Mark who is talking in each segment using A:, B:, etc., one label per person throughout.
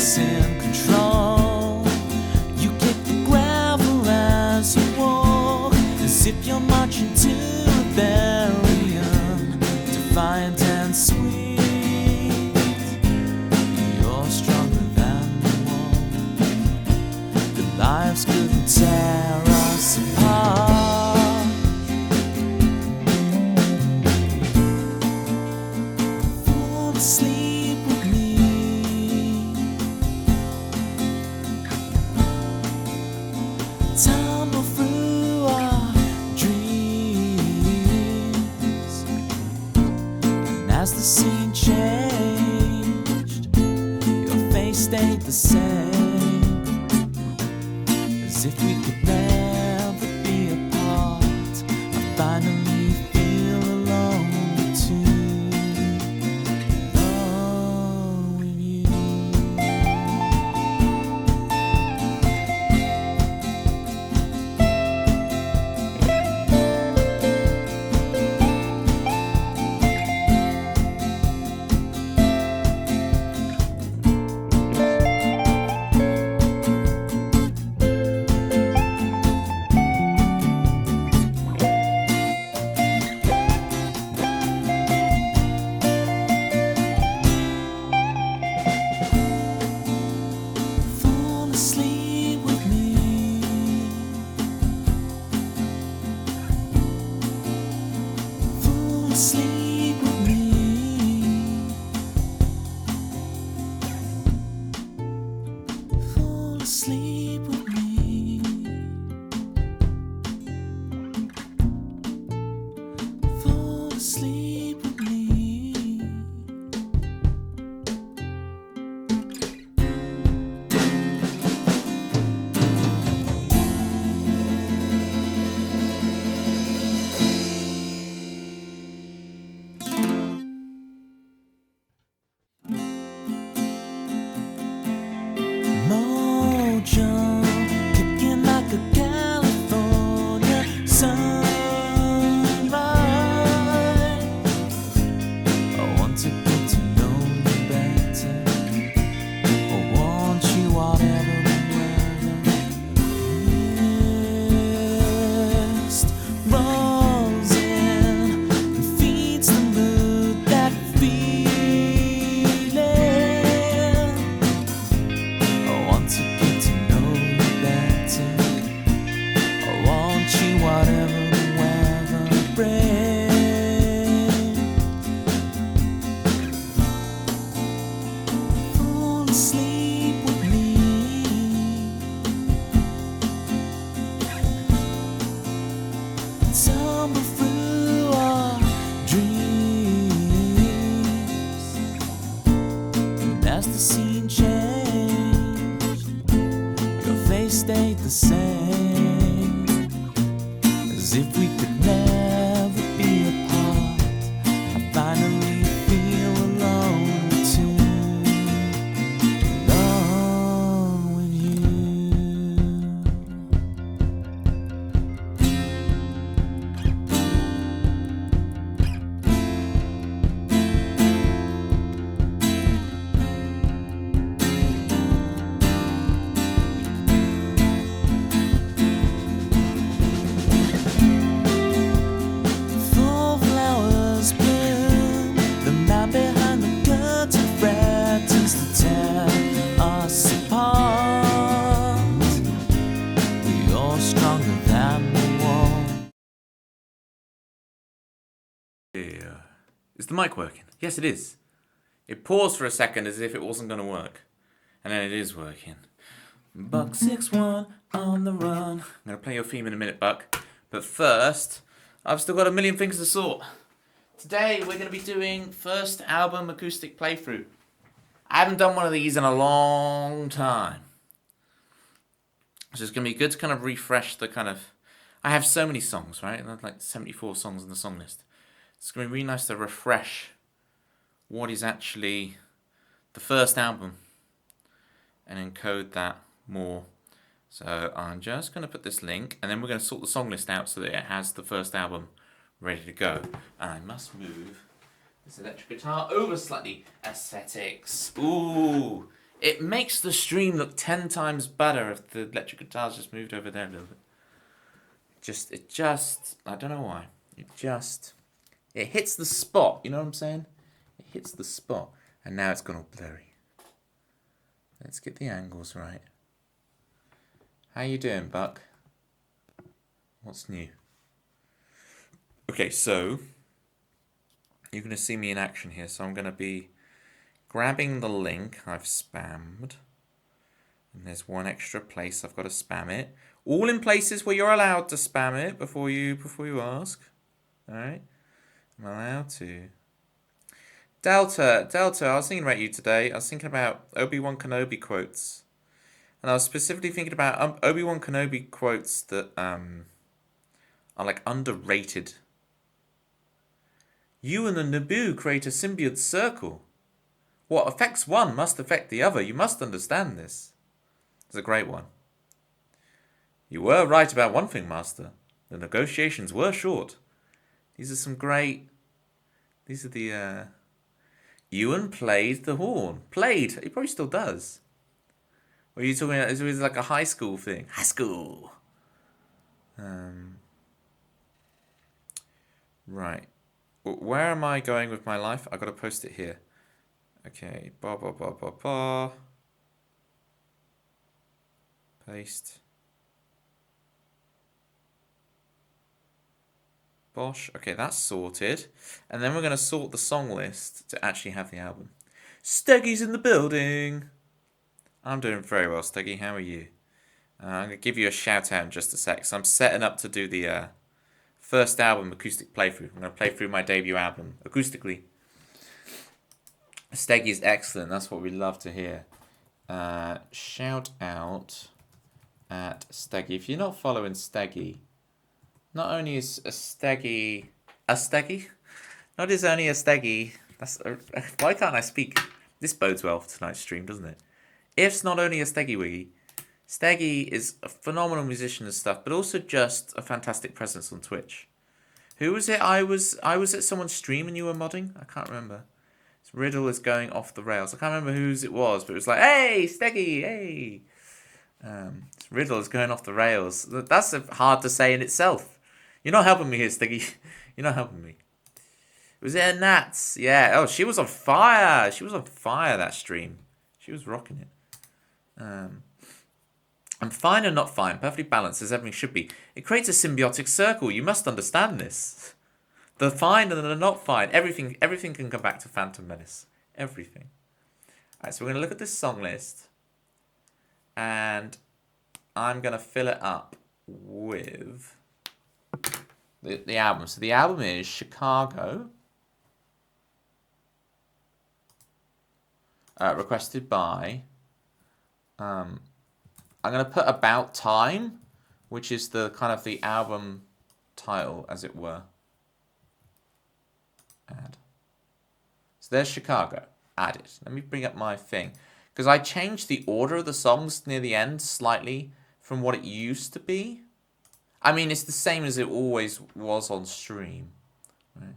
A: less in control. You kick the gravel as you walk, as if you're marching to rebellion, defiant and sweet. You're stronger than the wall. The lives couldn't tear us apart. Fall asleep with me. Tumble through our dreams. And as the scene changed, your face stayed the same, as if we could never be apart. I finally feel alone too, alone with you. Fall asleep with me. Fall asleep with me. Fall asleep with me. Fall asleep with me. Mojo, kicking like a California sunrise. I want to get to know you better. I want you whatever the weather. Mist rolls in and feeds the mood, that feeling. I want to get to know you better. I want you whatever the weather brings. Fall asleep with me. Tumble through our dreams. And as the scene changed, your face stayed the same, as if we could never be apart. I finally feel alone too, alone with you. Full flowers bloom, the man behind the curtain threatens to tear us apart. You're stronger than the wall.
B: Yeah. Is the mic working? Yes, it is. It paused for a second as if it wasn't going to work. And then it is working. Buck 6-1 on the run. I'm going to play your theme in a minute, Buck. But first, I've still got a million things to sort. Today, we're going to be doing first album acoustic playthrough. I haven't done one of these in a long time. So it's going to be good to kind of refresh the kind of... I have so many songs, right? I have like 74 songs on the song list. It's going to be really nice to refresh what is actually the first album and encode that more. So I'm just going to put this link, and then we're going to sort the song list out so that it has the first album ready to go. And I must move this electric guitar over slightly. Aesthetics. Ooh, It makes the stream look 10 times better if the electric guitar's just moved over there a little bit. I don't know why. It hits the spot, you know what I'm saying? It hits the spot. And now it's gone all blurry. Let's get the angles right. How you doing, Buck? What's new? Okay, so you're going to see me in action here. So I'm going to be grabbing the link I've spammed. And there's one extra place I've got to spam it. All in places where you're allowed to spam it before you ask. Alright? I'm allowed to. Delta, I was thinking about you today. I was thinking about Obi-Wan Kenobi quotes. And I was specifically thinking about Obi-Wan Kenobi quotes that are like underrated. You and the Naboo create a symbiote circle. What affects one must affect the other. You must understand this. It's a great one. You were right about one thing, Master. The negotiations were short. These are some great... These are the... Ewan played the horn. Played. He probably still does. What are you talking about? Is it like a high school thing? High school. Right. Where am I going with my life? I've got to post it here. Okay. Paste. Bosh. Okay, that's sorted. And then we're going to sort the song list to actually have the album. Steggy's in the building. I'm doing very well, Steggy. How are you? I'm going to give you a shout out in just a sec. So I'm setting up to do the first album acoustic playthrough. I'm going to play through my debut album acoustically. Steggy is excellent. That's what we love to hear. Shout out at Steggy. If you're not following Steggy, not only is a Steggy... Not is only a Steggy... Why can't I speak? This bodes well for tonight's stream, doesn't it? If's not only a Steggy Wiggy, Steggy is a phenomenal musician and stuff, but also just a fantastic presence on Twitch. Who was it? I was at someone's stream and you were modding? I can't remember. This riddle is going off the rails. I can't remember whose it was, but it was like, hey, Steggy, hey! This riddle is going off the rails. That's hard to say in itself. You're not helping me here, Steggy. You're not helping me. Was it Nats? Yeah. Oh, she was on fire. She was on fire, that stream. She was rocking it. I'm fine and not fine, perfectly balanced as everything should be. It creates a symbiotic circle. You must understand this. The fine and the not fine. Everything can come back to Phantom Menace. Everything. Alright, so we're going to look at this song list. And I'm going to fill it up with the album. So the album is Chicago. Requested by... I'm going to put About Time, which is the kind of the album title, as it were. Add. So there's Chicago. Add it. Let me bring up my thing. Because I changed the order of the songs near the end slightly from what it used to be. I mean, it's the same as it always was on stream. Right?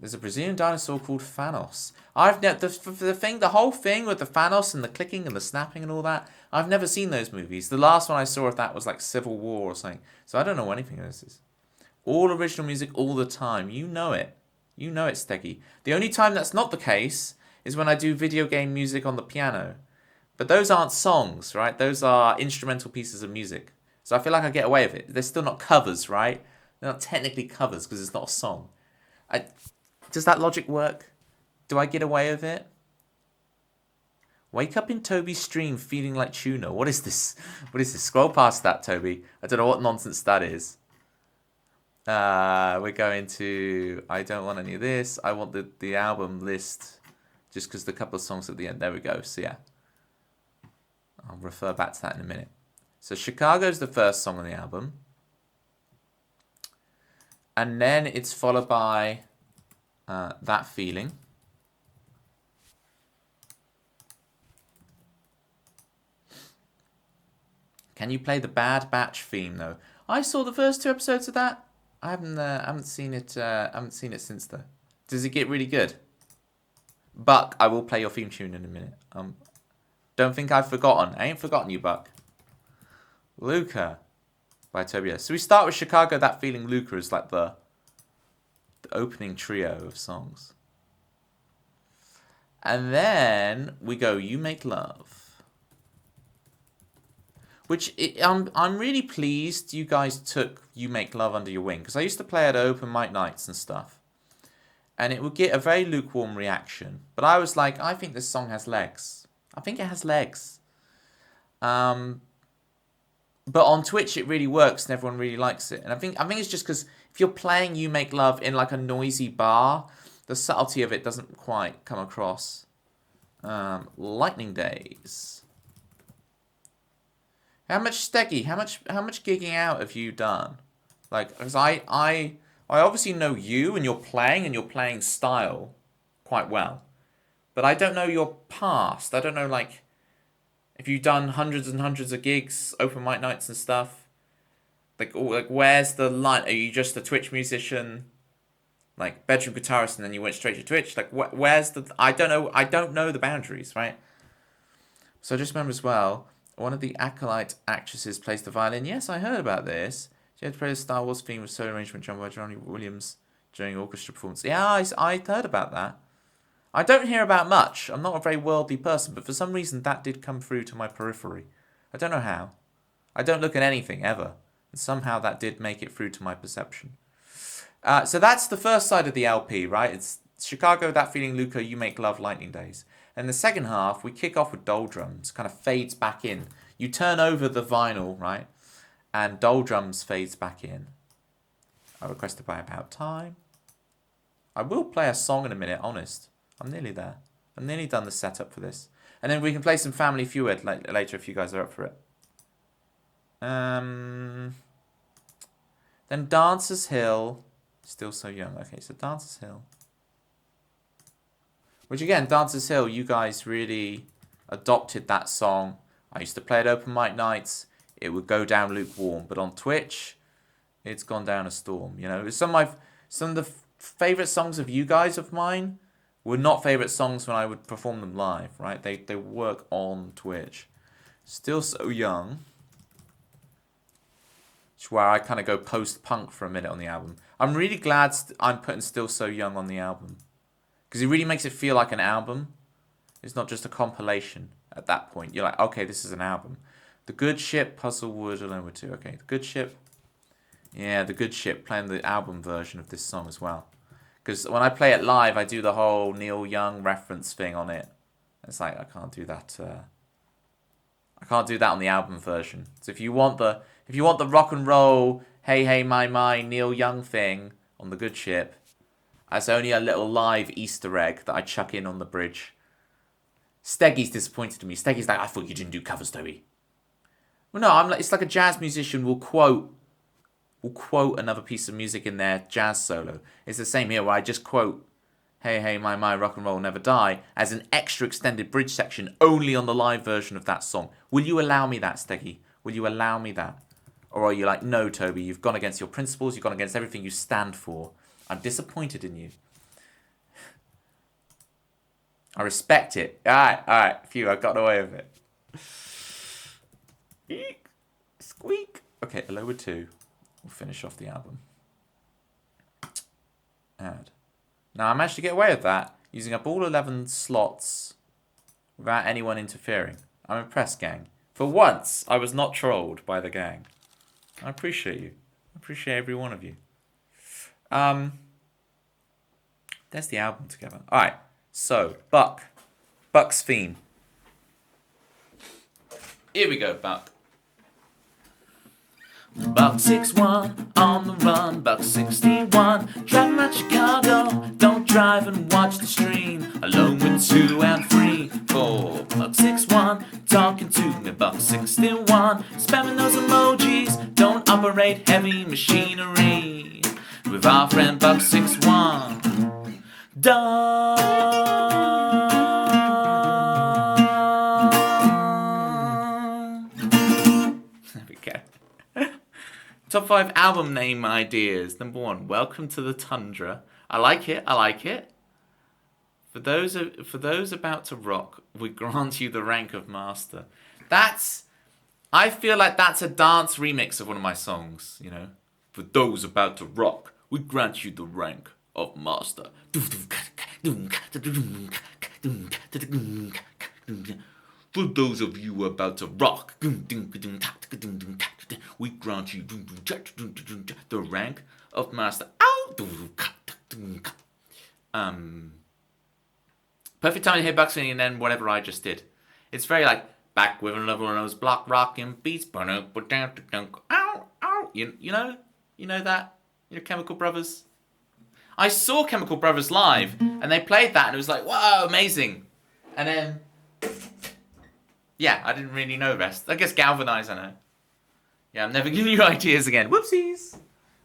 B: There's a Brazilian dinosaur called Thanos. The whole thing with the Thanos and the clicking and the snapping and all that, I've never seen those movies. The last one I saw of that was like Civil War or something. So I don't know anything of this is. All original music all the time. You know it. You know it, Steggy. The only time that's not the case is when I do video game music on the piano. But those aren't songs, right? Those are instrumental pieces of music. So I feel like I get away with it. They're still not covers, right? They're not technically covers because it's not a song. Does that logic work? Do I get away with it? Wake up in Toby's stream feeling like tuna. What is this? What is this? Scroll past that, Toby. I don't know what nonsense that is. We're going to... I don't want any of this. I want the album list just because the couple of songs at the end. There we go. So yeah. I'll refer back to that in a minute. So Chicago's the first song on the album. And then it's followed by... That Feeling. Can you play the Bad Batch theme though? I saw the first 2 episodes of that. I haven't seen it. Haven't seen it since though. Does it get really good? Buck, I will play your theme tune in a minute. Don't think I've forgotten. I ain't forgotten you, Buck. Luca by Toby. So we start with Chicago, That Feeling. Luca is like the opening trio of songs. And then we go You Make Love. Which, I'm really pleased you guys took You Make Love under your wing. Because I used to play at open mic nights and stuff. And it would get a very lukewarm reaction. But I was like, I think this song has legs. I think it has legs. But on Twitch it really works and everyone really likes it. And I think it's just because if you're playing You Make Love in like a noisy bar, the subtlety of it doesn't quite come across. Lightning Days. How much Steggy? How much gigging out have you done? Like, because I obviously know you and your playing style quite well. But I don't know your past. I don't know, like, if you've done hundreds and hundreds of gigs, open mic nights and stuff. Like, where's the line? Are you just a Twitch musician, like bedroom guitarist, and then you went straight to Twitch? Like, where's the? I don't know the boundaries, right? So I just remember as well, one of the Acolyte actresses plays the violin. Yes, I heard about this. She had to play the Star Wars theme with solo arrangement done by Johnny Williams during orchestra performance. Yeah, I heard about that. I don't hear about much. I'm not a very worldly person, but for some reason that did come through to my periphery. I don't know how. I don't look at anything, ever. And somehow that did make it through to my perception. So that's the first side of the LP, right? It's Chicago, That Feeling, Luca, You Make Love, Lightning Days. And the second half, we kick off with Doldrums, kind of fades back in. You turn over the vinyl, right? And Doldrums fades back in. I requested by About Time. I will play a song in a minute, honest. I'm nearly there. I'm nearly done the setup for this. And then we can play some Family Fued later if you guys are up for it. Then Dancer's Hill. Still So Young. Okay, so Dancer's Hill. Which again, Dancer's Hill, you guys really adopted that song. I used to play at open mic nights. It would go down lukewarm. But on Twitch, it's gone down a storm. You know, some of the favourite songs of you guys of mine were not favourite songs when I would perform them live, right? They work on Twitch. Still So Young. It's where I kind of go post-punk for a minute on the album. I'm really glad I'm putting Still So Young on the album. Because it really makes it feel like an album. It's not just a compilation at that point. You're like, okay, this is an album. The Good Ship, Puzzlewood, Alone With Two. Okay, The Good Ship. Yeah, The Good Ship, playing the album version of this song as well. Because when I play it live, I do the whole Neil Young reference thing on it. It's like, I can't do that. I can't do that on the album version. So if you want the rock and roll, hey, hey, my, Neil Young thing on The Good Ship, that's only a little live Easter egg that I chuck in on the bridge. Steggy's disappointed in me. Steggy's like, I thought you didn't do covers, Toby. Well, no, it's like a jazz musician will quote another piece of music in their jazz solo. It's the same here where I just quote Hey, hey, my, rock and roll never die as an extra extended bridge section only on the live version of that song. Will you allow me that, Steggy? Will you allow me that? Or are you like, no, Toby, you've gone against your principles, you've gone against everything you stand for. I'm disappointed in you. I respect it. Alright, phew, I got away with it. Eek, squeak. Okay, a lower 2. We'll finish off the album. Add. Now I managed to get away with that, using up all 11 slots without anyone interfering. I'm impressed, gang. For once, I was not trolled by the gang. I appreciate you. I appreciate every one of you. There's the album together. Alright, so, Buck's theme. Here we go, Buck. Buck 6'1", on the run, Buck 61, driving around Chicago, don't drive and watch the stream, alone with 2 and 3, 4, Buck 6'1", talking to me, Buck 61, spamming those emojis, don't operate heavy machinery, with our friend Buck 61, done. There we go. Top 5 album name ideas. Number 1, Welcome to the Tundra. I like it. For those about to rock, we grant you the rank of master. I feel like that's a dance remix of one of my songs, you know. For those about to rock, we grant you the rank of master. For those of you about to rock, we grant you the rank of master. Perfect time to hear Bucks and then whatever I just did. It's very like back with another one of those block rocking beats. You know that? You know Chemical Brothers? I saw Chemical Brothers live and they played that and it was like, wow, amazing. And then, yeah, I didn't really know the rest. I guess Galvanize, I know. Yeah, I'm never giving you ideas again. Whoopsies.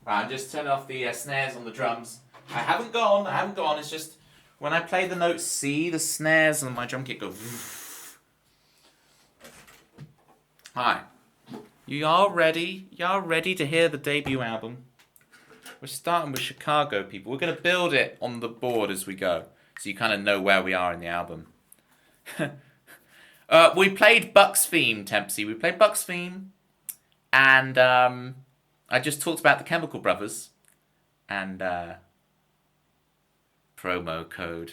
B: Right, I'm just turning off the snares on the drums. I haven't gone. It's just when I play the note C, the snares on my drum kit go. Alright. You all ready? Y'all ready to hear the debut album? We're starting with Chicago, people. We're going to build it on the board as we go, so you kind of know where we are in the album. We played Buck's theme, Tempsy. We played Buck's theme, and I just talked about the Chemical Brothers, and promo code.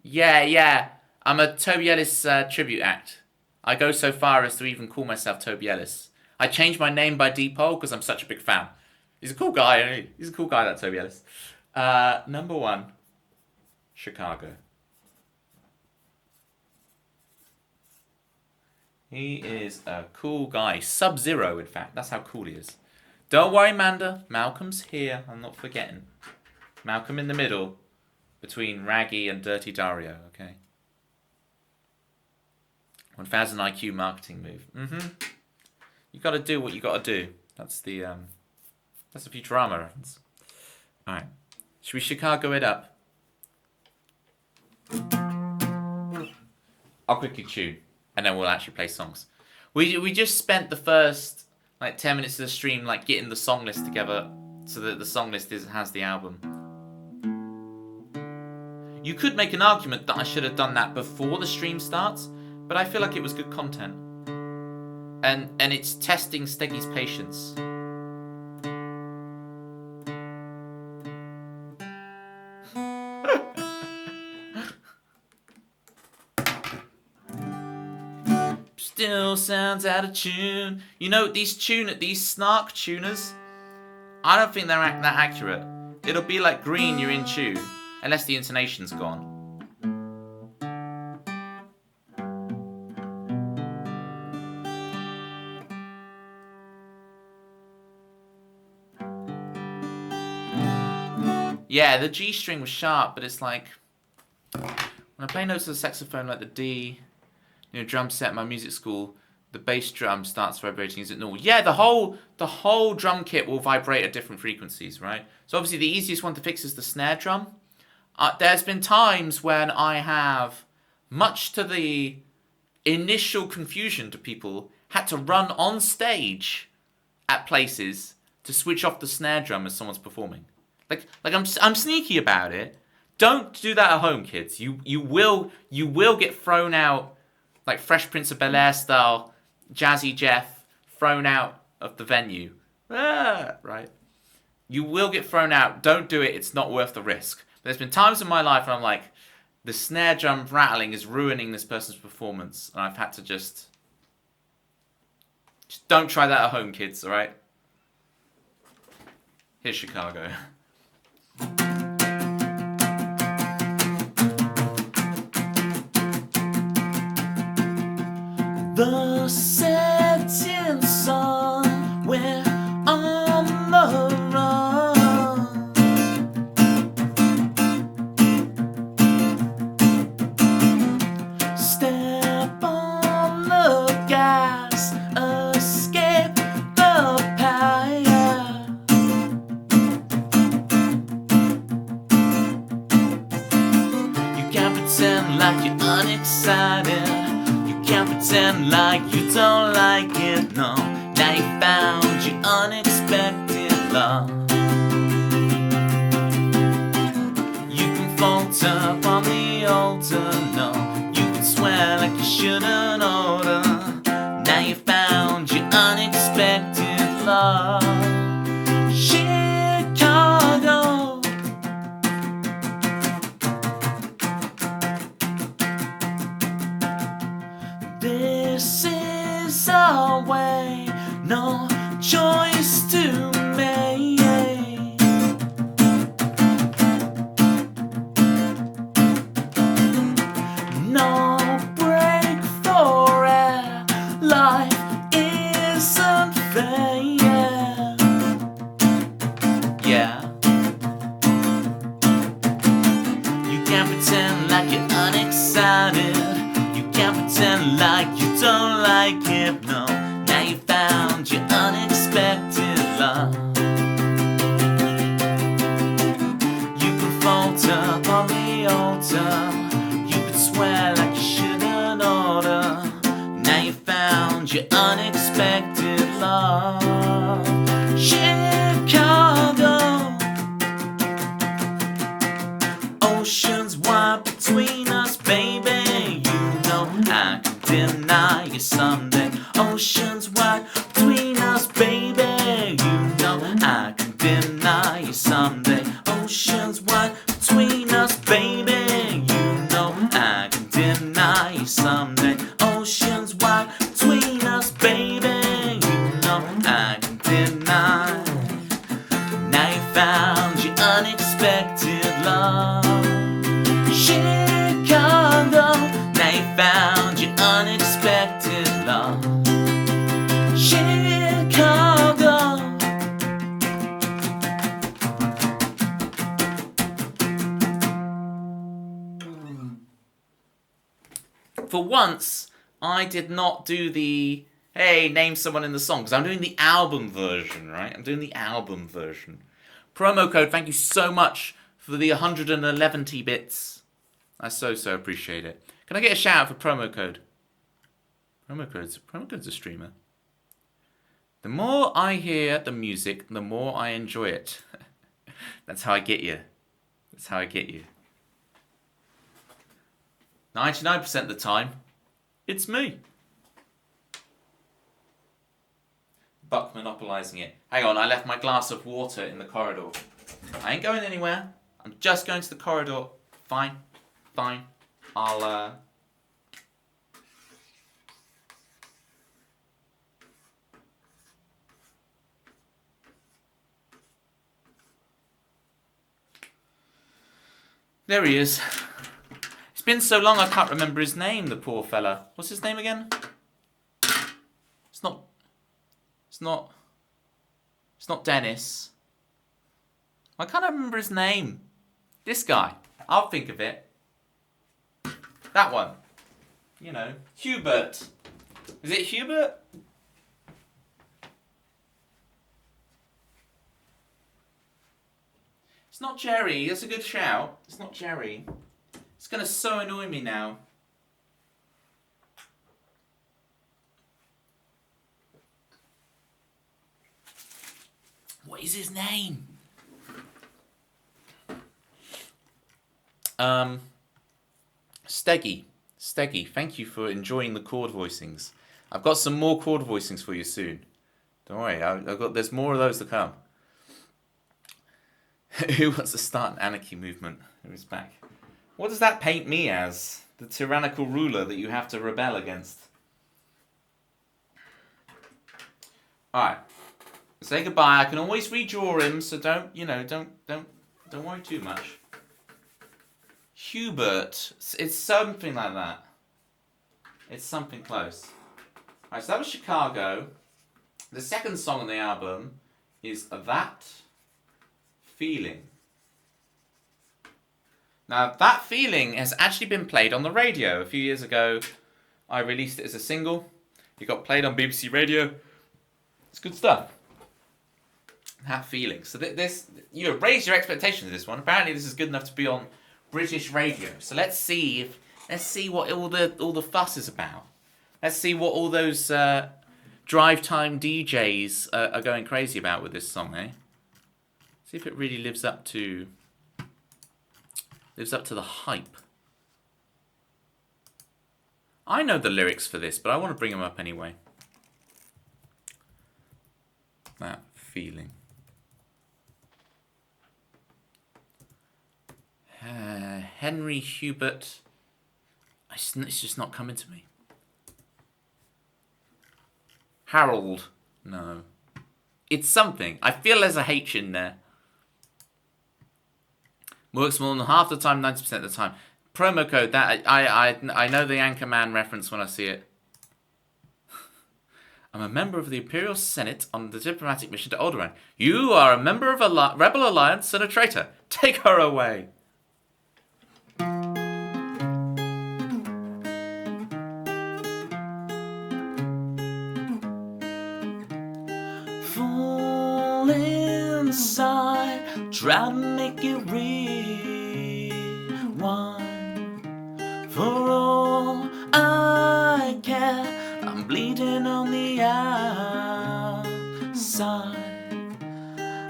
B: Yeah. I'm a Toby Ellis tribute act. I go so far as to even call myself Toby Ellis. I changed my name by default because I'm such a big fan. He's a cool guy. He's a cool guy, that Toby Ellis. Number 1, Chicago. He is a cool guy. Sub-Zero, in fact. That's how cool he is. Don't worry, Manda. Malcolm's here. I'm not forgetting. Malcolm in the middle between Raggy and Dirty Dario, okay? 1000 IQ marketing move. You got to do what you got to do. That's the Futurama reference. All right. Should we Chicago it up? I'll quickly tune, and then we'll actually play songs. We just spent the first 10 minutes of the stream getting the song list together, so that the song list has the album. You could make an argument that I should have done that before the stream starts, but I feel like it was good content. And it's testing Steggy's patience. Still sounds out of tune. You know, these snark tuners, I don't think they're that accurate. It'll be like green, you're in tune, unless the intonation's gone. Yeah, the G string was sharp, but it's like when I play notes of the saxophone like the D, drum set at my music school, the bass drum starts vibrating. Is it normal? Yeah, the whole drum kit will vibrate at different frequencies, right? So obviously the easiest one to fix is the snare drum. There's been times when I have, much to the initial confusion to people, had to run on stage at places to switch off the snare drum as someone's performing. I'm sneaky about it. Don't do that at home, kids. You will get thrown out like Fresh Prince of Bel-Air style, Jazzy Jeff thrown out of the venue. Right? You will get thrown out. Don't do it. It's not worth the risk. But there's been times in my life when I'm like, the snare drum rattling is ruining this person's performance, and I've had to just don't try that at home, kids. All right? Here's Chicago. The setting sun, we're on the run. Step on the gas, escape the fire. You can't pretend like you're unexcited. Can't pretend like you don't like it, no. Now you found your unexpected love. You can falter on the the altar. No, you could swear like you shouldn't order. Now you found your unexpected love. Chicago. This is our way, no choice to make. No break for air, life isn't fair. Yeah. You can't pretend like you're unexcited. You can't pretend like you don't like it. No, now you found your unexpected love. You can falter on the altar. You could swear like you shouldn't order. Now you found your unexpected love. Chicago. Oceans wide between us, baby. You know I can deny you someday. Oceans wide between us, baby. You know I can deny you someday. Oceans wide between us, baby. You know I can deny you someday. Oceans wide between us, baby. You know I can deny. Now you found your unexpected love. Chicago. Now you found your unexpected love. Chicago. For once, I did not do the, hey, name someone in the song, because I'm doing the album version, right? I'm doing the album version. Promo code, thank you so much for the 111 bits. I so appreciate it. Can I get a shout out for promo code? Promo code's a streamer. The more I hear the music, the more I enjoy it. That's how I get you. That's how I get you. 99% of the time, it's me. Buck monopolising it. Hang on, I left my glass of water in the corridor. I ain't going anywhere. I'm just going to the corridor. Fine. I'll, There he is. It's been so long I can't remember his name, the poor fella. What's his name again? It's not Dennis. I can't remember his name. This guy. I'll think of it. That one. You know, Hubert. Is it Hubert? It's not Jerry. That's a good shout. It's not Jerry. It's going to so annoy me now. What is his name? Steggy, thank you for enjoying the chord voicings. I've got some more chord voicings for you soon. Don't worry, there's more of those to come. Who wants to start an anarchy movement? Who's back? What does that paint me as? The tyrannical ruler that you have to rebel against. Alright. Say goodbye. I can always redraw him, so don't worry too much. Hubert. It's something like that. It's something close. Alright, so that was Chicago. The second song on the album is That Feeling. Now, That Feeling has actually been played on the radio. A few years ago, I released it as a single. It got played on BBC Radio. It's good stuff. That Feeling. So this, you raised your expectations of this one. Apparently, this is good enough to be on British radio. So let's see what all the fuss is about. Let's see what all those drive time DJs are going crazy about with this song, eh? See if it really lives up to the hype. I know the lyrics for this, but I want to bring them up anyway. That feeling. Henry Hubert. It's just not coming to me. Harold. No. It's something. I feel there's a H in there. Works more than half the time, 90% of the time. Promo code. That I know the Anchorman reference when I see it. I'm a member of the Imperial Senate on the diplomatic mission to Alderaan. You are a member of a rebel alliance and a traitor. Take her away.
A: Fall inside, try to make it rewind. For all I care, I'm bleeding on the outside.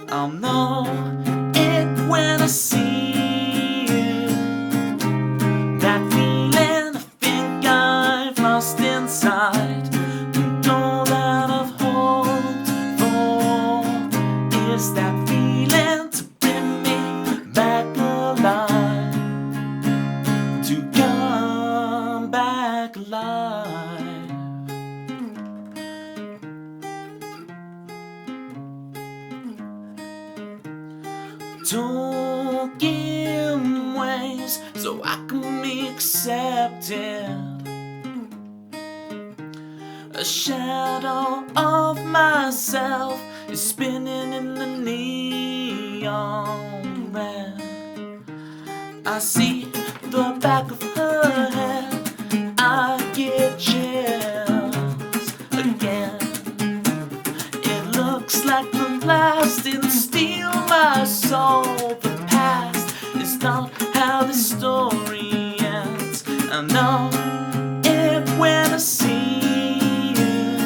A: I'll know it when I see you. That feeling I think I've lost inside. And all that I've hoped for is that feeling to bring me back alive. To come back alive. Talking ways so I can be accepted. A shadow of myself is spinning in the neon red. I see the back of her head. I get chills again. It looks like the lasting steal my soul. The past is not how the story ends. I know it when I see you.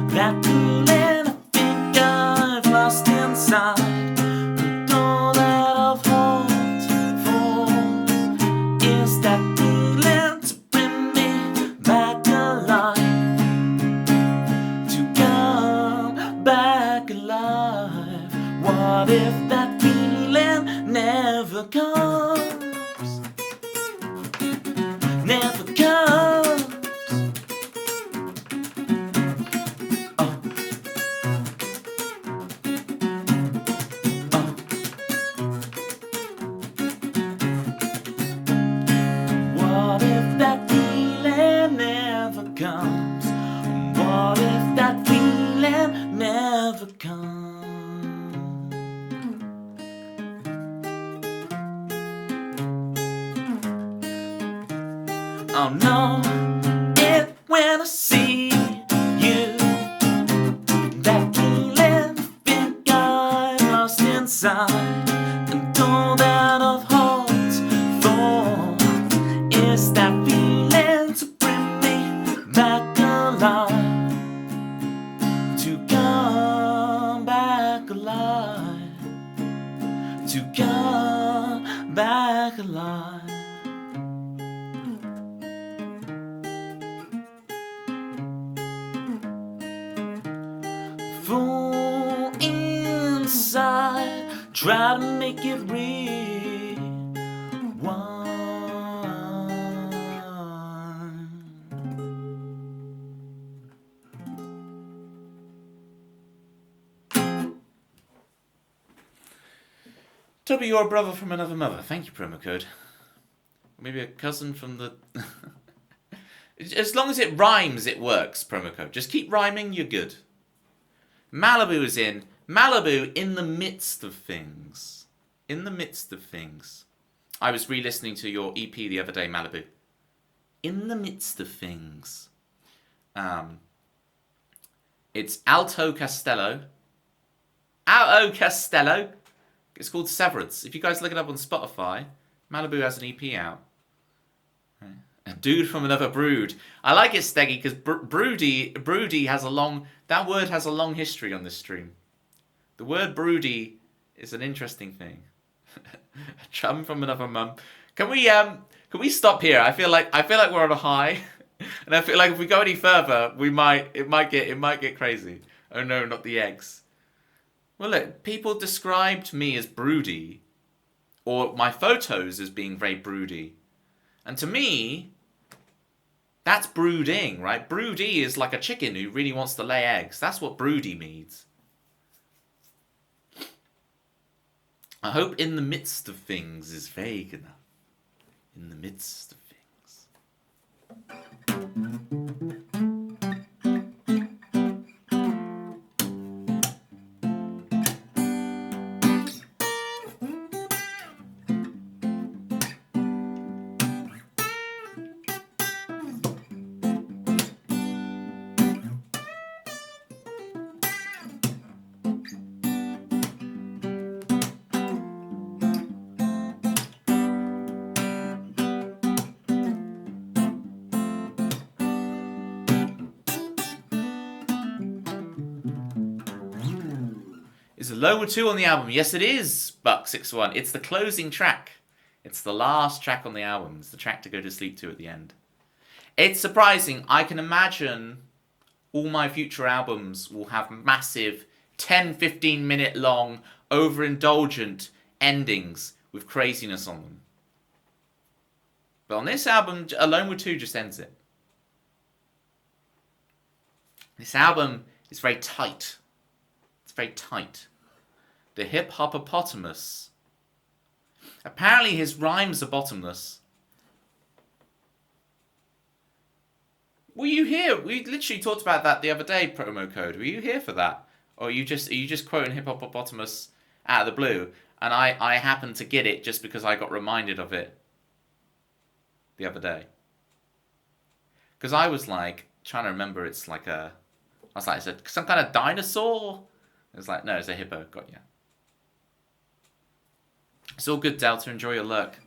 A: That feeling I think I've lost inside. And all that I've hoped for is that feeling to bring me back alive. To come back alive. What if that feeling never comes? Never comes. Oh. Oh. What if that feeling never comes? What if that feeling never comes? I'll know it when I see you. That feeling I think I've lost inside. And all that I've hoped for is that feeling to bring me back alive. To come back alive. To come back alive. Full inside, try to make it
B: Toby, you're a brother from another mother. Thank you, promo code. Maybe a cousin from the... As long as it rhymes, it works, promo code. Just keep rhyming, you're good. Malibu is in. Malibu in the midst of things. In the midst of things. I was re-listening to your EP the other day, Malibu. In the midst of things. It's Alto Castello. Alto Castello. It's called Severance. If you guys look it up on Spotify, Malibu has an EP out. A dude from another brood. I like it, Steggy, because broody has a long... That word has a long history on this stream. The word broody is an interesting thing. A chum from another mum. Can we Can we stop here? I feel like we're on a high, and I feel like if we go any further, it might get crazy. Oh no, not the eggs. Well, look, people described me as broody, or my photos as being very broody, and to me, that's brooding, right? Broody is like a chicken who really wants to lay eggs. That's what broody means. I hope in the midst of things is vague enough. In the midst of things. Is it lower 2 on the album? Yes, it is, Buck61. It's the closing track. It's the last track on the album. It's the track to go to sleep to at the end. It's surprising. I can imagine all my future albums will have massive 10, 15 minute long, overindulgent endings with craziness on them. But on this album, Alone with 2 just ends it. This album is very tight. It's very tight. The hip hopopotamus. Apparently his rhymes are bottomless. Were you here? We literally talked about that the other day, promo code. Were you here for that? Or are you just quoting hip hopopotamus out of the blue? And I happened to get it just because I got reminded of it the other day. Because I was like, trying to remember, it's like I was like, is it some kind of dinosaur? It was like, no, it's a hippo. Got ya. It's all good, Delta. Enjoy your lurk.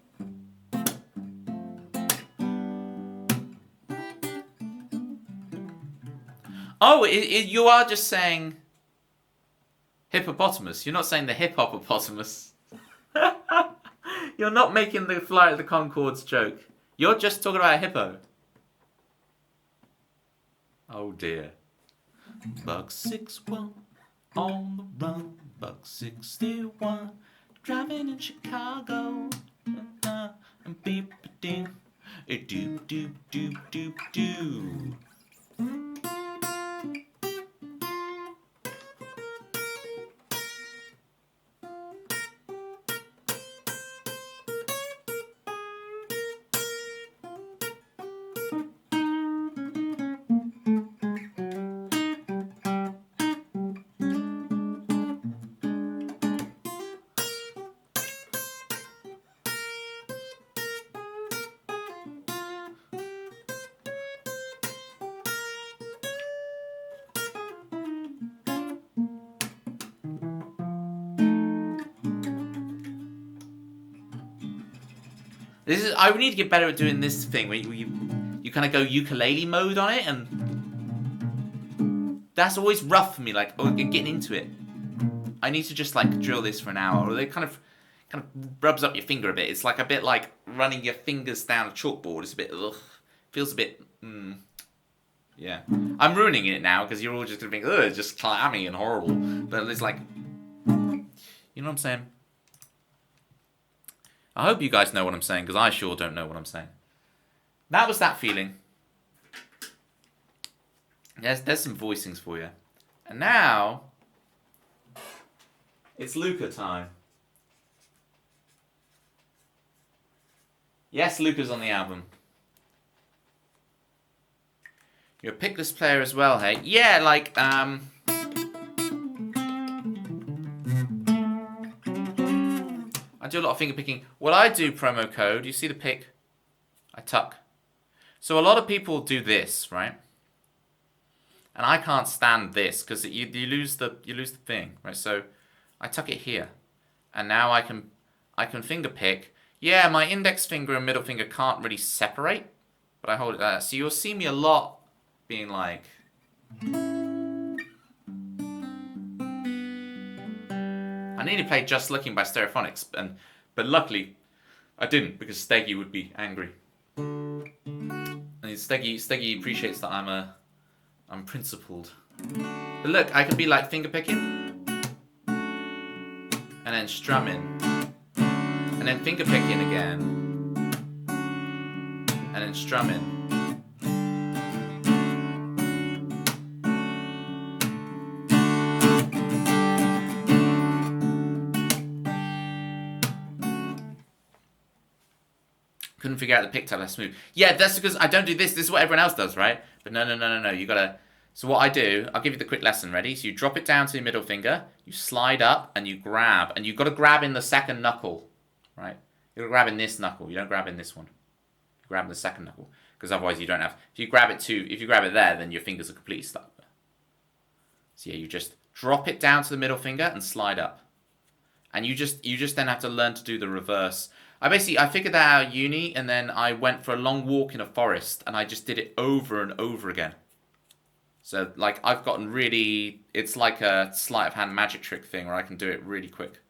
B: Oh, you are just saying hippopotamus. You're not saying the hip hoppopotamus. You're not making the Flight of the Conchords joke. You're just talking about a hippo. Oh dear. Buck61 on the run. Buck61 driving in Chicago. And beep a ding. A doop doop doop doop doo. I need to get better at doing this thing where you kind of go ukulele mode on it, and that's always rough for me. Like, getting into it. I need to just like drill this for an hour, or it kind of rubs up your finger a bit. It's like a bit like running your fingers down a chalkboard. It's a bit feels a bit yeah. I'm ruining it now because you're all just gonna think it's just clammy and horrible. But it's like, you know what I'm saying? I hope you guys know what I'm saying, because I sure don't know what I'm saying. That was that feeling. There's some voicings for you. And now, it's Luca time. Yes, Luca's on the album. You're a pickless player as well, hey? Yeah, like, I do a lot of finger picking. What I do, promo code, you see the pick? I tuck. So a lot of people do this, right? And I can't stand this because you lose the thing, right? So I tuck it here, and now I can finger pick. Yeah, my index finger and middle finger can't really separate, but I hold it there. So you'll see me a lot being like. I nearly played Just Looking by Stereophonics, but luckily I didn't, because Steggy would be angry. And Steggy appreciates that I'm principled. But look, I could be like finger picking, and then strumming, and then finger picking again, and then strumming. Couldn't figure out the pick tab, that's smooth. Yeah, that's because I don't do this. This is what everyone else does, right? But no. You gotta. So what I do, I'll give you the quick lesson. Ready? So you drop it down to your middle finger, you slide up, and you grab, and you've got to grab in the second knuckle, right? You're grab in this knuckle. You don't grab in this one. You grab in the second knuckle, because otherwise you don't have. If you grab it there, then your fingers are completely stuck. So yeah, you just drop it down to the middle finger and slide up, and you just then have to learn to do the reverse. I figured that out at uni, and then I went for a long walk in a forest, and I just did it over and over again. So, like, I've gotten really... It's like a sleight of hand magic trick thing where I can do it really quick.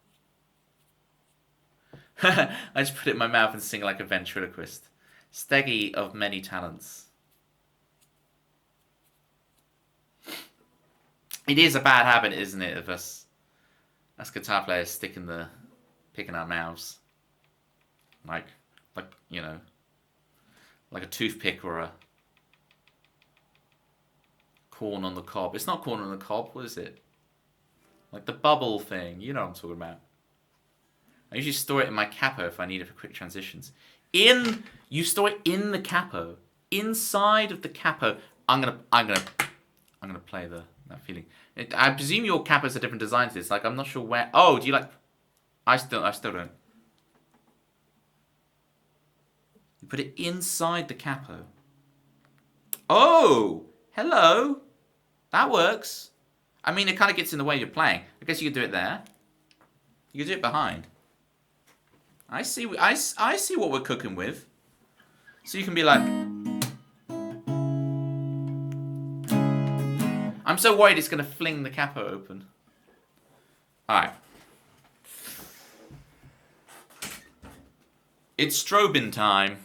B: I just put it in my mouth and sing like a ventriloquist. Steggy of many talents. It is a bad habit, isn't it, of us guitar players picking our mouths. Like, you know, like a toothpick or a corn on the cob. It's not corn on the cob, what is it? Like the bubble thing, you know what I'm talking about. I usually store it in my capo if I need it for quick transitions. You store it in the capo, inside of the capo. I'm gonna play that feeling. I presume your capos are different designs. It's like I'm not sure where. Oh, do you like? I still don't. You put it inside the capo. Oh, hello. That works. I mean, it kind of gets in the way you're playing. I guess you could do it there. You could do it behind. I see what we're cooking with. So you can be like... I'm so worried it's going to fling the capo open. Alright. It's strobing time.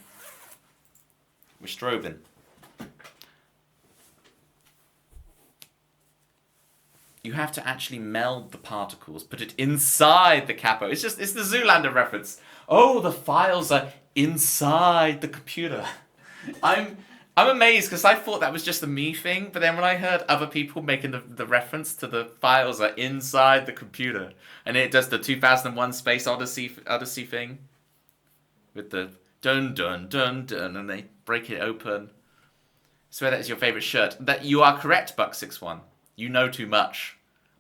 B: We're strobing. You have to actually meld the particles, put it inside the capo. It's the Zoolander reference. Oh, the files are inside the computer. I'm amazed because I thought that was just a me thing, but then when I heard other people making the reference to the files are inside the computer, and it does the 2001 Space Odyssey thing with the dun dun dun dun, and they break it open. I swear that is your favorite shirt. That you are correct, Buck61. You know too much.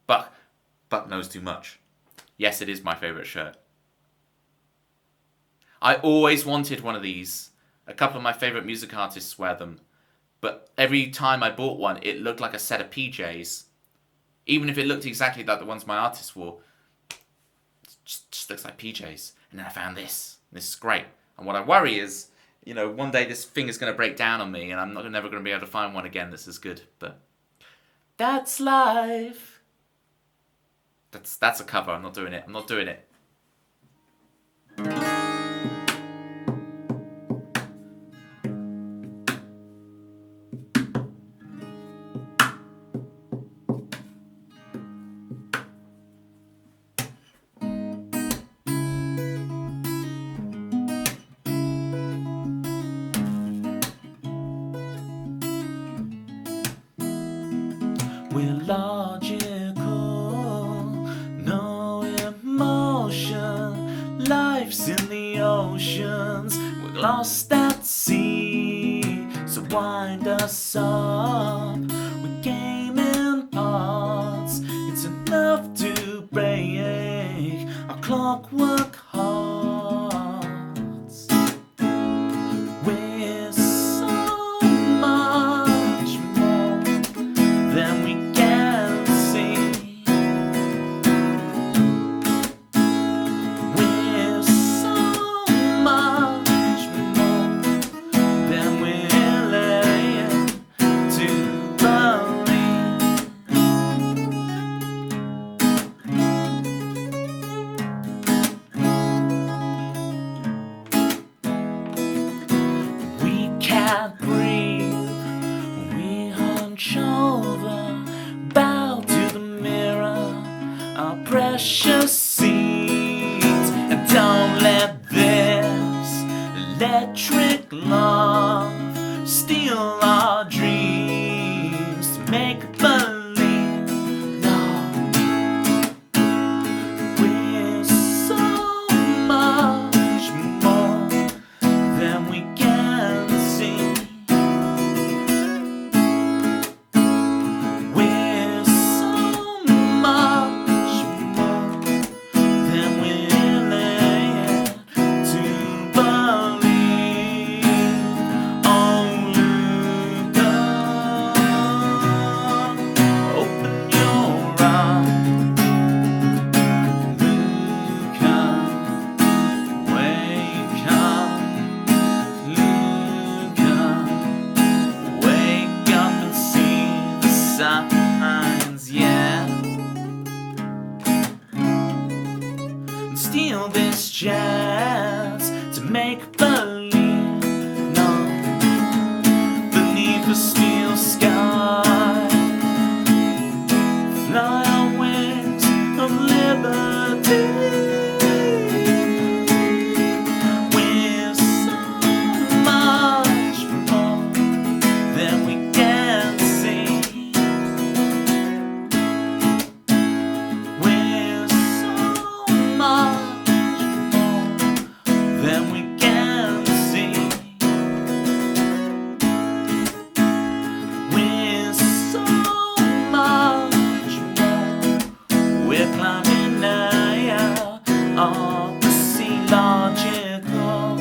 B: Buck knows too much. Yes, it is my favorite shirt. I always wanted one of these. A couple of my favorite music artists wear them. But every time I bought one, it looked like a set of PJs. Even if it looked exactly like the ones my artists wore. It just looks like PJs. And then I found this. This is great. And what I worry is, one day this thing is going to break down on me and I'm never going to be able to find one again that's as good. But that's life. That's a cover. I'm not doing it. We're logical, no emotion. Life's in the oceans, we're lost at sea. So wind us up, we came in parts. It's enough to break our clockwork hearts. We're so much more than we can see. We're so much more than we're willing to believe.
A: make believe. No, we're so much more than we can see. We're so much more than we're willing to believe. Oh, look up, open your eyes, look up, wake up, look up, wake up and see the signs, yeah. And steal this chance to make believe. No, beneath a steel sky, fly on wings of liberty. We're so much more than we can see. We're so much more than we can see. We're so much more. We're climbing now up the sea, logical.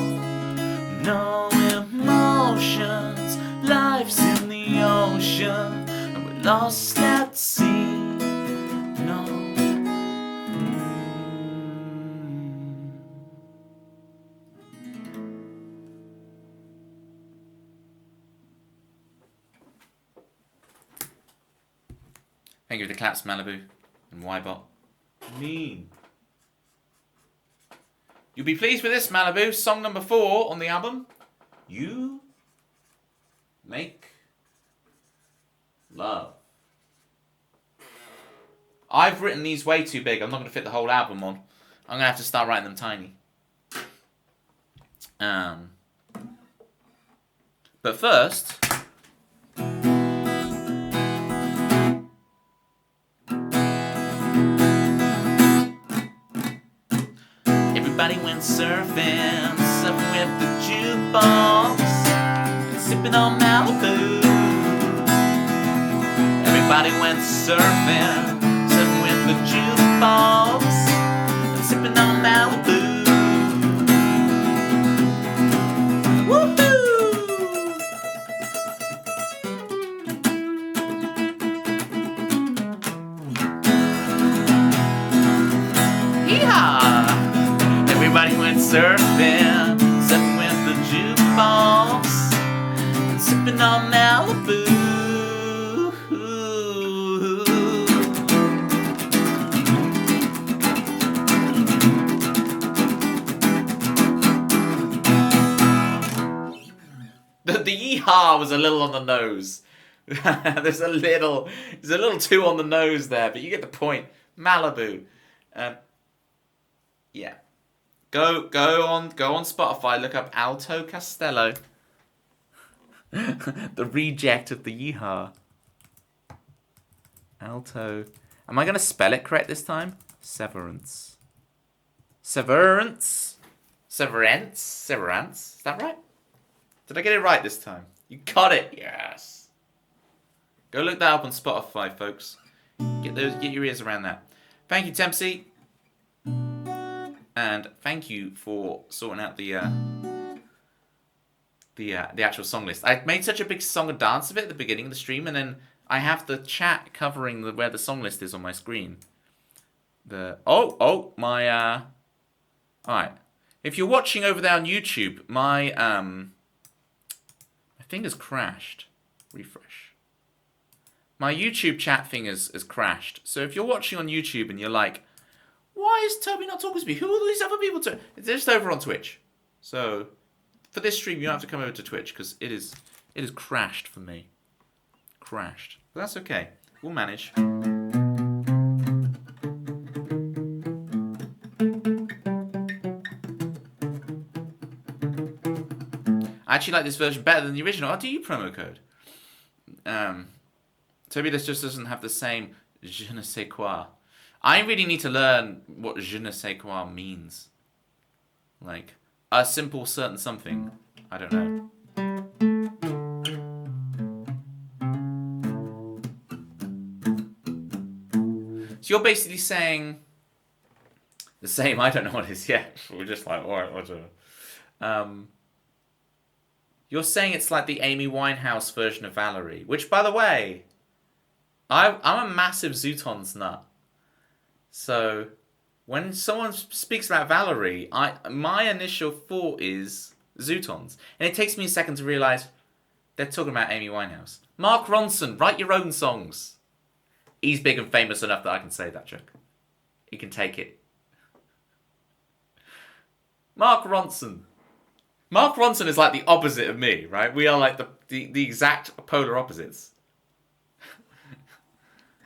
A: No emotions, life's in the ocean, and we're lost at sea. No.
B: Thank you for the claps, Malibu and Ybot. Mean. You'll be pleased with this, Malibu. Song number 4 on the album. You Make Love. I've written these way too big. I'm not going to fit the whole album on. I'm going to have to start writing them tiny. But first... Everybody went surfing, surfing with the jukebox, sipping on Malibu. Everybody went surfing, surfing with the jukebox, sipping on Malibu. Woohoo! Yeehaw! Everybody went surfing, surfing with the jukebox, and sipping on Malibu. The yeehaw was a little on the nose. There's a little too on the nose there, but you get the point. Malibu. Yeah. Go on Spotify, look up Alto Castello. The reject of the yeehaw. Alto. Am I going to spell it correct this time? Severance. Severance? Is that right? Did I get it right this time? You got it, yes. Go look that up on Spotify, folks. Get your ears around that. Thank you, Tempsy. And thank you for sorting out the actual song list. I made such a big song and dance of it at the beginning of the stream, and then I have the chat covering where the song list is on my screen. All right. If you're watching over there on YouTube, my thing has crashed. Refresh. My YouTube chat thing has crashed. So if you're watching on YouTube and you're like, why is Toby not talking to me? Who are these other people to? It's just over on Twitch. So for this stream, you don't have to come over to Twitch because it is crashed for me. Crashed. But that's okay. We'll manage. I actually like this version better than the original. Oh, do you promo code? Turbulence just doesn't have the same je ne sais quoi. I really need to learn what je ne sais quoi means. Like, a simple certain something. I don't know. So you're basically saying the same. I don't know what it is yet. We're just like, alright, whatever. You're saying it's like the Amy Winehouse version of Valerie, which, by the way, I'm a massive Zootons nut. So when someone speaks about Valerie, my initial thought is Zootons, and it takes me a second to realize they're talking about Amy Winehouse. Mark Ronson, write your own songs. He's big and famous enough that I can say that joke. He can take it. Mark Ronson. Mark Ronson is like the opposite of me, right? We are like the exact polar opposites.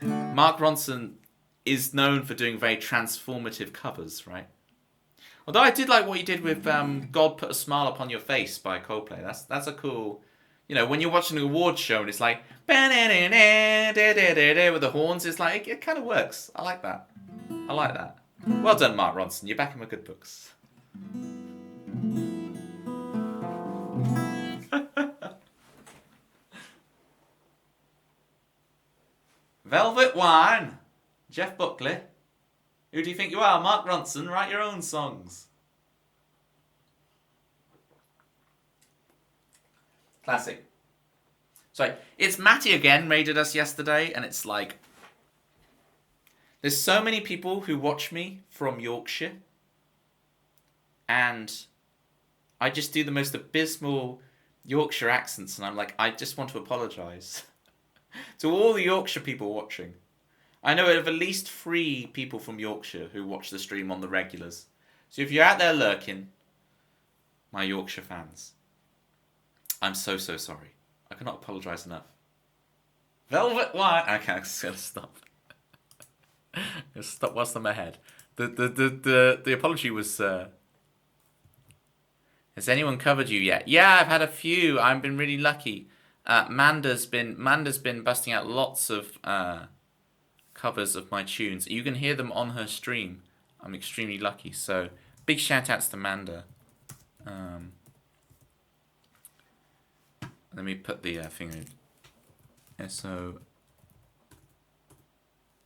B: Mark Ronson is known for doing very transformative covers, right? Although I did like what you did with God Put a Smile Upon Your Face by Coldplay. That's a cool... You know, when you're watching an awards show and it's like... With the horns, it's like... It kind of works. I like that. I like that. Well done, Mark Ronson. You're back in my good books. Velvet Wine. Jeff Buckley. Who do you think you are? Mark Ronson. Write your own songs. Classic. So, it's Matty again, raided us yesterday, and it's like... There's so many people who watch me from Yorkshire, and I just do the most abysmal Yorkshire accents, and I'm like, I just want to apologise to all the Yorkshire people watching. I know of at least 3 people from Yorkshire who watch the stream on the regulars. So if you're out there lurking, my Yorkshire fans, I'm so sorry. I cannot apologise enough. Velvet Wine. Okay, I'm just gonna stop. Stop whilst I'm ahead. The apology was. Has anyone covered you yet? Yeah, I've had a few. I've been really lucky. Manda's been busting out lots of covers of my tunes. You can hear them on her stream. I'm extremely lucky. So big shout outs to Manda. Let me put the thing in. S-O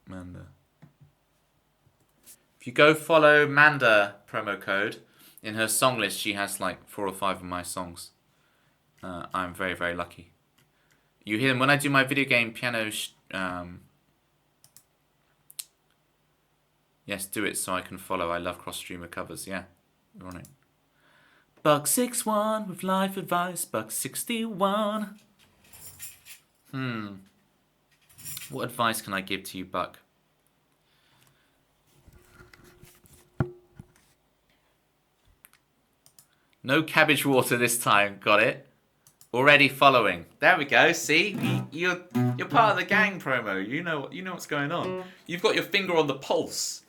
B: Manda. If you go follow Manda promo code, in her song list she has like 4 or 5 of my songs. I'm very, very lucky. You hear them when I do my video game piano. Yes, do it so I can follow. I love cross-streamer covers. Yeah, we're on it. Buck61 with life advice. Buck61. What advice can I give to you, Buck? No cabbage water this time. Got it. Already following. There we go. See, you're part of the gang promo. You know what's going on. You've got your finger on the pulse.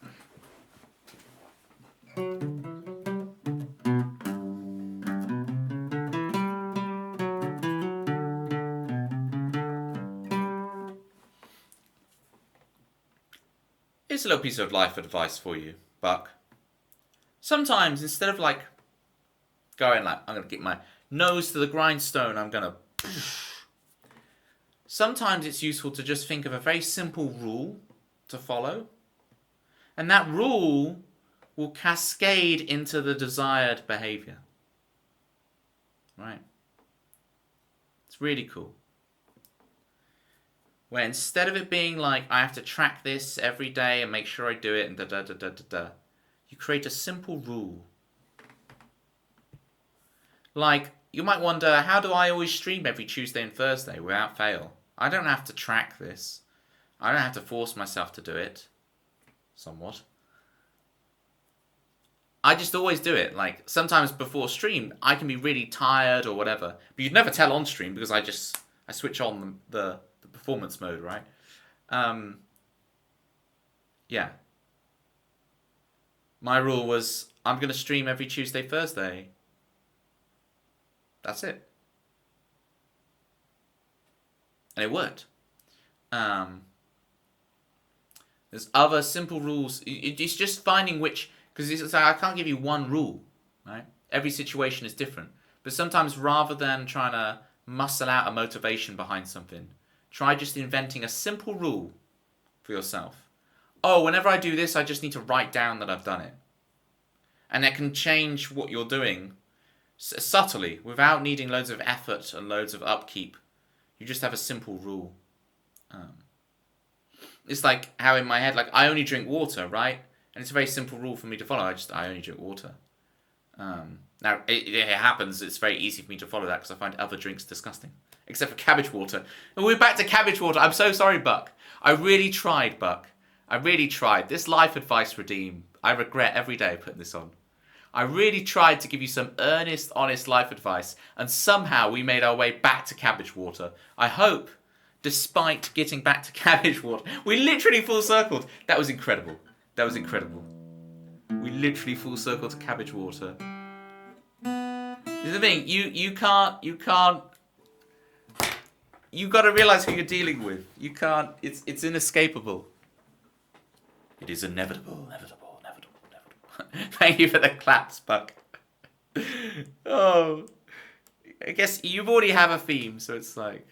B: Here's a little piece of life advice for you, Buck. Sometimes instead of like going like I'm gonna get my nose to the grindstone, I'm gonna... Sometimes it's useful to just think of a very simple rule to follow. And that rule will cascade into the desired behavior. Right? It's really cool. Where instead of it being like, I have to track this every day and make sure I do it and da-da-da-da-da-da, you create a simple rule. Like, you might wonder, how do I always stream every Tuesday and Thursday without fail? I don't have to track this. I don't have to force myself to do it. Somewhat. I just always do it. Like, sometimes before stream, I can be really tired or whatever. But you'd never tell on stream because I switch on the performance mode, right? Yeah. My rule was, I'm going to stream every Tuesday, Thursday. That's it. And it worked. There's other simple rules. It's just finding which, because it's like I can't give you one rule, right? Every situation is different. But sometimes rather than trying to muscle out a motivation behind something, try just inventing a simple rule for yourself. Oh, whenever I do this, I just need to write down that I've done it. And that can change what you're doing subtly, without needing loads of effort and loads of upkeep. You just have a simple rule. It's like how in my head, like I only drink water, right? And it's a very simple rule for me to follow. I only drink water. Now it happens. It's very easy for me to follow that because I find other drinks disgusting, except for cabbage water. And we're back to cabbage water. I'm so sorry, Buck. I really tried, Buck. I really tried. This life advice redeem. I regret every day putting this on. I really tried to give you some earnest, honest life advice, and somehow we made our way back to cabbage water. I hope, despite getting back to cabbage water, we literally full circled. That was incredible. That was incredible. We literally full circled to cabbage water. This is the thing. You can't. You got to realize who you're dealing with. You can't. It's inescapable. It is inevitable. Inevitable. Thank you for the claps, Buck. Oh, I guess you've already have a theme, so it's like,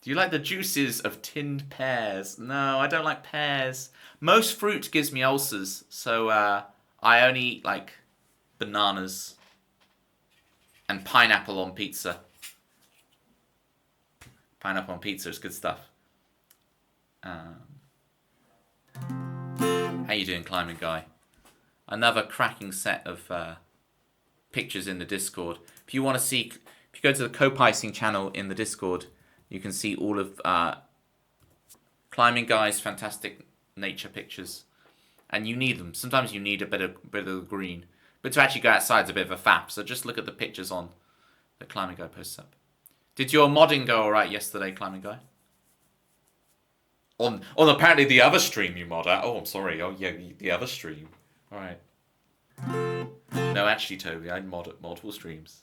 B: do you like the juices of tinned pears? No, I don't like pears. Most fruit gives me ulcers, so I only eat like bananas and pineapple on pizza. Pineapple on pizza is good stuff. How you doing, climbing guy? Another cracking set of pictures in the Discord. If you want to see, if you go to the co-picing channel in the Discord, you can see all of climbing guy's fantastic nature pictures, and you need them. Sometimes you need a bit of green, but to actually go outside is a bit of a fap. So just look at the pictures on the climbing guy posts up. Did your modding go alright yesterday, climbing guy? On apparently the other stream you mod at. Oh, I'm sorry. Oh yeah, the other stream. Alright. No, actually, Toby, I mod at multiple streams.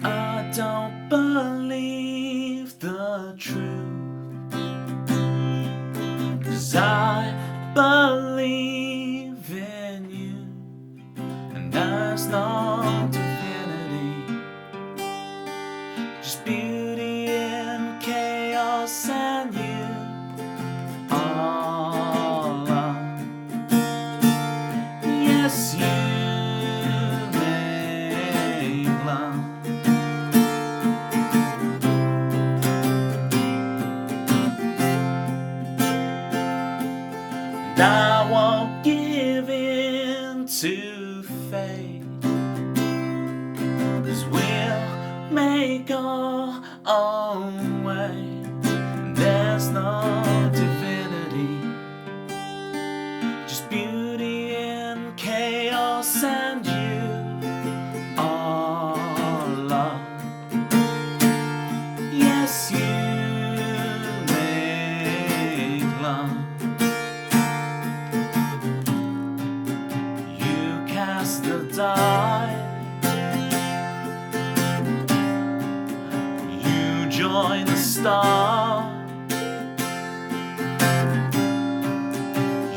B: I don't believe the truth, 'cause I believe in you, and there's no divinity, just beauty in chaos and you. Yes, you make love. And I won't give in to fate, 'cause we'll make our own way. And there's no divinity, just beauty in chaos and you are love. Yes, you make love. You cast the die, you join the star,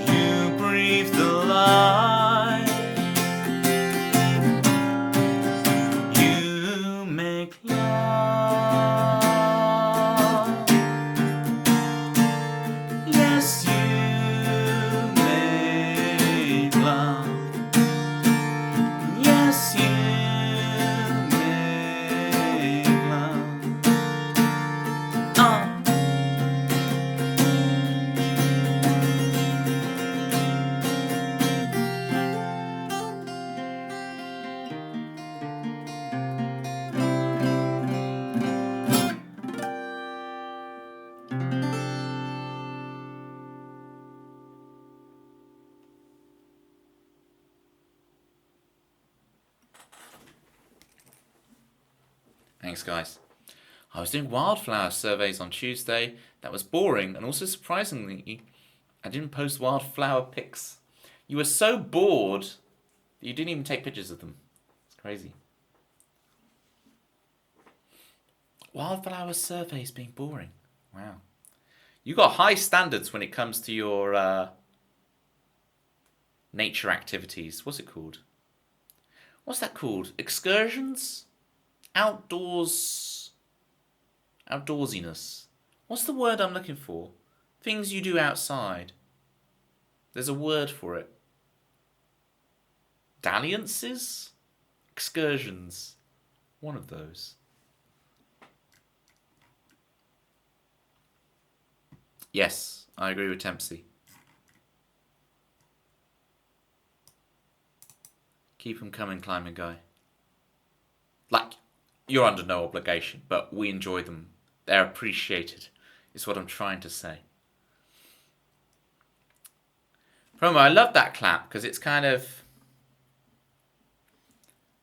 B: you breathe the light, you make love. Yes, you make love. Yes, you make love. Thanks, guys. I was doing wildflower surveys on Tuesday. That was boring, and also surprisingly, I didn't post wildflower pics. You were so bored that you didn't even take pictures of them. It's crazy. Wildflower surveys being boring. Wow. You got high standards when it comes to your nature activities. What's it called? What's that called? Excursions? Outdoorsiness. What's the word I'm looking for? Things you do outside. There's a word for it. Dalliances? Excursions. One of those. Yes, I agree with Tempsey. Keep them coming, climbing guy. Like, you're under no obligation, but we enjoy them. They're appreciated, is what I'm trying to say. Promo, I love that clap, because it's kind of...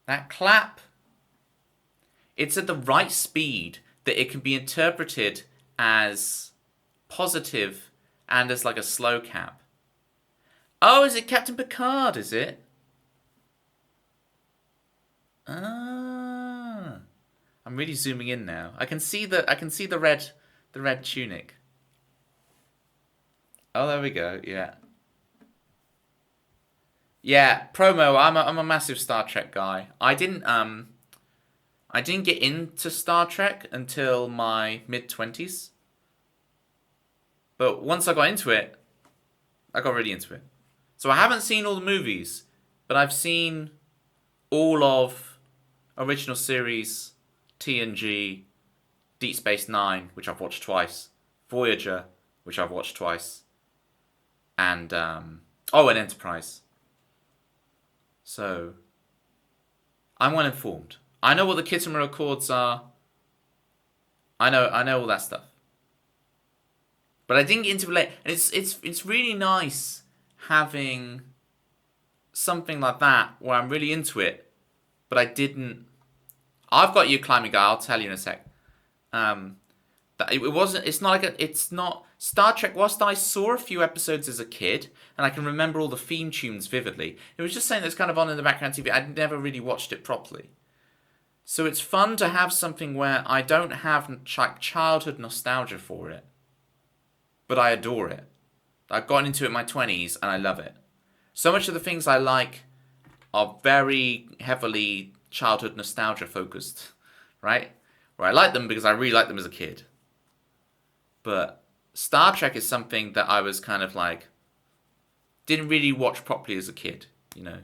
B: That clap, it's at the right speed that it can be interpreted as positive and as like a slow cap. Oh, is it Captain Picard, is it? Ah, I'm really zooming in now. I can see the red tunic. Oh, there we go. Yeah. Yeah, promo. I'm a massive Star Trek guy. I didn't get into Star Trek until my mid-20s. But once I got into it, I got really into it. So I haven't seen all the movies, but I've seen all of original series, TNG, Deep Space Nine, which I've watched twice, Voyager, which I've watched twice, and and Enterprise. So I'm well informed. I know what the Kittimer Accords are. I know all that stuff. But I didn't get into it late. And it's really nice having something like that where I'm really into it, but I didn't. I've got you, climbing guy. I'll tell you in a sec. That it wasn't. It's not like it's not Star Trek. Whilst I saw a few episodes as a kid, and I can remember all the theme tunes vividly, it was just something that's kind of on in the background TV. I'd never really watched it properly. So it's fun to have something where I don't have childhood nostalgia for it, but I adore it. I've gotten into it in my 20s, and I love it. So much of the things I like are very heavily childhood nostalgia focused, right? Where I like them because I really liked them as a kid. But Star Trek is something that I was kind of like, didn't really watch properly as a kid, you know.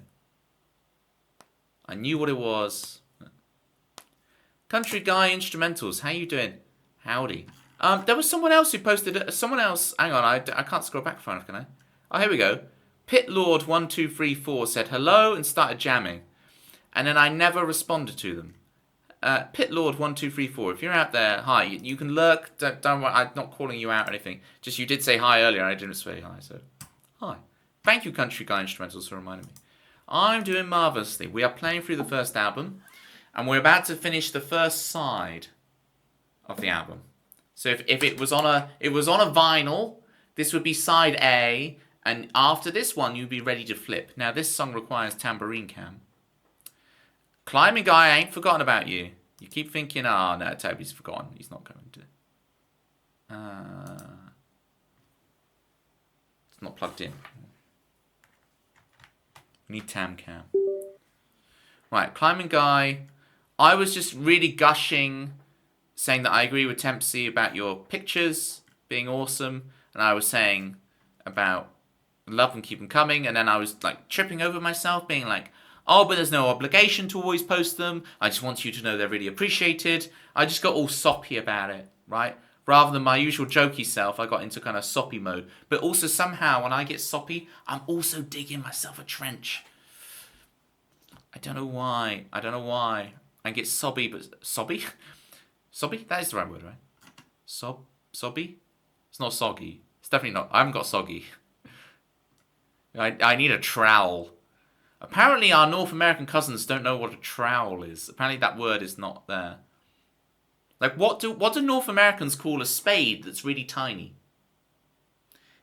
B: I knew what it was. Country Guy Instrumentals, how you doing? Howdy. There was someone else who posted, someone else, hang on, I can't scroll back far enough, can I? Oh, here we go. Pitlord1234 said hello and started jamming. And then I never responded to them. Pitlord1234, if you're out there, hi. You can lurk, don't worry, I'm not calling you out or anything. Just you did say hi earlier and I didn't say hi, so hi. Thank you, Country Guy Instrumentals, for reminding me. I'm doing marvellously. We are playing through the first album, and we're about to finish the first side of the album. So if it was on a vinyl, this would be side A, and after this one, you'd be ready to flip. Now, this song requires tambourine cam. Climbing Guy, I ain't forgotten about you. You keep thinking, no, Toby's forgotten. He's not going to. It's not plugged in. We need tam cam. Right, Climbing Guy. I was just really gushing, saying that I agree with Tempsey about your pictures being awesome, and I was saying about love and keep them coming, and then I was like tripping over myself, being like, oh, but there's no obligation to always post them. I just want you to know they're really appreciated. I just got all soppy about it, right? Rather than my usual jokey self, I got into kind of soppy mode. But also somehow when I get soppy, I'm also digging myself a trench. I don't know why. I get sobby, but sobby? Sobby? That is the right word, right? Sobby? It's not soggy. It's definitely not. I haven't got soggy. I need a trowel. Apparently our North American cousins don't know what a trowel is. Apparently that word is not there. Like, what do North Americans call a spade that's really tiny?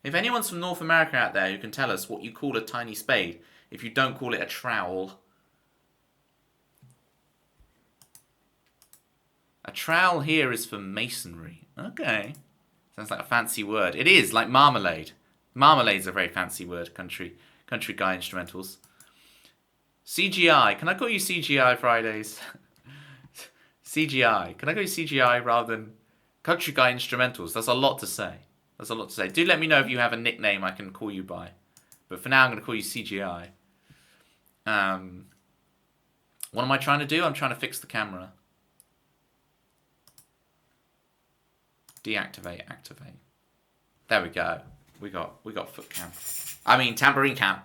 B: If anyone's from North America out there who can tell us what you call a tiny spade, if you don't call it a trowel. A trowel here is for masonry. Okay. Sounds like a fancy word. It is, like marmalade. Marmalade's a very fancy word, country guy instrumentals. CGI. Can I call you CGI Fridays? CGI. Can I call you CGI rather than country guy instrumentals? That's a lot to say. That's a lot to say. Do let me know if you have a nickname I can call you by. But for now, I'm going to call you CGI. What am I trying to do? I'm trying to fix the camera. Deactivate, activate. There we go. We got foot cam. I mean tambourine cam.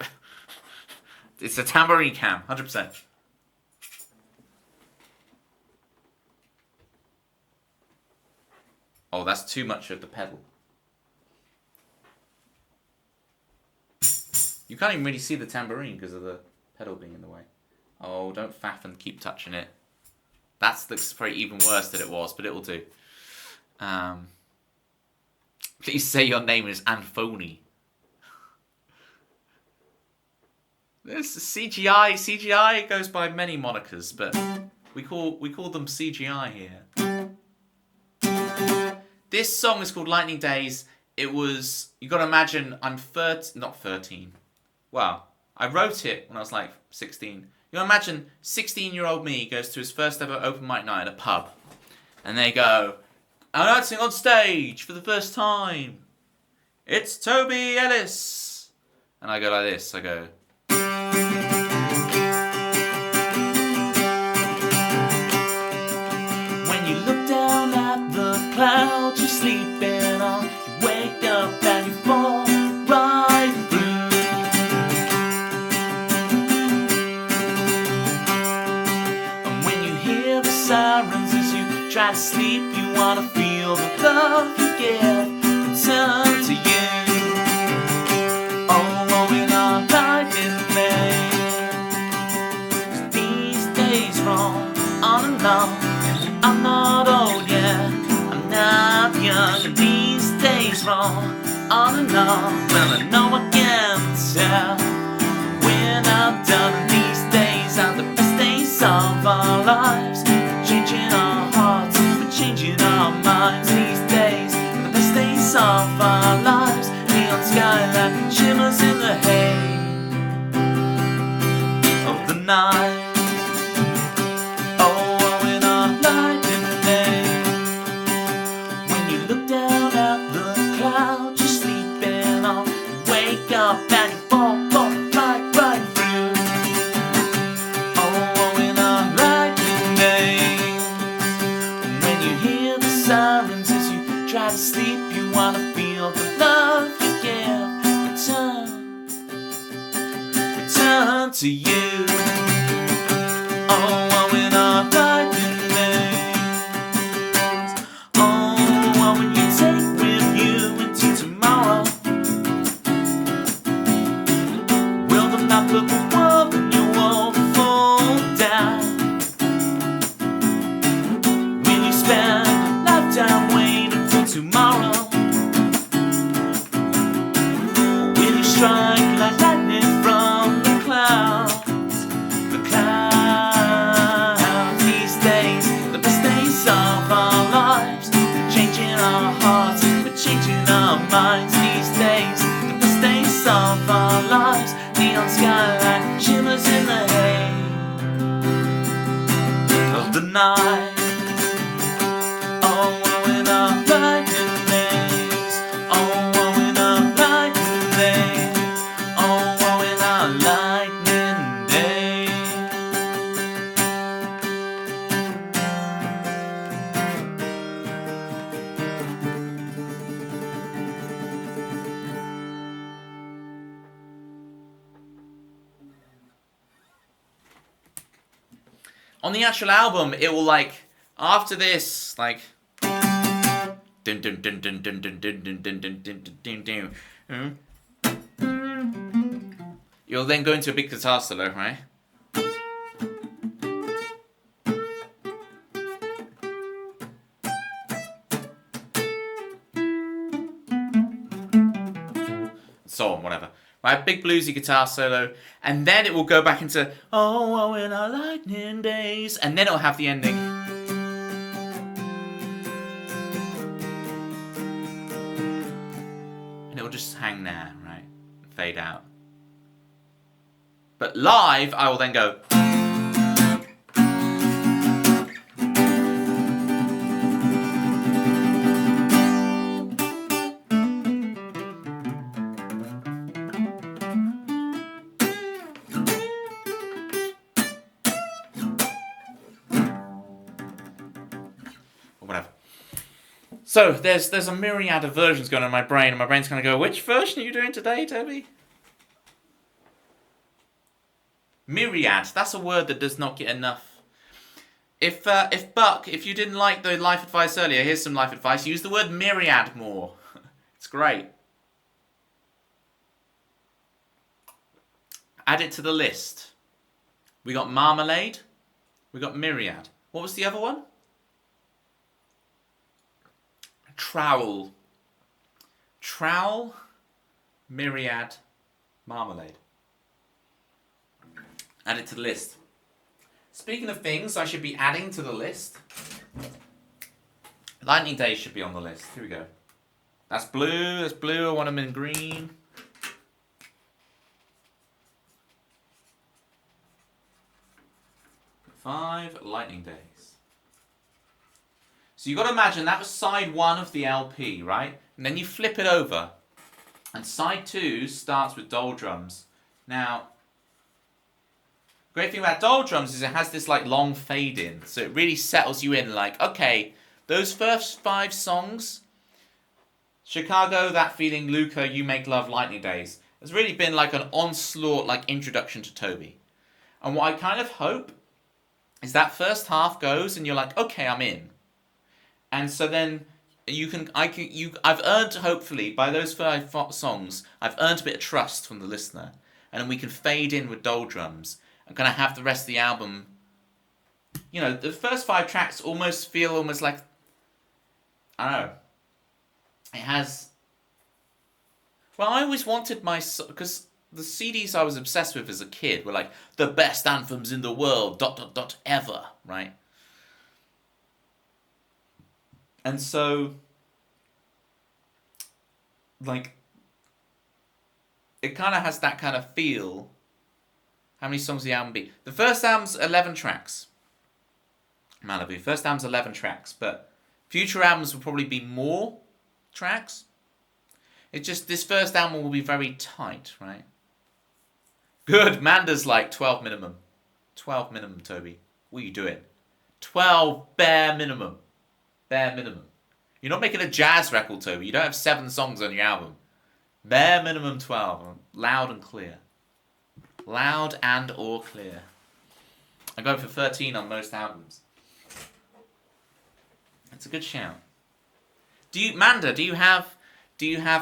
B: It's a tambourine cam, 100%. Oh, that's too much of the pedal. You can't even really see the tambourine because of the pedal being in the way. Oh, don't faff and keep touching it. That's probably even worse than it was, but it'll do. Please say your name is Anthony. This CGI. CGI goes by many monikers, but we call them CGI here. This song is called Lightning Days. It was, you got to imagine, I'm not 13. Well, I wrote it when I was like 16. You imagine 16-year-old me goes to his first ever open mic night at a pub, and they go, announcing on stage for the first time, it's Toby Ellis. And I go like this, I go, when you look down at the clouds you're sleeping on, you wake up and you fall right through. And when you hear the sirens as you try to sleep, you wanna feel the love you give return to you. Oh, in our lightning days, these days roll on and on. I'm not old yet, I'm not young, and these days roll on and on. Well, I know I can tell when I'm done, and these days are the best days of our lives. Changing our hearts, we're changing our minds. These days are the best days of our lives. Neon skyline shimmers in the haze of the night. Oh, in our lightning days, when you look down at the clouds you're sleeping on, you wake up and you fall right through. Oh, in our lightning days, when you hear the sirens as you try to sleep, you wanna feel the love you give return to you. Oh, in our lightning days. Oh, when you take with you into tomorrow, will the map of the world and you won't fall down? Will you spend a lifetime waiting for tomorrow? Or will you strike like lightning from the clouds? The clouds, these days, the best days of our lives. We're changing our hearts, we're changing our minds. These days, the best days of our lives. Neon skyline shimmers in the haze of the night. Oh, in our lightning days. Oh, in our lightning days. Oh, in our lightning days. On the actual album, it will like, after this, like, dun dun dun dun dun dun dun dun dun dun dun dun dun. You'll then go into a big guitar solo, right? So on, whatever. Right, big bluesy guitar solo, and then it will go back into oh, in our lightning days, and then it'll have the ending. it'll just hang there, right? Fade out. But live, I will then go. Or whatever. So there's a myriad of versions going on in my brain, and my brain's going to go, which version are you doing today, Toby? Myriad. That's a word that does not get enough. If Buck, if you didn't like the life advice earlier, here's some life advice. Use the word myriad more. It's great. Add it to the list. We got marmalade. We got myriad. What was the other one? Trowel. Trowel, myriad, marmalade. Add it to the list. Speaking of things I should be adding to the list, Lightning Days should be on the list. Here we go. That's blue. That's blue. I want them in green. Five Lightning Days. So you've got to imagine that was side 1 of the LP, right? And then you flip it over. And side 2 starts with Doldrums. Now, great thing about Doldrums is it has this like long fade in. So it really settles you in like, okay, those first 5 songs, Chicago, That Feeling, Luca, You Make Love, Lightning Days, has really been like an onslaught, like introduction to Toby. And what I kind of hope is that first half goes and you're like, okay, I'm in. And so then I've earned, hopefully, by those 5 songs, I've earned a bit of trust from the listener. And then we can fade in with Doldrums and kind of have the rest of the album. You know, the first 5 tracks almost feel almost like, I don't know. It has, well, I always wanted because the CDs I was obsessed with as a kid were like, the best anthems in the world, ... ever, right? And so, like, it kind of has that kind of feel. How many songs the album be? The first album's 11 tracks. Malibu. First album's 11 tracks, but future albums will probably be more tracks. It's just, this first album will be very tight, right? Good. Manda's like 12 minimum. 12 minimum, Toby. What are you doing? 12 bare minimum. Bare minimum. You're not making a jazz record, Toby. You don't have 7 songs on your album. Bare minimum 12. Loud and clear. Loud and or clear. I'm going for 13 on most albums. That's a good shout. Manda, do you have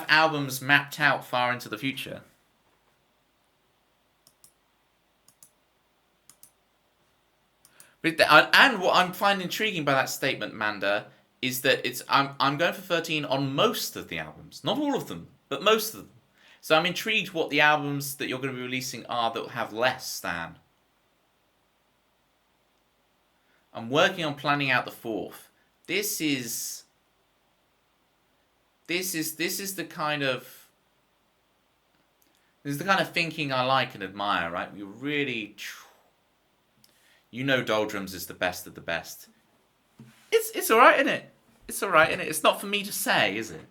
B: albums mapped out far into the future? And what I'm finding intriguing by that statement, Manda, is that I'm going for 13 on most of the albums. Not all of them, but most of them. So I'm intrigued what the albums that you're going to be releasing are that will have less than. I'm working on planning out the 4th. This is the kind of thinking I like and admire, right? We really, you know, Doldrums is the best of the best. It's all right, isn't it? It's all right, isn't it? It's not for me to say, is it?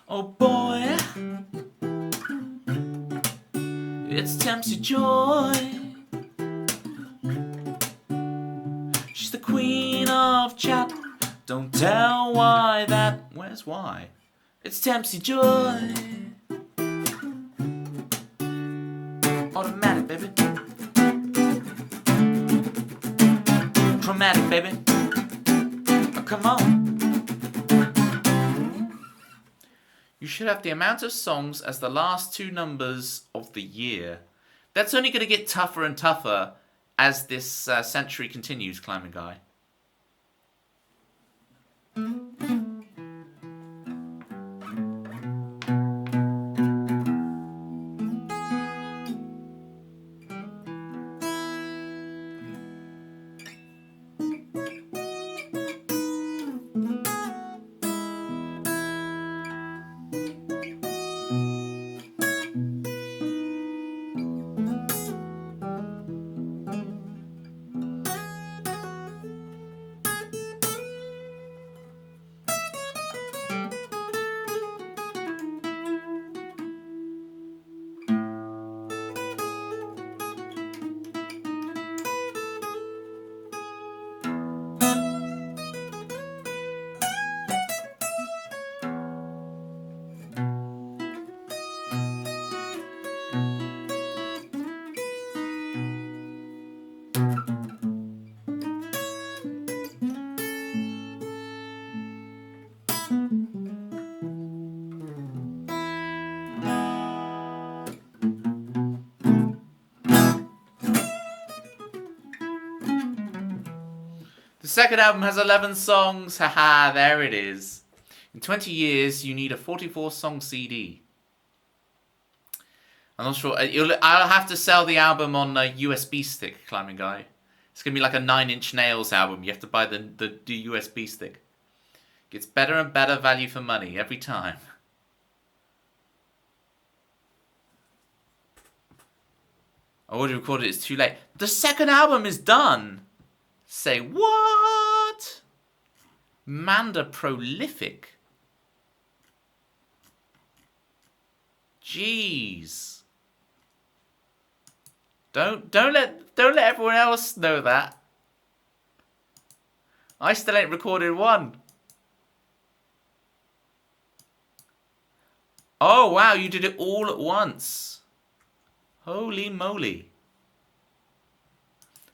B: Oh boy, it's Tempsy Joy. She's the queen of chat. Don't tell why that. Where's why? It's Tempsy Joy. Automatic, baby. Chromatic, baby. Oh, come on. You should have the amount of songs as the last 2 numbers of the year. That's only going to get tougher and tougher as this century continues, Climbing Guy. second album has 11 songs. Haha, there it is. In 20 years, you need a 44-song CD. I'm not sure. I'll have to sell the album on a USB stick, Climbing Guy. It's going to be like a 9 Inch Nails album. You have to buy the USB stick. Gets better and better value for money every time. I already recorded it. It's too late. The second album is done. Say what? Manda prolific. Jeez. Don't let everyone else know that. I still ain't recorded one. Oh wow, you did it all at once. Holy moly.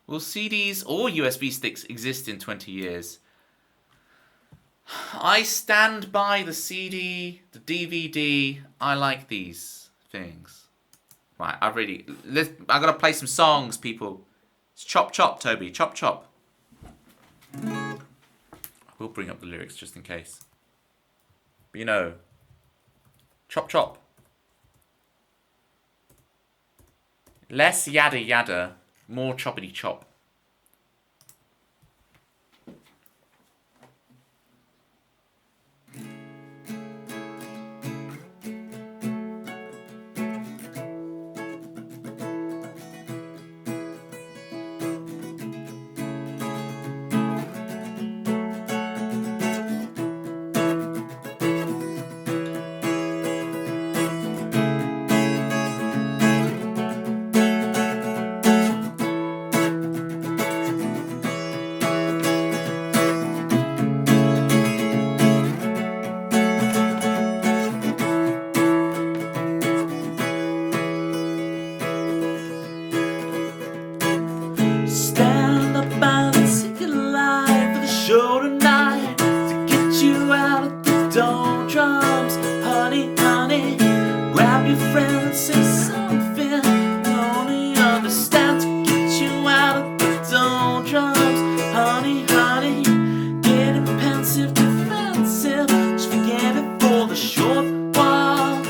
B: Will CDs or USB sticks exist in 20 years? I stand by the CD, the DVD. I like these things. Right, I gotta play some songs, people. It's chop chop, Toby. Chop chop. I will bring up the lyrics just in case. But you know, chop chop. Less yada yada, more choppity chop.
A: Stand up and take it live for the show tonight to get you out of the doldrums, honey, honey. Grab your friend and say something you only understand to get you out of the doldrums, honey, honey. Getting pensive, defensive, just forget it for the short while.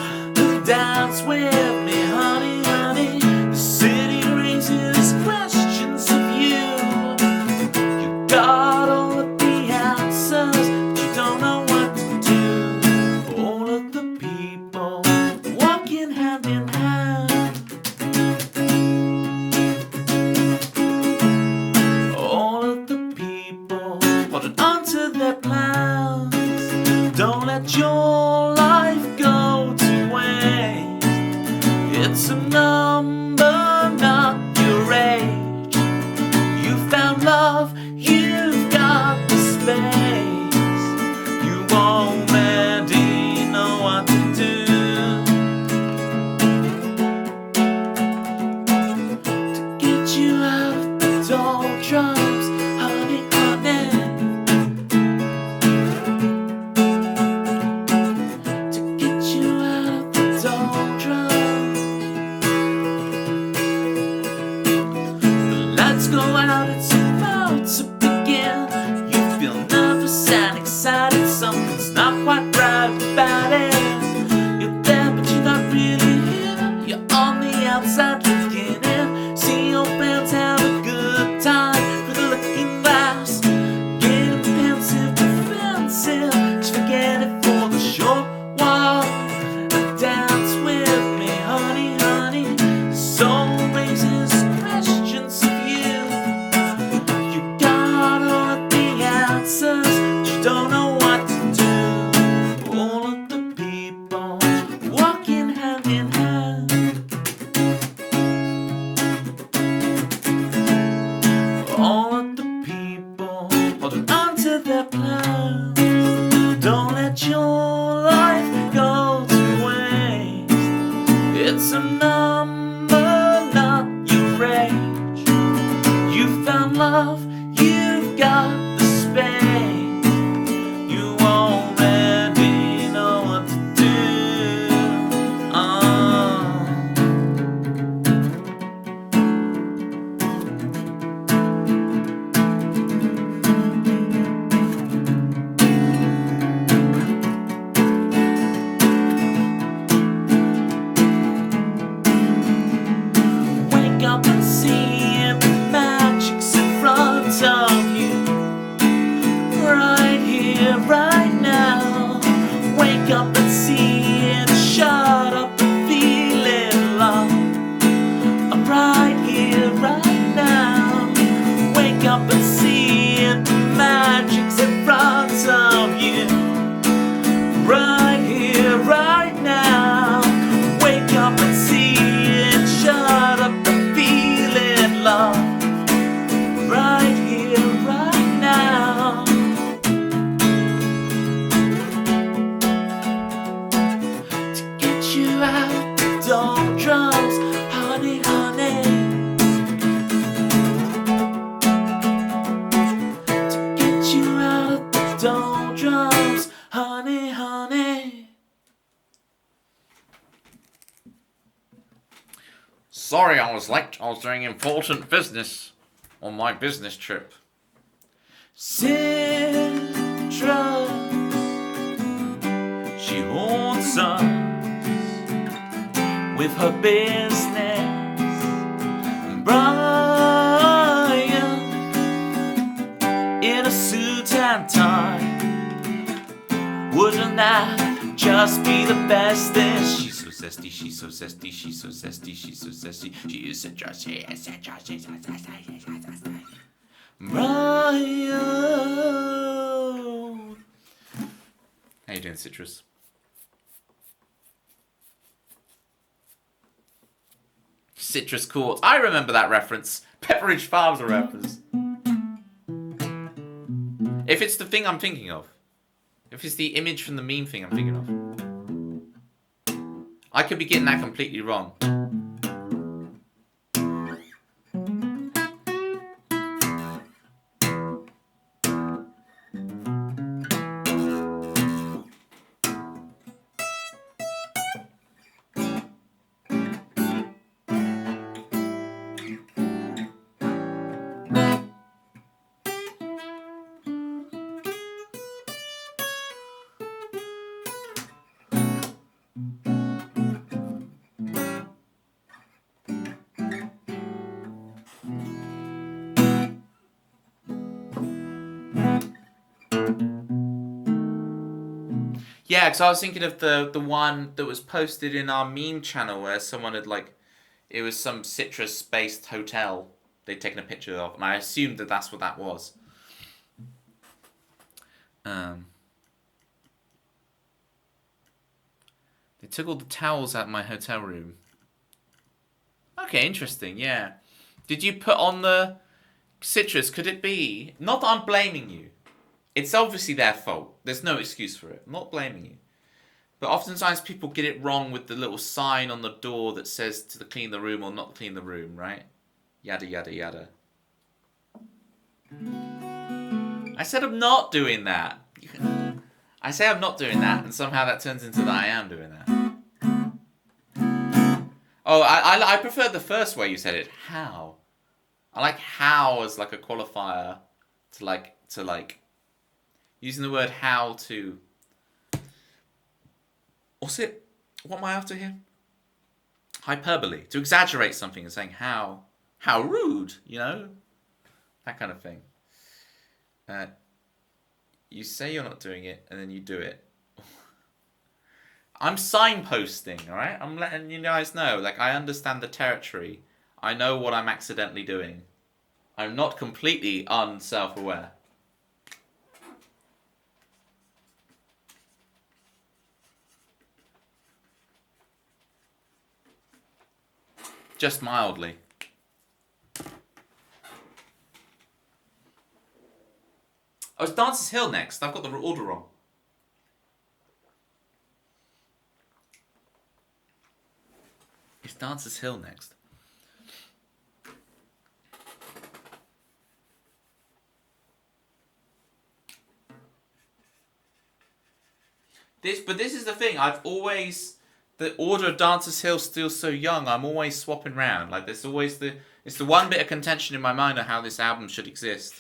A: Dance with me, honey, honey. The city raises questions of you. You got all of the answers, but you don't know what to do. All of the people walking hand in hand. All of the people holding on to their plans. Don't let your life go to waste. It's a number, not your age. You found love, you've got the space. You already know what to do to get you out of the doldrums, honey, honey. To get you out of the doldrums. The lights go out, it's about to begin. You feel nervous and excited, something's not quite right about it. You're there, but you're not really here. You're on the outside looking in. See your friends have a good time with a looking glass. Getting pensive, defensive, just forget it for the short while. Dance with me, honey, honey. The soul raises questions of you. You got all of the answers, but you don't know what to do. All of the people walking hand in hand. All of the people holding on to their plans. Don't let your life go to waste. It's a number, not your age. You found love, you've got the space. here, right now. Wake up and see it. Shut up and feel it, love. I'm right here, right now. Wake up and see it. The magic's in front of you. Right here, right now. Wake up and see it. Shut up and feel it, love. Right here, right now. To get you out the doldrums, honey, honey. To get you out the doldrums, honey, honey.
B: Sorry I was late. I was doing important business on my business trip.
A: Citrus, she haunts us with her business. Brian, in a suit and tie, wouldn't that just be the best thing? She's so zesty, she's so zesty, she's so zesty, she's so zesty. She is citrus, she is citrus, she's so zesty, she's so zesty. Brian.
B: How you doing, Citrus? Citrus Court. I remember that reference. Pepperidge Farm's a reference. If it's the thing I'm thinking of. If it's the image from the meme thing I'm thinking of. I could be getting that completely wrong. Yeah, because I was thinking of the one that was posted in our meme channel where someone had it was some citrus-based hotel they'd taken a picture of, and I assumed that that's what that was. They took all the towels out of my hotel room. Okay, interesting, yeah. Did you put on the citrus? Could it be? Not that I'm blaming you. It's obviously their fault. There's no excuse for it. I'm not blaming you. But oftentimes people get it wrong with the little sign on the door that says to clean the room or not clean the room, right? Yada, yada, yada. I said I'm not doing that. I say I'm not doing that, and somehow that turns into that I am doing that. Oh, I prefer the first way you said it. How? I like how as like a qualifier to using the word how to... What's it? What am I after here? Hyperbole. To exaggerate something and saying how rude, you know? That kind of thing. You say you're not doing it, and then you do it. I'm signposting, alright? I'm letting you guys know. Like, I understand the territory. I know what I'm accidentally doing. I'm not completely unself-aware. Just mildly. Oh, it's Dancer's Hill next. I've got the order wrong. It's Dancer's Hill next. But this is the thing. I've always... The order of Dancer's Hill still so young. I'm always swapping round. Like, there's always it's the one bit of contention in my mind of how this album should exist.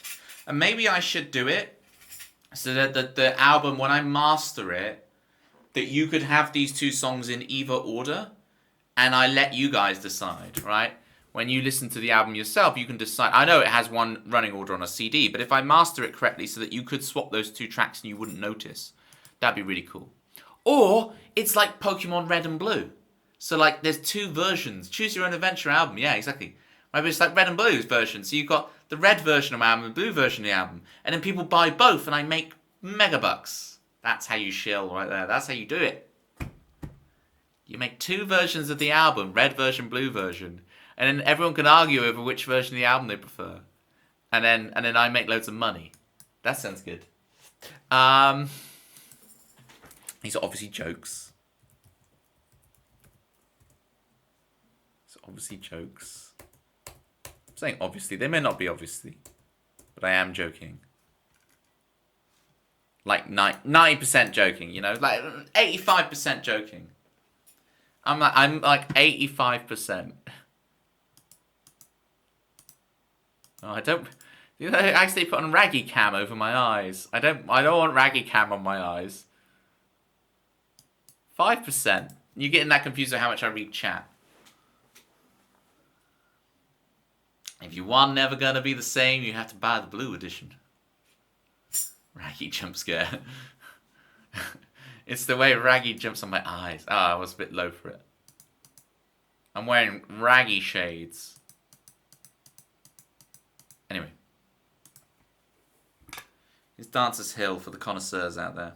B: And maybe I should do it so that the album, when I master it, that you could have these two songs in either order, and I let you guys decide, right? when you listen to the album yourself, you can decide. I know it has one running order on a CD, but if I master it correctly so that you could swap those two tracks and you wouldn't notice, that'd be really cool. Or it's like Pokemon Red and Blue. So like there's two versions. Choose Your Own Adventure album. Yeah, exactly. Maybe it's like Red and Blue's version. So you've got the red version of my album and the blue version of the album. And then people buy both and I make mega bucks. That's how you shill right there. That's how you do it. You make two versions of the album, red version, blue version. And then everyone can argue over which version of the album they prefer. And then I make loads of money. That sounds good. These are obviously jokes. I'm saying obviously. They may not be obviously. But I am joking. Like 90% joking, you know? Like 85% joking. I'm like 85%. Oh, I don't... You know, I actually put on raggy cam over my eyes. I don't want raggy cam on my eyes. 5%. You're getting that confused with how much I read chat. If you want Never Gonna Be the Same, you have to buy the blue edition. Raggy jump scare. It's the way Raggy jumps on my eyes. Oh, I was a bit low for it. I'm wearing Raggy shades. Anyway. It's Dancer's Hill for the connoisseurs out there.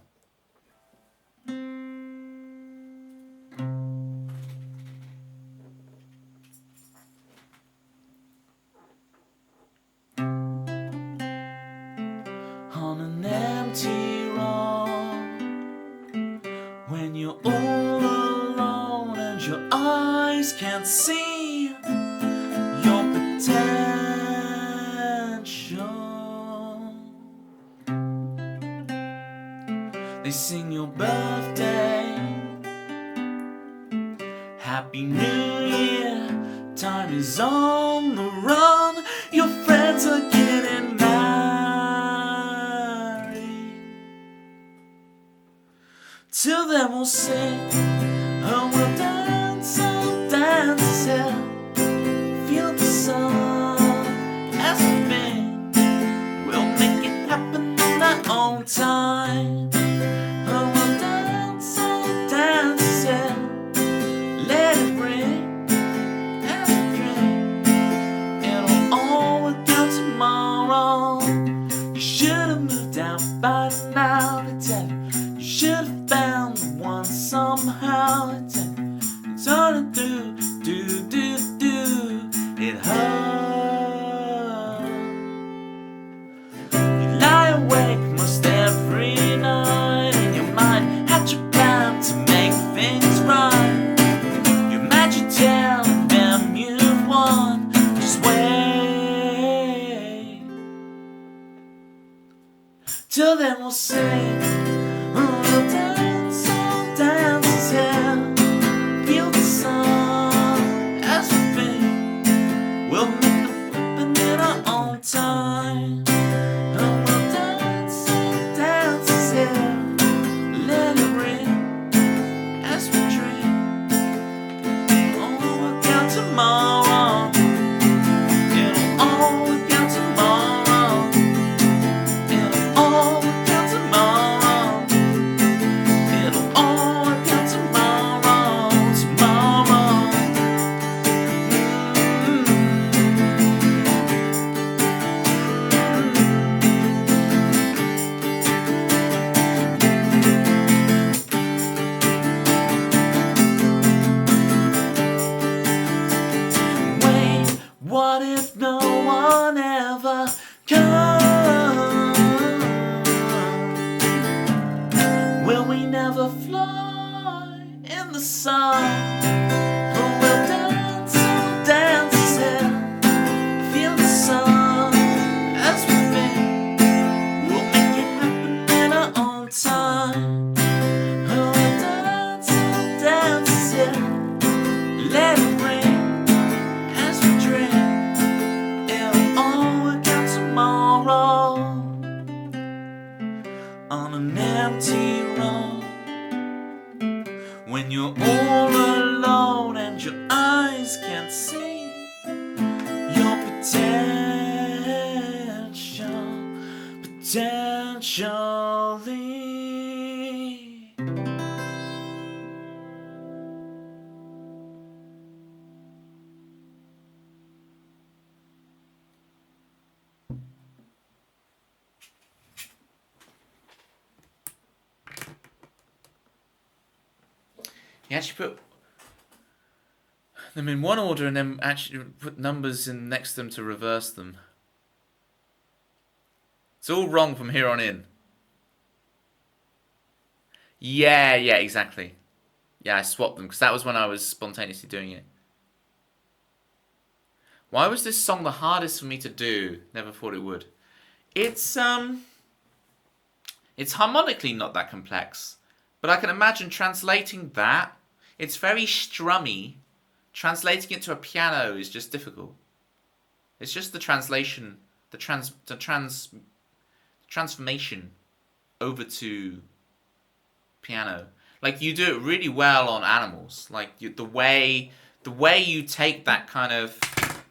B: On an empty road, when you're all alone and your eyes can't see your potential, they sing your birthday, Happy New Year, time is on the run, your friends are getting till then we'll sing, and we'll dance, yeah. Feel the sun as we been. We'll make it happen in our own time. And we'll dance, yeah. Let it ring as we drink. It'll all work out tomorrow. You should have moved out by now to tell you. You should have found the one somehow. It's hard to do. It hurts. You lie awake most every night in your mind, hatch a plan to make things right. You imagine telling them you've won. Just wait. Till then we'll sing. We'll dance, yeah. Feel the sun as we think. We'll make it happen in our own time. And we'll dance, yeah. Let it ring as we drink. It'll all work out tomorrow. It'll all work out tomorrow. It'll all work out tomorrow. It'll all work out tomorrow. Wait, what if no one ever comes? Will we never fly in the sun? But we'll dance, yeah. Feel the sun as we think. We'll make it happen in our own time. And we'll dance, yeah. Let it ring as we drink. It'll all work out tomorrow. On an empty road, when you're all alone and your eyes can't see
A: potentially.
B: You actually put them in one order and then actually put numbers in next to them to reverse them. It's all wrong from here on in. Yeah, exactly. Yeah, I swapped them because that was when I was spontaneously doing it. Why was this song the hardest for me to do? Never thought it would. It's harmonically not that complex, but I can imagine translating that. It's very strummy. Translating it to a piano is just difficult. It's just the translation, the transformation over to piano. Like you do it really well on Animals. Like the way you take that kind of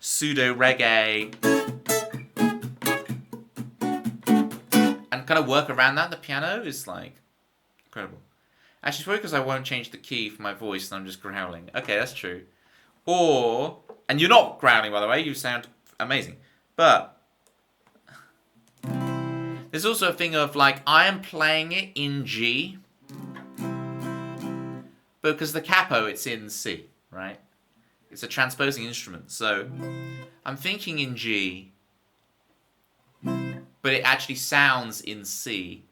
B: pseudo reggae and kind of work around that. The piano is like incredible. Actually, it's probably because I won't change the key for my voice and I'm just growling. Okay, that's true. And you're not growling, by the way. You sound amazing. But there's also a thing of like I am playing it in G, but because the capo it's in C, right? It's a transposing instrument, so I'm thinking in G, but it actually sounds in C.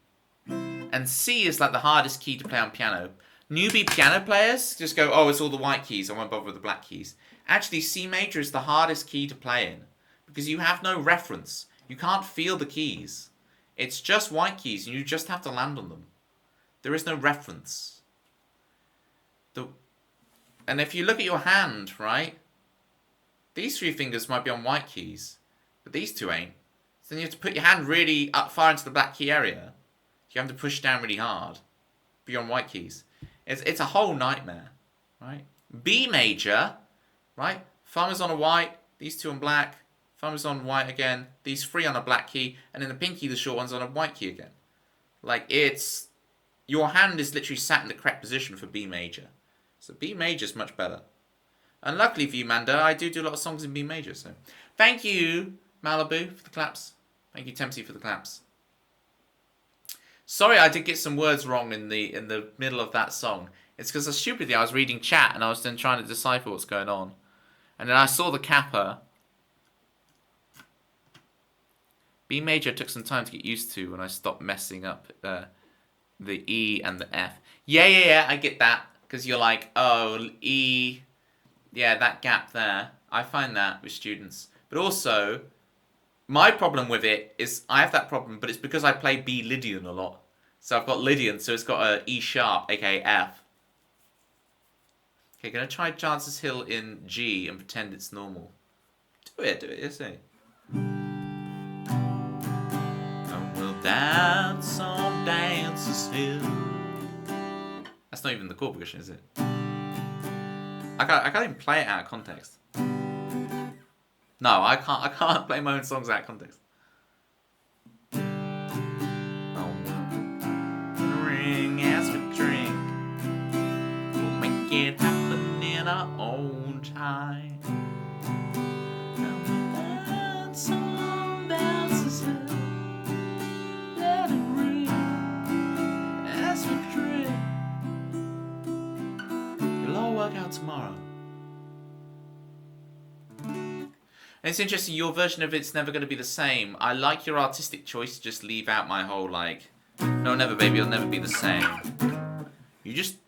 B: And C is like the hardest key to play on piano. Newbie piano players just go, oh, it's all the white keys, I won't bother with the black keys. Actually, C major is the hardest key to play in because you have no reference. You can't feel the keys. It's just white keys and you just have to land on them. There is no reference. And if you look at your hand, right, these three fingers might be on white keys, but these two ain't. So then you have to put your hand really up far into the black key area. You have to push down really hard. Be on white keys. It's a whole nightmare, right? B major, right? Thumb is on a white, these two on black, thumb is on white again, these three on a black key, and then the pinky, the short one's on a white key again. Like your hand is literally sat in the correct position for B major. So B major is much better. And luckily for you, Manda, I do a lot of songs in B major. So thank you, Malibu, for the claps. Thank you, Tempsy, for the claps. Sorry, I did get some words wrong in the middle of that song. It's because stupidly I was reading chat and I was then trying to decipher what's going on, and then I saw the kappa. B major took some time to get used to when I stopped messing up the E and the F. Yeah, I get that. Because you're like, oh, E, yeah, that gap there. I find that with students. But also, my problem with it is I have that problem, but it's because I play B Lydian a lot. So I've got Lydian, so it's got a E sharp, aka F. Okay, gonna try Chances Hill in G and pretend it's normal. Do it, yes, it. And we'll dance on Dances Hill. That's not even the chord progression, is it? I can't even play it out of context. No, I can't play my own songs out of context. Oh, ring as we drink. We'll make it happen in our own time. And we'll dance on Dances Hill. Let it ring as we drink. It'll all work out tomorrow. And it's interesting, your version of It's Never Gonna Be the Same. I like your artistic choice to just leave out my whole like, no, never, baby, it'll never be the same. You just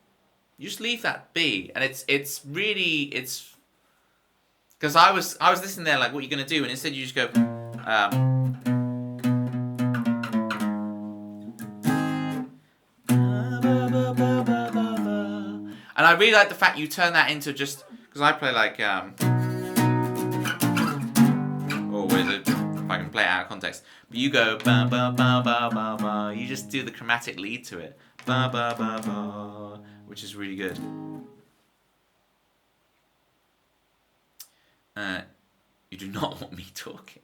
B: leave that be, and it's because I was listening there like, what are you gonna do? And instead you just go, and I really like the fact you turn that into just, because I play like, if I can play it out of context, but you go ba ba ba ba ba ba. You just do the chromatic lead to it, ba ba ba ba, which is really good. You do not want me talking.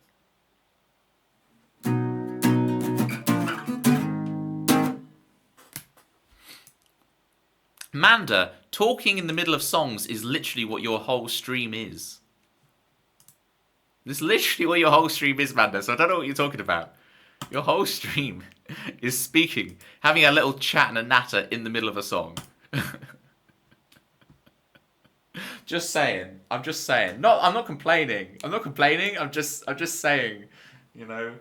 B: Manda, talking in the middle of songs is literally what your whole stream is. This is literally what your whole stream is, Manda, so I don't know what you're talking about. Your whole stream is speaking, having a little chat and a natter in the middle of a song. Just saying. I'm just saying. No, I'm not complaining. I'm not complaining. I'm just saying, you know.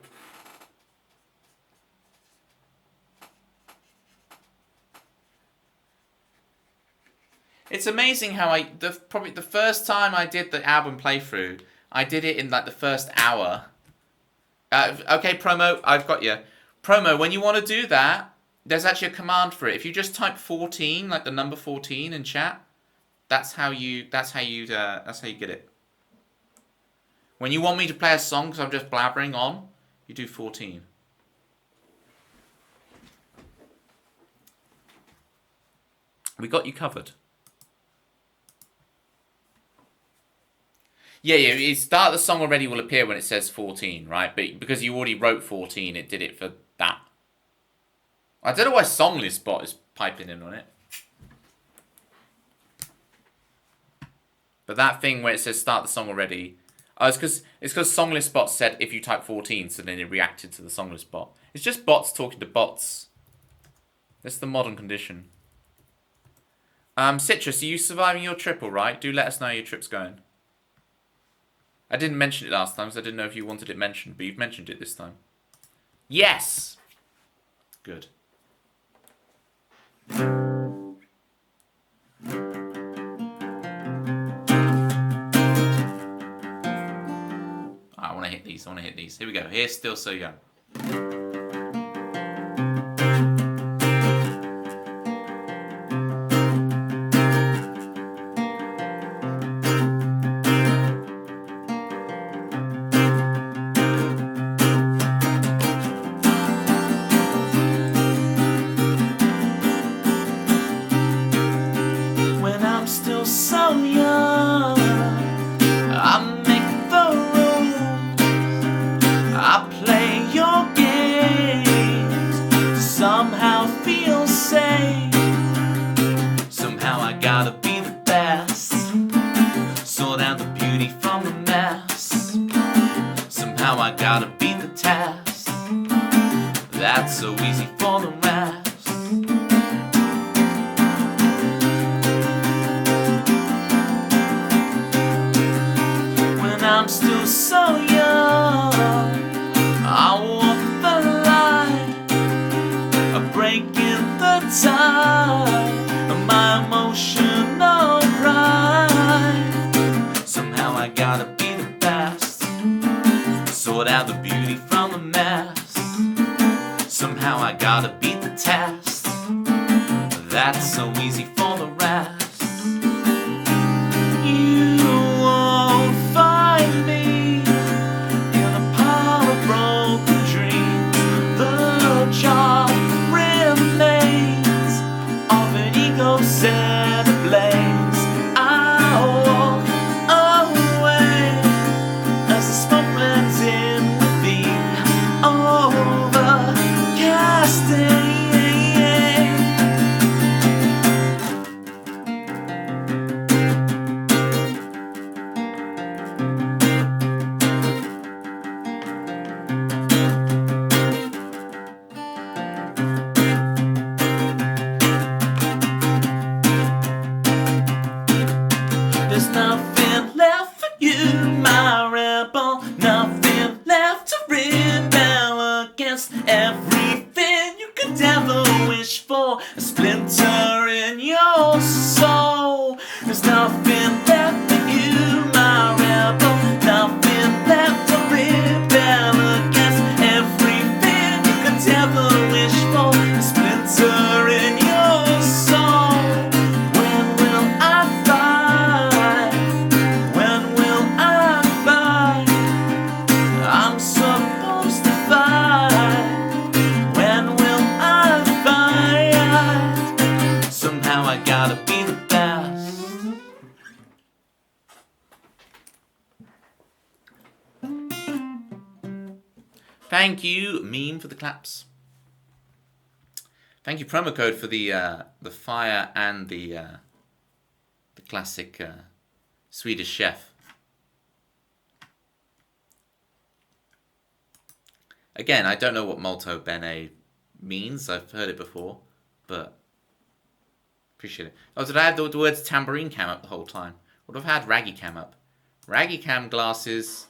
B: It's amazing how probably the first time I did the album playthrough, I did it in like the first hour. Okay, Promo, I've got you. Promo, when you want to do that, there's actually a command for it. If you just type 14, like the number 14 in chat, that's how you get it. When you want me to play a song because I'm just blabbering on, you do 14. We got you covered. Yeah, start the song already will appear when it says 14, right? But because you already wrote 14, it did it for that. I don't know why Songlist is piping in on it. But that thing where it says start the song already, it's because Songlist said if you type 14, so then it reacted to the Songlist bot. It's just bots talking to bots. That's the modern condition. Citrus, are you surviving your trip all right? Do let us know how your trip's going. I didn't mention it last time, so I didn't know if you wanted it mentioned, but you've mentioned it this time. Yes! Good. I want to hit these. Here we go. Here's Still So Young. Thank you, Meme, for the claps. Thank you, promo code, for the fire and the classic Swedish chef. Again, I don't know what molto bene means. I've heard it before, but appreciate it. Oh, did I have the words tambourine cam up the whole time? Would have had raggy cam up. Raggy cam glasses.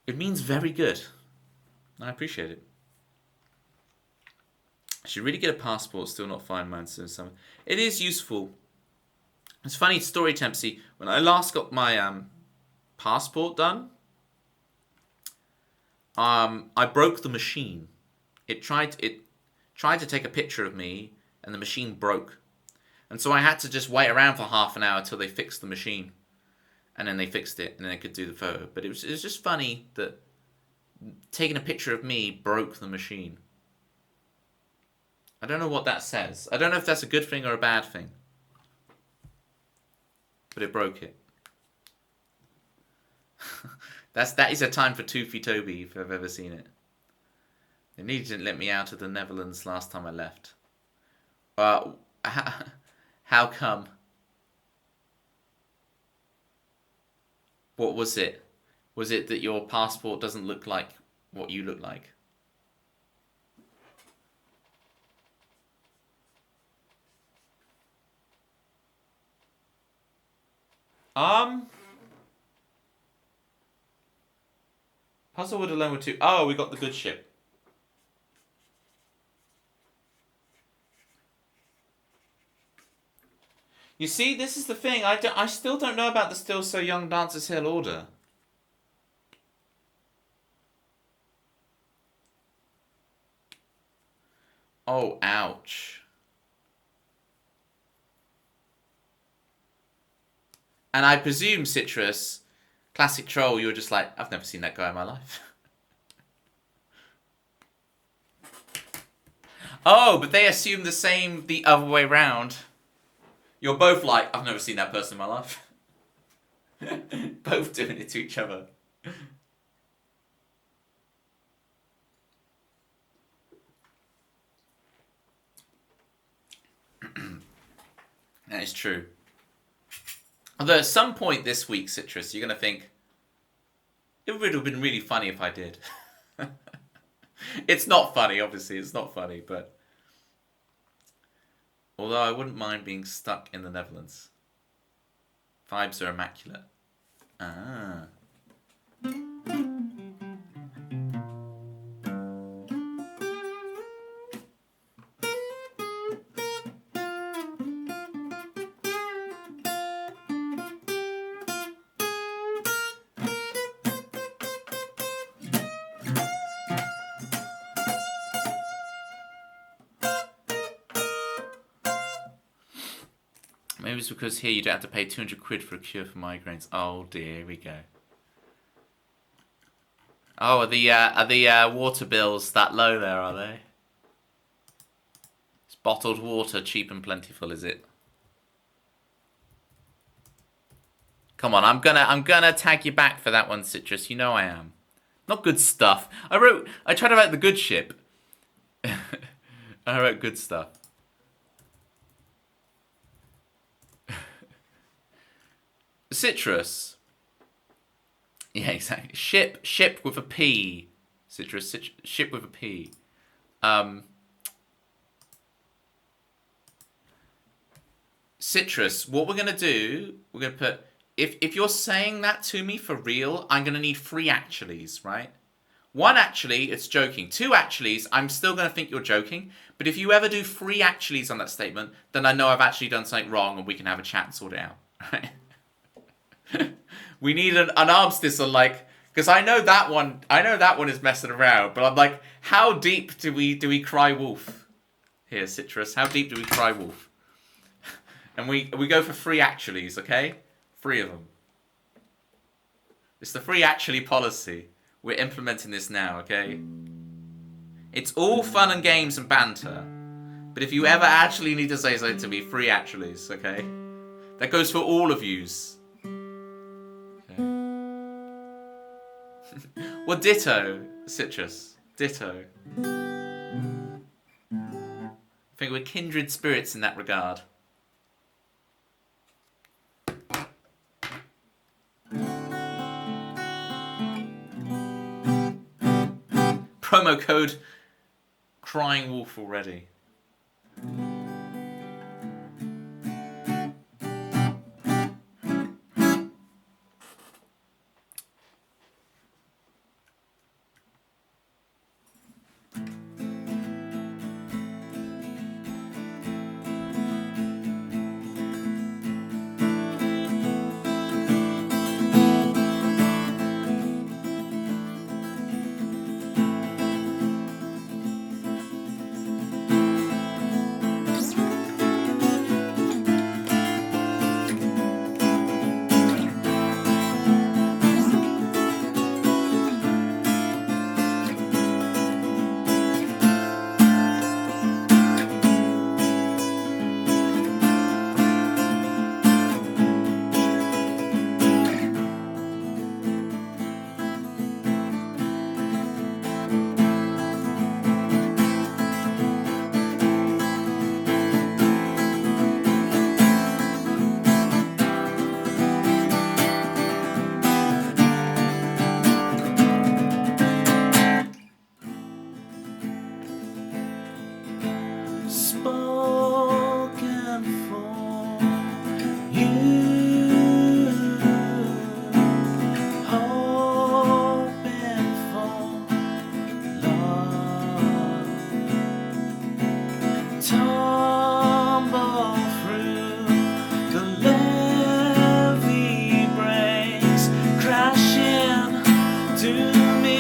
B: It means very good. I appreciate it. I should really get a passport, still not find mine soon. It is useful. It's funny, story Tempsy, when I last got my passport done, I broke the machine. It tried to take a picture of me, and the machine broke. And so I had to just wait around for half an hour till they fixed the machine. And then they fixed it, and then I could do the photo. But it was just funny that taking a picture of me broke the machine. I don't know what that says. I don't know if that's a good thing or a bad thing. But it broke it. That is a time for Toofy Toby, if I've ever seen it. They nearly didn't let me out of the Netherlands last time I left. How come? What was it? Was it that your passport doesn't look like what you look like? Puzzle with alone with two. Oh, we got the good ship. You see, this is the thing. I still don't know about the Still So Young Dancers Hill order. Oh, ouch. And I presume, Citrus, classic troll, you were just like, I've never seen that guy in my life. Oh, but they assume the other way round. You're both like, I've never seen that person in my life. Both doing it to each other. That is true. Although at some point this week, Citrus, you're going to think, it would have been really funny if I did. It's not funny, obviously. It's not funny, but... Although I wouldn't mind being stuck in the Netherlands. Vibes are immaculate. Ah. Maybe it's because here you don't have to pay 200 quid for a cure for migraines. Oh dear, here we go. Oh, are the water bills that low there, are they? It's bottled water, cheap and plentiful, is it? Come on, I'm gonna tag you back for that one, Citrus. You know I am. Not good stuff. I tried to write the good ship. I wrote good stuff. Citrus. Yeah, exactly. Ship with a P. Citrus. Ship with a P. Citrus. What we're gonna do? We're gonna put. If you're saying that to me for real, I'm gonna need 3 actuallys, right? 1 actually, it's joking. 2 actuallys, I'm still gonna think you're joking. But if you ever do 3 actuallys on that statement, then I know I've actually done something wrong, and we can have a chat and sort it out, right? We need an armistice on, like, because I know that one is messing around, but I'm like, how deep do we cry wolf here, Citrus? How deep do we cry wolf? And we go for 3 actuallys, okay? 3 of them. It's the 3 actually policy. We're implementing this now, okay? It's all fun and games and banter, but if you ever actually need to say something to me, 3 actuallys, okay? That goes for all of yous. Okay. Well, ditto, Citrus. Ditto. I think we're kindred spirits in that regard. Promo code Crying Wolf already. Spoken for you, hoping for love, tumble through the levee breaks, crashing to me,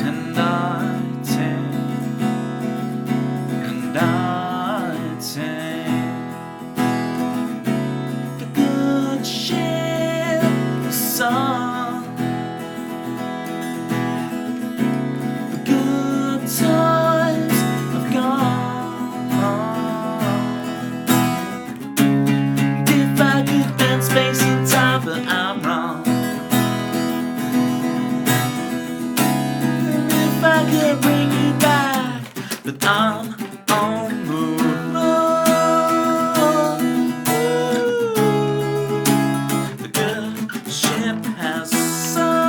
B: and I the good ship song, the good times have gone. If I could bend space and time, but I'm wrong. If I could bring you back, but I'm on the road. The good ship has sung.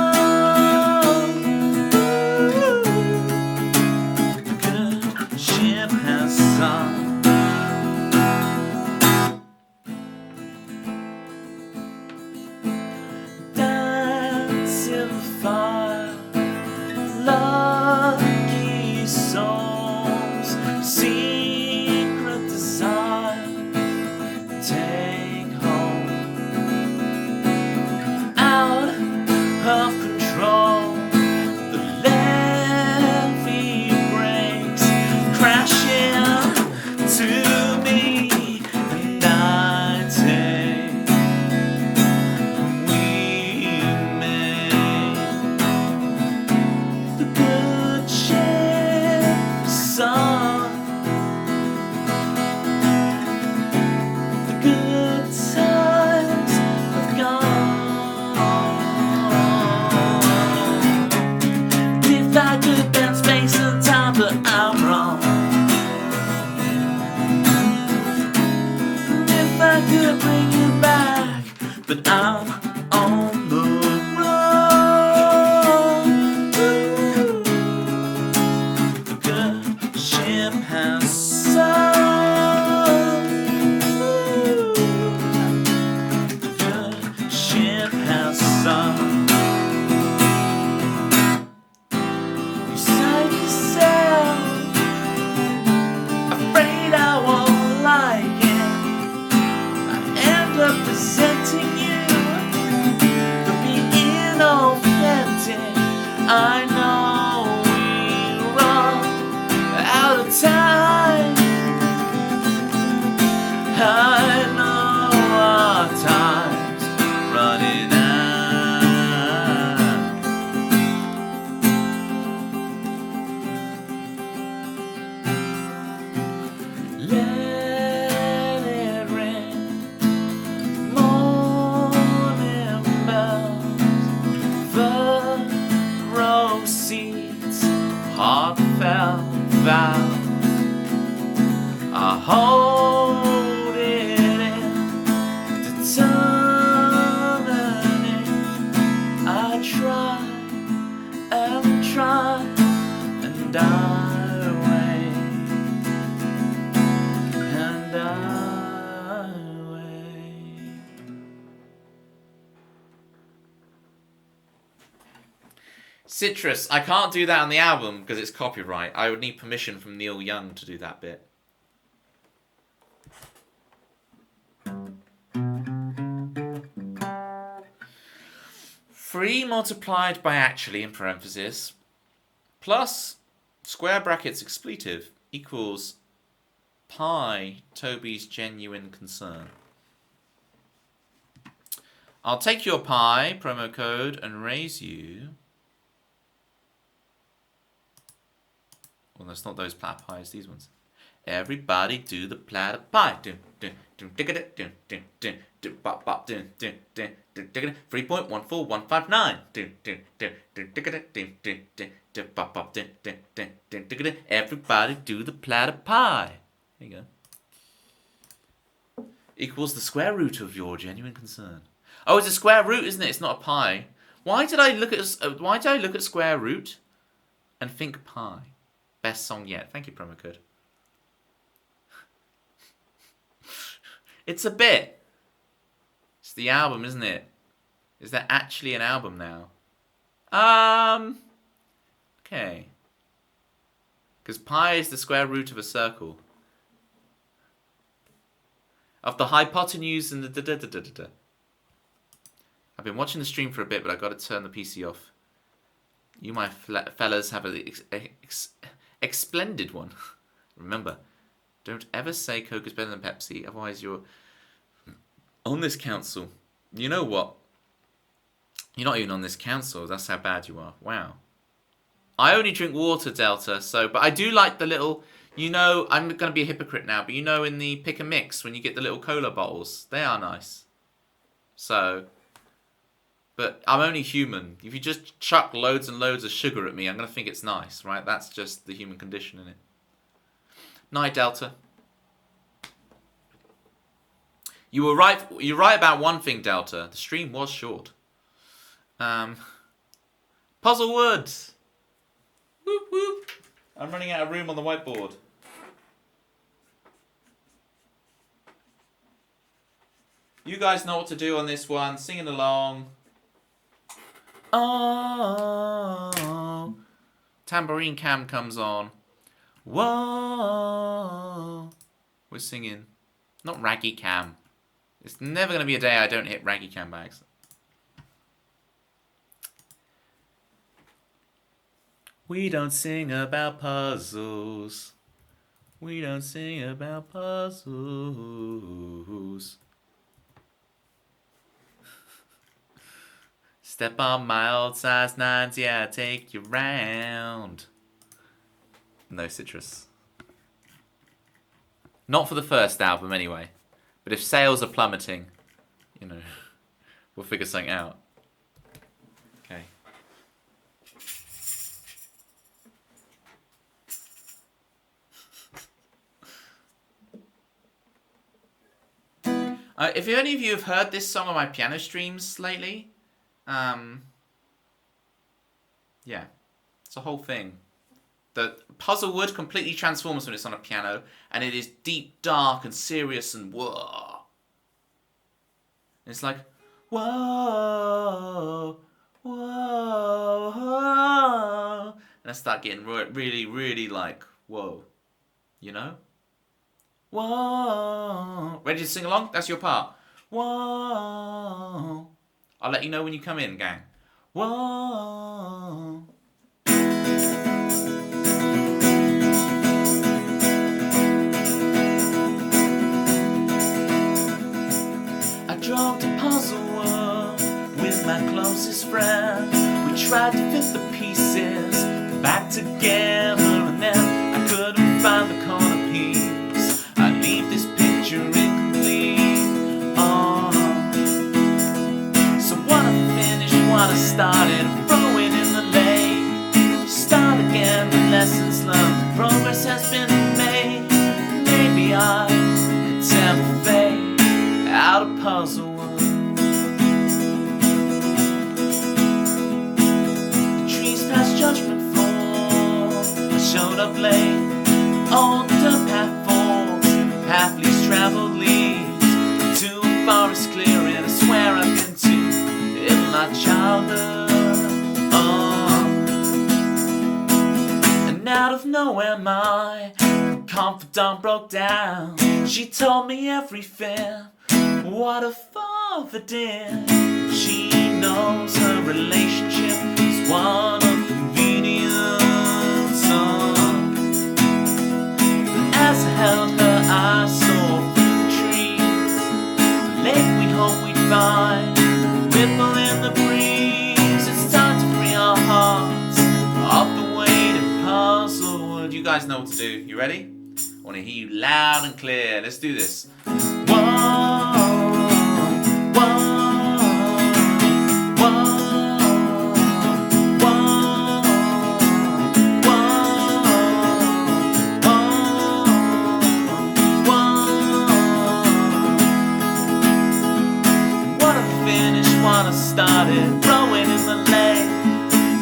B: The good ship has sung. Dance in the fire, lucky souls.
A: heartfelt vow. I hold it in determinate. I try and try, and I wait, and I wait. Citrus, I can't do that on the album because it's copyright. I would need permission from Neil Young to do that bit. Three multiplied by actually in parenthesis plus square brackets expletive equals pi Toby's genuine concern. I'll take your pi promo code and raise you. Well, that's not those platter pies, these ones. Everybody do the platter pie. 3.14159. Everybody do the platter pie. There you go. Equals the square root of your genuine concern. Oh, it's a square root, isn't it? It's not a pi. Why did I look at square root and think pi? Best song yet. Thank you, promo code. It's a bit. It's the album, isn't it? Is there actually an album now? Okay. Because pi is the square root of a circle. Of the hypotenuse and the da-da-da-da-da. I've been watching the stream for a bit, but I've got to turn the PC off. You, my fellas, have a splendid one. Remember, don't ever say Coke is better than Pepsi, otherwise you're on this council. You know what? You're not even on this council. That's how bad you are. Wow. I only drink water, Delta. But I do like the little. You know, I'm going to be a hypocrite now, but you know, in the pick and mix when you get the little cola bottles, they are nice. But I'm only human. If you just chuck loads and loads of sugar at me, I'm going to think it's nice, right? That's just the human condition, isn't it? Night, Delta. You were right. You're right about one thing, Delta. The stream was short. Puzzlewood. Whoop whoop. I'm running out of room on the whiteboard. You guys know what to do on this one. Singing along. Oh, tambourine cam comes on. Whoa, we're singing. Not raggy cam. It's never going to be a day I don't hit raggy cam bags. We don't sing about puzzles. We don't sing about puzzles. Step on my old size 9s, yeah, take you round. No citrus. Not for the first album, anyway. But if sales are plummeting, you know, we'll figure something out. Okay. If any of you have heard this song on my piano streams lately, yeah, it's a whole thing. The Puzzlewood completely transforms when it's on a piano, and it is deep, dark, and serious, and whoa. And it's like, whoa, whoa, whoa. And I start getting really, really like, whoa, you know? Whoa. Ready to sing along? That's your part. Whoa. I'll let you know when you come in, gang. Whoa. I drove to Puzzlewood with my closest friend. We tried to fit the pieces back together, and then I couldn't find the corner piece. I leave this picture incomplete. Oh. So what I finished, what I started, throw it in the lake. Start again the road of late, on the path falls, path least traveled leads to a forest clearing. I swear I've been to in my childhood. And out of nowhere my confidant broke down. She told me everything, what a father did. She knows her relationship is one of convenience. As I held her, I saw through the trees the lake we hoped we'd find, ripple in the breeze. It's time to free our hearts off the weight and puzzle. You guys know what to do. You ready? I want to hear you loud and clear. Let's do this. I started rowing in the lake.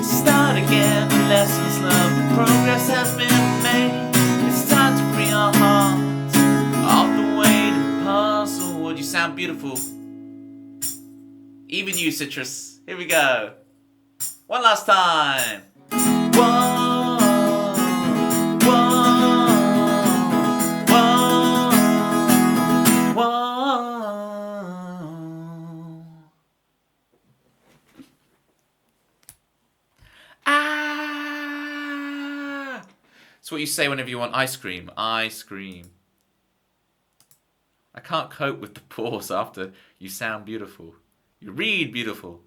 A: Start again, the lessons learned, progress has been made. It's time to free our hearts off the weight and puzzle. Would you sound beautiful? Even you, Citrus. Here we go. One last time. Whoa, whoa, whoa, whoa. It's what you say whenever you want ice cream. Ice cream. I can't cope with the pause after you sound beautiful. You read beautiful.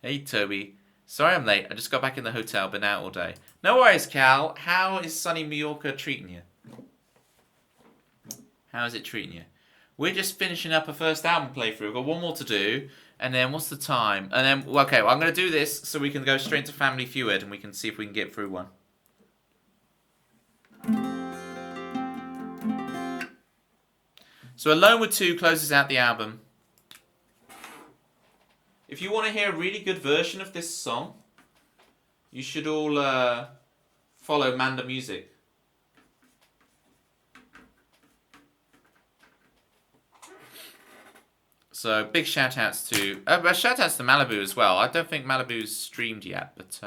A: Hey, Toby. Sorry I'm late. I just got back in the hotel. Been out all day. No worries, Cal. How is sunny Mallorca treating you? How is it treating you? We're just finishing up a first album playthrough. We've got one more to do. And then what's the time? And then, okay, well, I'm going to do this so we can go straight to Family Fued and we can see if we can get through one. So Alone with Two closes out the album. If you want to hear a really good version of this song, you should all follow Manda Music. So big shout outs to Malibu as well. I don't think Malibu's streamed yet, but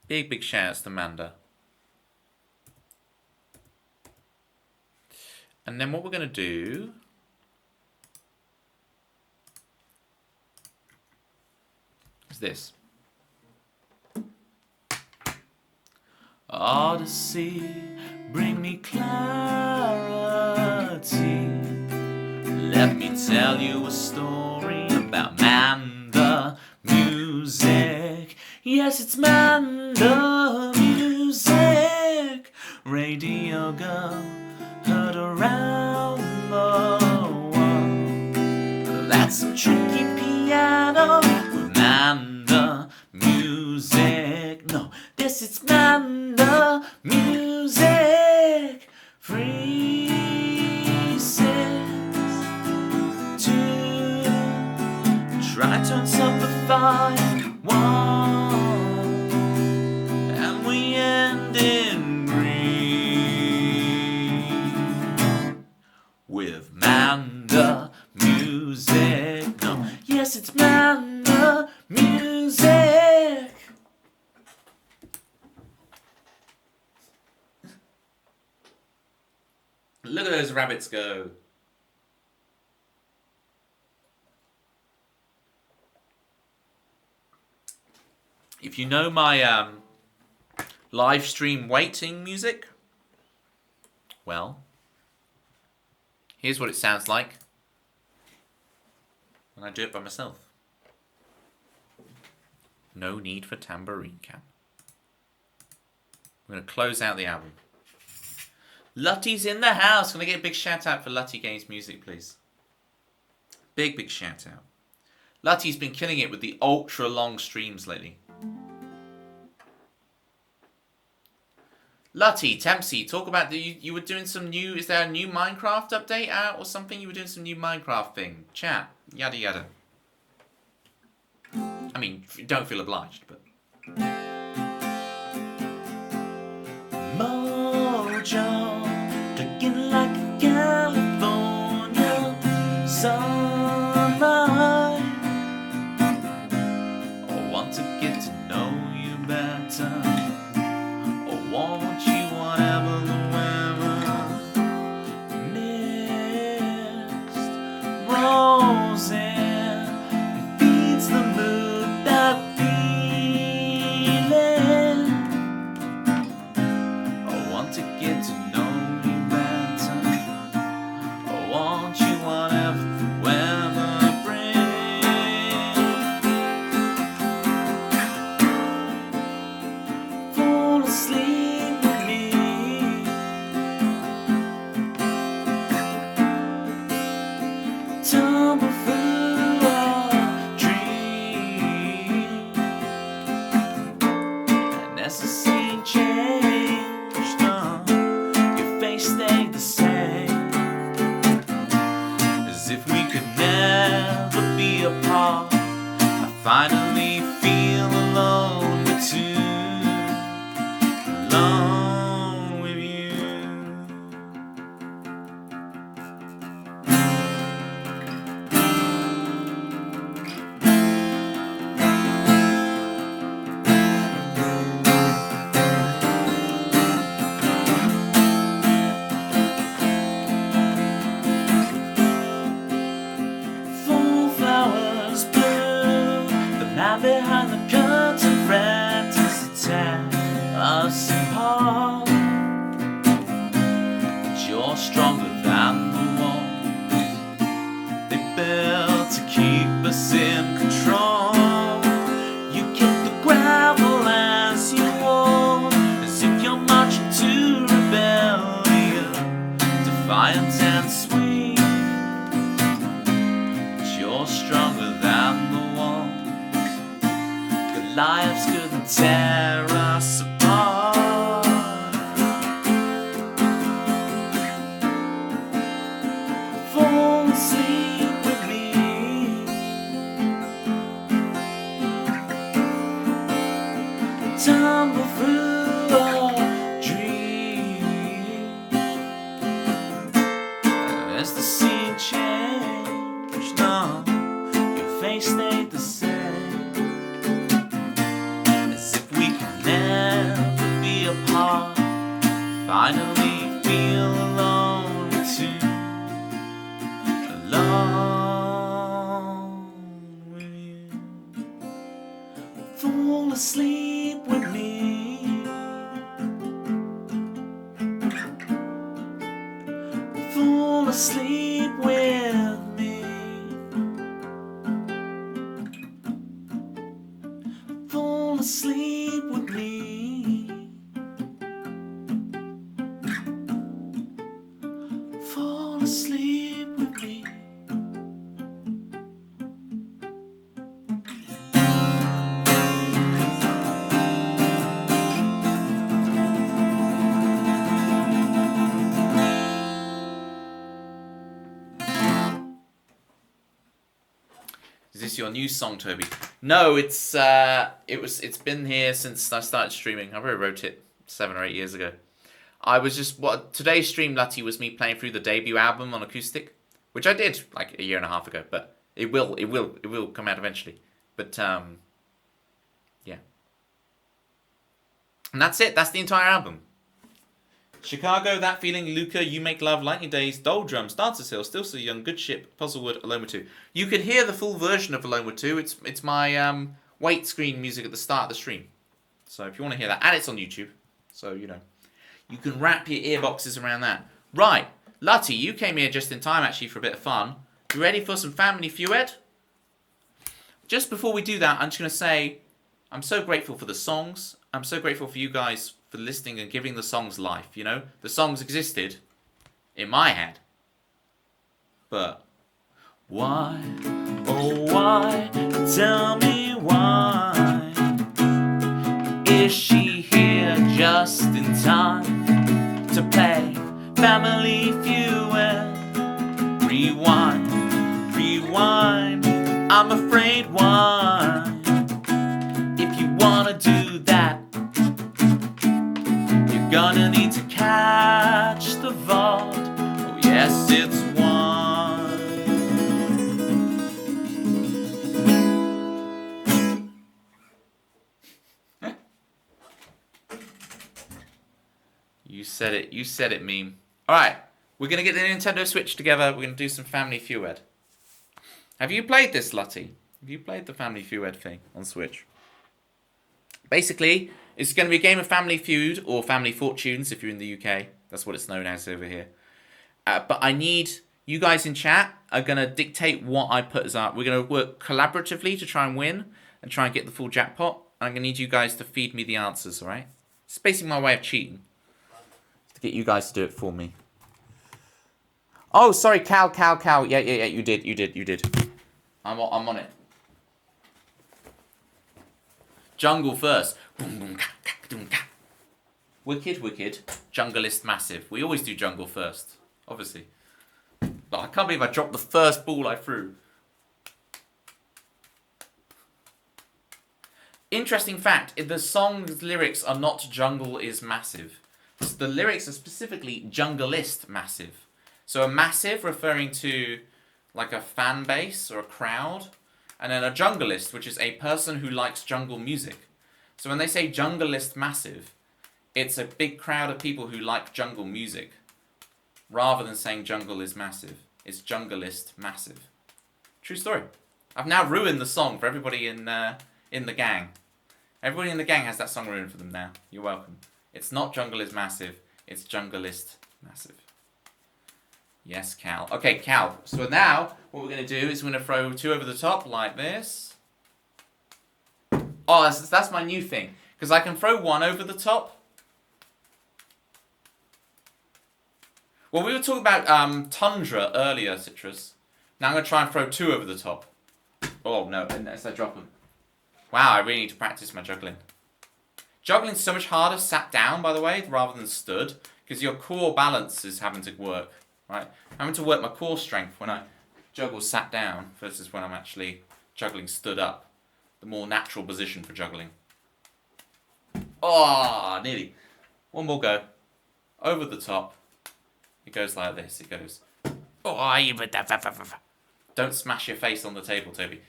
A: big shout outs to Manda. And then what we're going to do is this. Odyssey, bring me clarity. Let me tell you a story about Manda Music. Yes, it's Manda Music. Radio girl, heard around the world. That's some tricky piano with Manda Music. No, this it's Manda Music. 3, 6, 2. Try to simplify 1, and we end in green with Manda Music. No, yes, it's Manda Music. Look at those rabbits go. If you know my live stream waiting music, well, here's what it sounds like when I do it by myself. No need for tambourine cap. I'm going to close out the album. Lutty's in the house. Can I get a big shout out for Lutty Games Music, please? Big shout out. Lutty's been killing it with the ultra long streams lately.
B: Lutty, Tempsy, talk about you were doing some new. Is there a new Minecraft update out or something? You were doing some new Minecraft thing. Chat. Yada yada. I mean, don't feel obliged, but.
A: Mojo, looking like a California sunrise. I want to get to know you better. I want you whatever the weather. Mist rolls in, feeds the mood that feeling. I want to get to know you better. I want you whatever the weather brings. Fall asleep with me. Tumble through a dream. And as the scene changed, your face stayed the same. As if we could never be apart. I finally feel alone with you. Alone with you. Fall flowers bloom. The man behind the curtain threatens to tear us apart. But you're stronger than the walls they built to keep us in control. You kick the gravel as you walk, as if you're marching to rebellion, defiant and sweet. But you're stronger than the walls. Goliaths couldn't tear us apart. Fall asleep with me. Tumble through a dream. As the scene changed, your face stayed the same. As if we could never be apart. Finally feel alone with you. Alone with you. Fall asleep with me. Fall asleep with me. Fall asleep with me. Fall asleep with me.
B: Is this your new song, Toby? No, it's been here since I started streaming. I probably wrote it 7 or 8 years ago. I was just today's stream, Lutty, was me playing through the debut album on Acoustic, which I did like a year and a half ago, but it will come out eventually. But yeah. And that's it. That's the entire album. Chicago, That Feeling, Luca, You Make Love, Lightning Days, Doldrums, Dancer's Hill, Still So Young, Good Ship, Puzzlewood, Alone with Two. You can hear the full version of Alone with Two. It's my wait screen music at the start of the stream. So if you want to hear that, and it's on YouTube, so you know, you can wrap your earboxes around that. Right, Lutty, you came here just in time actually for a bit of fun. You ready for some family Fued? Just before we do that, I'm just going to say I'm so grateful for the songs. I'm so grateful for you guys for listening and giving the songs life, you know? The songs existed in my head. But
A: why, oh why, tell me why, is she here just in time family feud. Rewind, rewind, I'm afraid one. If you wanna do that, you're gonna need to catch the vault. Oh yes, it's one. You said it, meme. Alright, we're gonna get the Nintendo Switch together, we're gonna do some Family Fued. Have you played this, Lottie? Have you played the Family Fued thing on Switch? Basically, it's going to be a game of Family Feud, or Family Fortunes if you're in the UK. That's what it's known as over here. But I need you guys in chat are going to dictate what I put as art. We're going to work collaboratively to try and win and try and get the full jackpot. And I'm going to need you guys to feed me the answers, alright? It's basically my way of cheating. To get you guys to do it for me. Oh, sorry, Cal. Yeah, you did. I'm on it. Jungle first. Wicked. Junglist massive. We always do jungle first, obviously. But I can't believe I dropped the first ball I threw. Interesting fact, the song's lyrics are not jungle is massive. The lyrics are specifically junglist massive. So a massive referring to like a fan base or a crowd. And then a junglist, which is a person who likes jungle music. So when they say junglist massive, it's a big crowd of people who like jungle music. Rather than saying jungle is massive. It's junglist massive. True story. I've now ruined the song for everybody in the gang. Everybody in the gang has that song ruined for them now. You're welcome. It's not jungle is massive. It's junglist massive. Yes, Cal. Okay, Cal. So now, what we're going to do is we're going to throw two over the top like this. Oh, that's my new thing. Because I can throw one over the top. Well, we were talking about Tundra earlier, Citrus. Now I'm going to try and throw two over the top. Oh, no, unless I drop them. Wow, I really need to practice my juggling. Juggling's so much harder sat down, by the way, rather than stood. Because your core balance is having to work. Right, I'm having to work my core strength when I juggle sat down versus when I'm actually juggling stood up. The more natural position for juggling. Oh, nearly. One more go. Over the top. It goes like this. It goes. Oh, you but that. Don't smash your face on the table, Toby.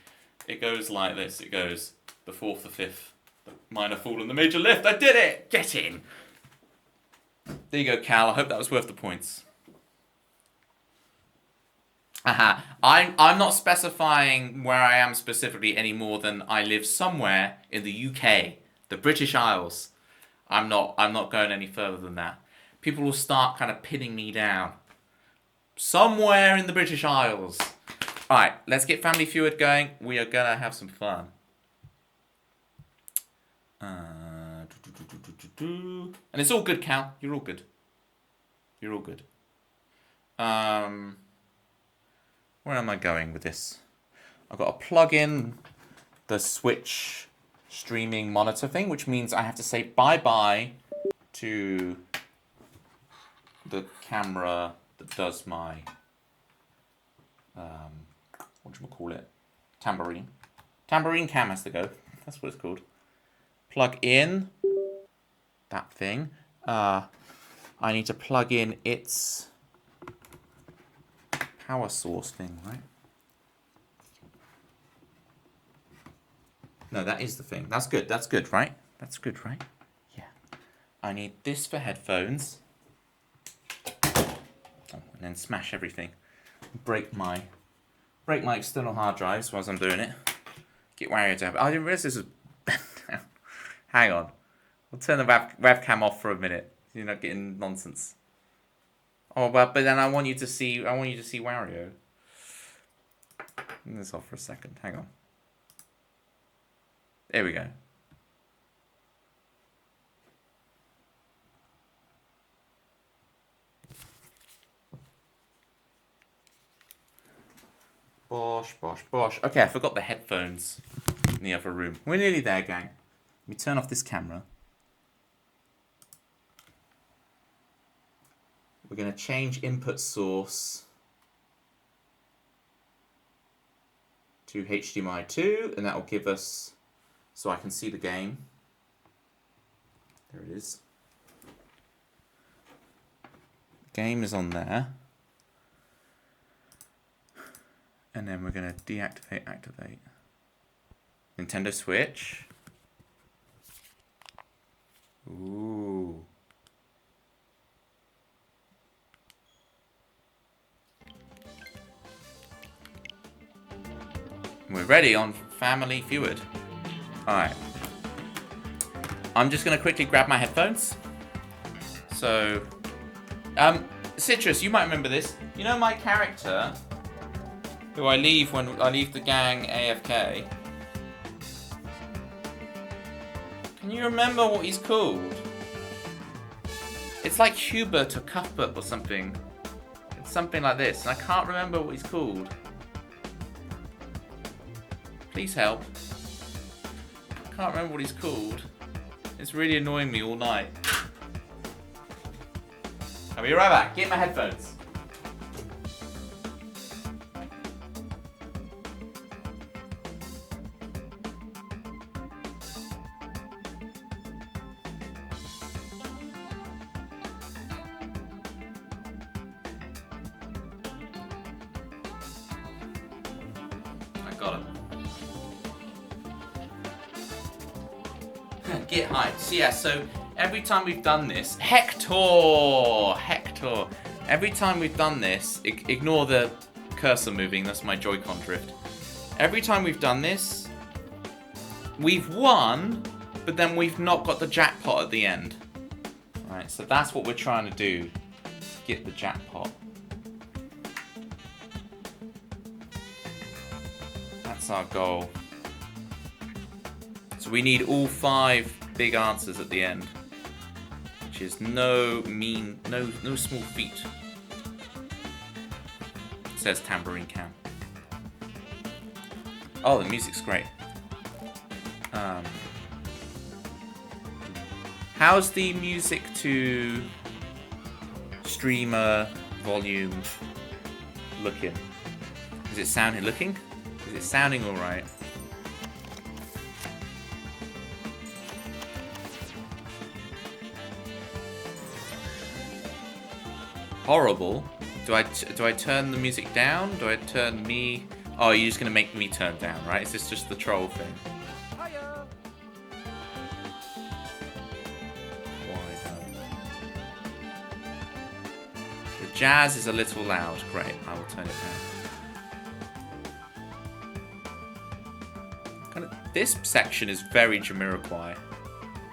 A: It goes like this. It goes the fourth, the fifth, the minor fall, and the major lift. I did it. Get in. There you go, Cal. I hope that was worth the points. Aha. I'm not specifying where I am specifically any more than I live somewhere in the UK, the British Isles. I'm not going any further than that. People will start kind of pinning me down. Somewhere in the British Isles. Alright, let's get Family Feud going. We are gonna have some fun. And it's all good, Cal. You're all good. You're all good. Where am I going with this? I've got to plug in the Switch streaming monitor thing, which means I have to say bye-bye to the camera that does my, whatchamacallit, tambourine. Tambourine cam has to go. That's what it's called. Plug in that thing. I need to plug in its power source thing, right? No, that is the thing. That's good, right? That's good, right? Yeah. I need this for headphones. Oh, and then smash everything. Break my external hard drives whilst I'm doing it. Get Wario down. I didn't realize this was bent down. Hang on. I'll turn the webcam off for a minute. You're not getting nonsense. Oh, but then I want you to see Wario. Turn this off for a second. Hang on. There we go. Bosh, bosh, bosh. Okay, I forgot the headphones in the other room. We're nearly there, gang. Let me turn off this camera.
B: We're going to change input source to HDMI 2, and that will give us, so I can see the game. There it is. Game is on there. And then we're going to deactivate, activate. Nintendo Switch. Ooh. We're ready on Family Fued. Alright. I'm just going to quickly grab my headphones. So, Citrus, you might remember this. You know my character, who I leave when I leave the gang AFK? Can you remember what he's called? It's like Hubert or Cuthbert or something. It's something like this, and I can't remember what he's called. Please help. I can't remember what he's called. It's really annoying me all night. I'll be right back. Get my headphones. I got him. Get hyped. So yeah, so every time we've done this, Hector. Every time we've done this, ignore the cursor moving. That's my Joy-Con drift. Every time we've done this, we've won, but then we've not got the jackpot at the end. Right, so that's what we're trying to do. Get the jackpot. That's our goal. So we need all 5 big answers at the end, which is no small feat. It says tambourine cam. Oh, the music's great. How's the music to streamer volume looking? Is it sounding all right? Horrible. Do I turn the music down? Do I turn me? Oh, you're just gonna make me turn down, right? Is this just the troll thing?
C: Hiya.
B: Why don't? The jazz is a little loud. Great, I will turn it down. This section is very Jamiroquai.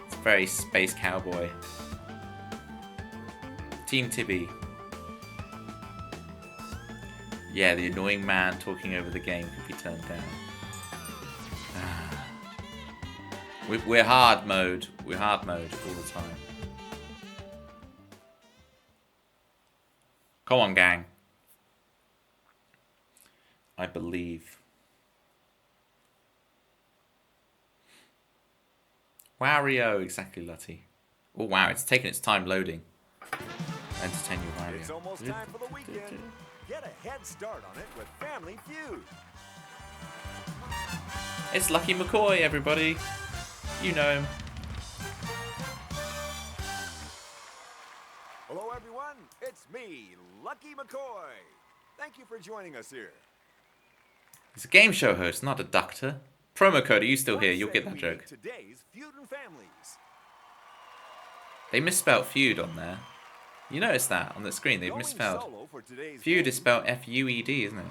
B: It's very Space Cowboy. Team Tibby. Yeah, the annoying man talking over the game could be turned down. We're hard mode. We're hard mode all the time. Come on, gang. I believe. Wario, exactly, Lutty. Oh wow, it's taking its time loading. Entertain you, Wario.
C: It's almost time for the weekend. Get a head start on it with Family Feud.
B: It's Lucky McCoy, everybody. You know him.
C: Hello, everyone. It's me, Lucky McCoy. Thank you for joining us here.
B: He's a game show host, not a doctor. Promo code, are you still here? You'll get that joke.
C: Today's Feud and Families.
B: They misspelled feud on there. You notice that on the screen? They've misspelled. Feud is spelled F-U-E-D, isn't it?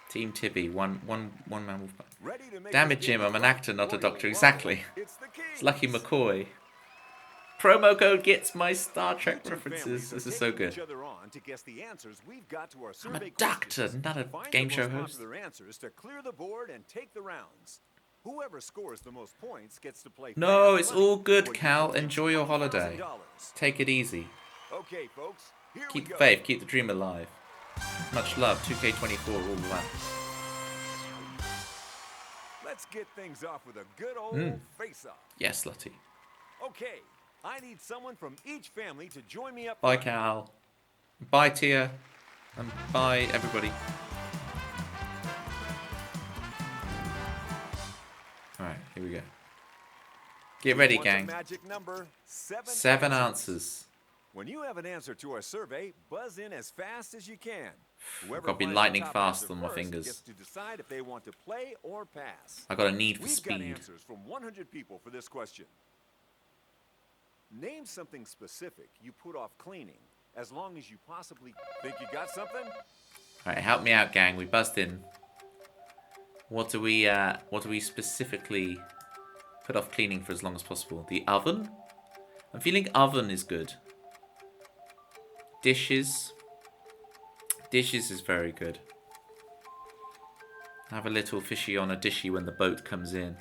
B: Team Tibby, one man wolf. Damn it, Jim, I'm an actor, not a doctor. Exactly. It's Lucky McCoy. Promo code gets my Star Trek references. This is so good. I'm a doctor, not a game show host.
C: Whoever scores the most points gets to play.
B: No, it's all good, Cal. Enjoy your holiday. Take it easy.
C: Okay, folks.
B: Keep the faith, keep the dream alive. Much love, 2K24, all that.
C: Let's get things off with a good old face-off.
B: Yes, Lottie.
C: Okay, I need someone from each family to join me up
B: Bye,
C: front.
B: Cal. Bye, Tia. And bye, everybody. Alright, here we go. Get ready,
C: Want the
B: gang.
C: magic number
B: 7 answers.
C: When you have an answer to our survey, buzz in as fast as you can. Whoever
B: Gotta be
C: finds the
B: lightning
C: top
B: fast
C: answer
B: on my
C: first
B: fingers.
C: gets to decide if they want to play or pass.
B: I got a need for
C: We've got
B: speed.
C: answers from 100 people for this question. Name something specific you put off cleaning, as long as you possibly think you got something.
B: Alright, help me out, gang. We buzzed in. What do we specifically put off cleaning for as long as possible? The oven? I'm feeling oven is good. Dishes. Dishes is very good. Have a little fishy on a dishy when the boat comes in.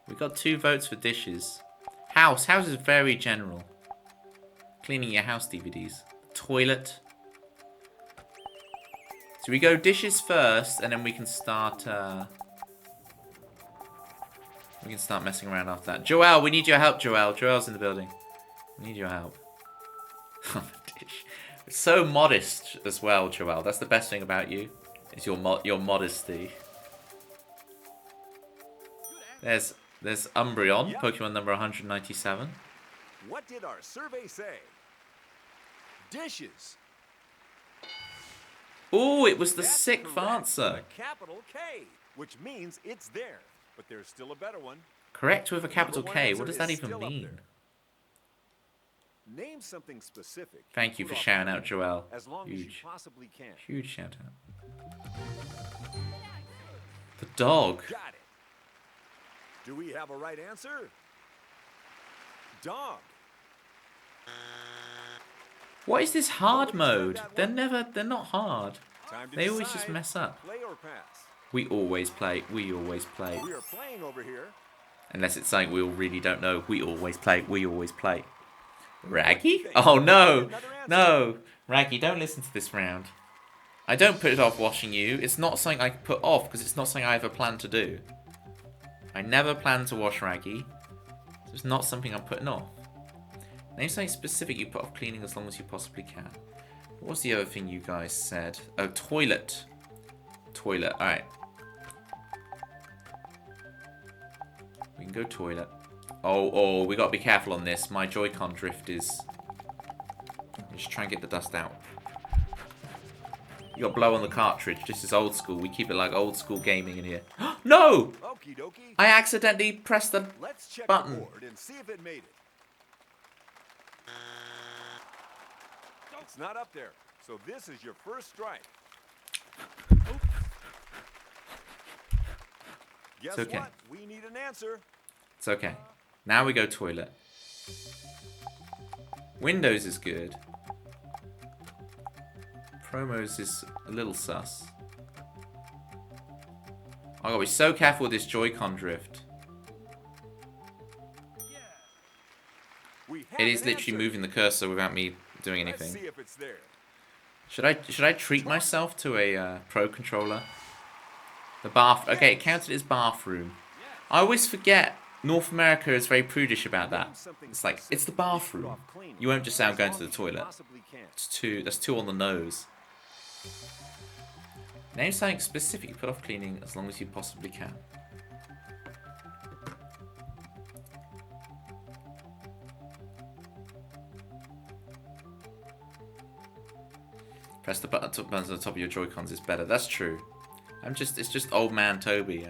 B: We got 2 votes for dishes. House. House is very general. Cleaning your house DVDs. Toilet. So we go dishes first, and then we can start messing around after that. Joelle, we need your help, Joelle. Joelle's in the building. We need your help. Dish. It's so modest as well, Joelle. That's the best thing about you. Is your modesty. There's Umbreon,
C: Yep.
B: Pokemon number 197.
C: What did our survey say? Dishes.
B: Oh, it was the
C: That's
B: 6th
C: correct,
B: answer.
C: with a capital K, which means it's there. But there's still a better one.
B: Correct with a capital
C: Number one
B: K.
C: answer
B: What does
C: is
B: that even
C: still up
B: mean?
C: there. Name something specific.
B: Thank you
C: put
B: for
C: off
B: shouting out,
C: cleaning,
B: Joelle.
C: As long as you
B: Huge.
C: possibly can.
B: Huge shout out. The dog.
C: Got it. Do we have a right answer? Dog.
B: What is this hard
C: Nobody said
B: mode?
C: that
B: They're not hard.
C: Time to
B: They always just
C: decide.
B: mess up.
C: Play or pass.
B: We always play. We always play.
C: We are playing over here.
B: Unless it's something we all really don't know. We always play. We always play. Raggy? Oh no! No! Raggy, don't listen to this round. I don't put it off washing you. It's not something I can put off because it's not something I ever plan to do. I never plan to wash Raggy. So it's not something I'm putting off. Name something specific you put off cleaning as long as you possibly can. What was the other thing you guys said? Oh, toilet. Toilet, alright. We can go toilet. Oh, we gotta be careful on this. My Joy-Con drift is... Just try and get the dust out. You gotta blow on the cartridge. This is old school. We keep it like old school gaming in here. No!
C: Okie dokie.
B: I accidentally pressed the
C: Let's check
B: button.
C: the board and see if it made it. It's not up there, so this is your first strike. Guess
B: okay.
C: what? We need an answer.
B: It's okay. Now we go toilet. Windows is good. Promos is a little sus. I gotta be so careful with this Joy-Con drift.
C: We have
B: It is
C: an
B: literally
C: answer.
B: moving the cursor without me doing
C: Let's
B: anything.
C: see if it's there.
B: Should I treat myself to a Pro controller? The bath. Okay, it counted as bathroom. I always forget North America is very prudish about that. It's like it's the bathroom. You won't just say I'm going to the toilet. That's too on the nose. Name something specific you put off cleaning as long as you possibly can. Press the buttons on the top of your Joy-Cons is better. That's true. It's just old man Toby.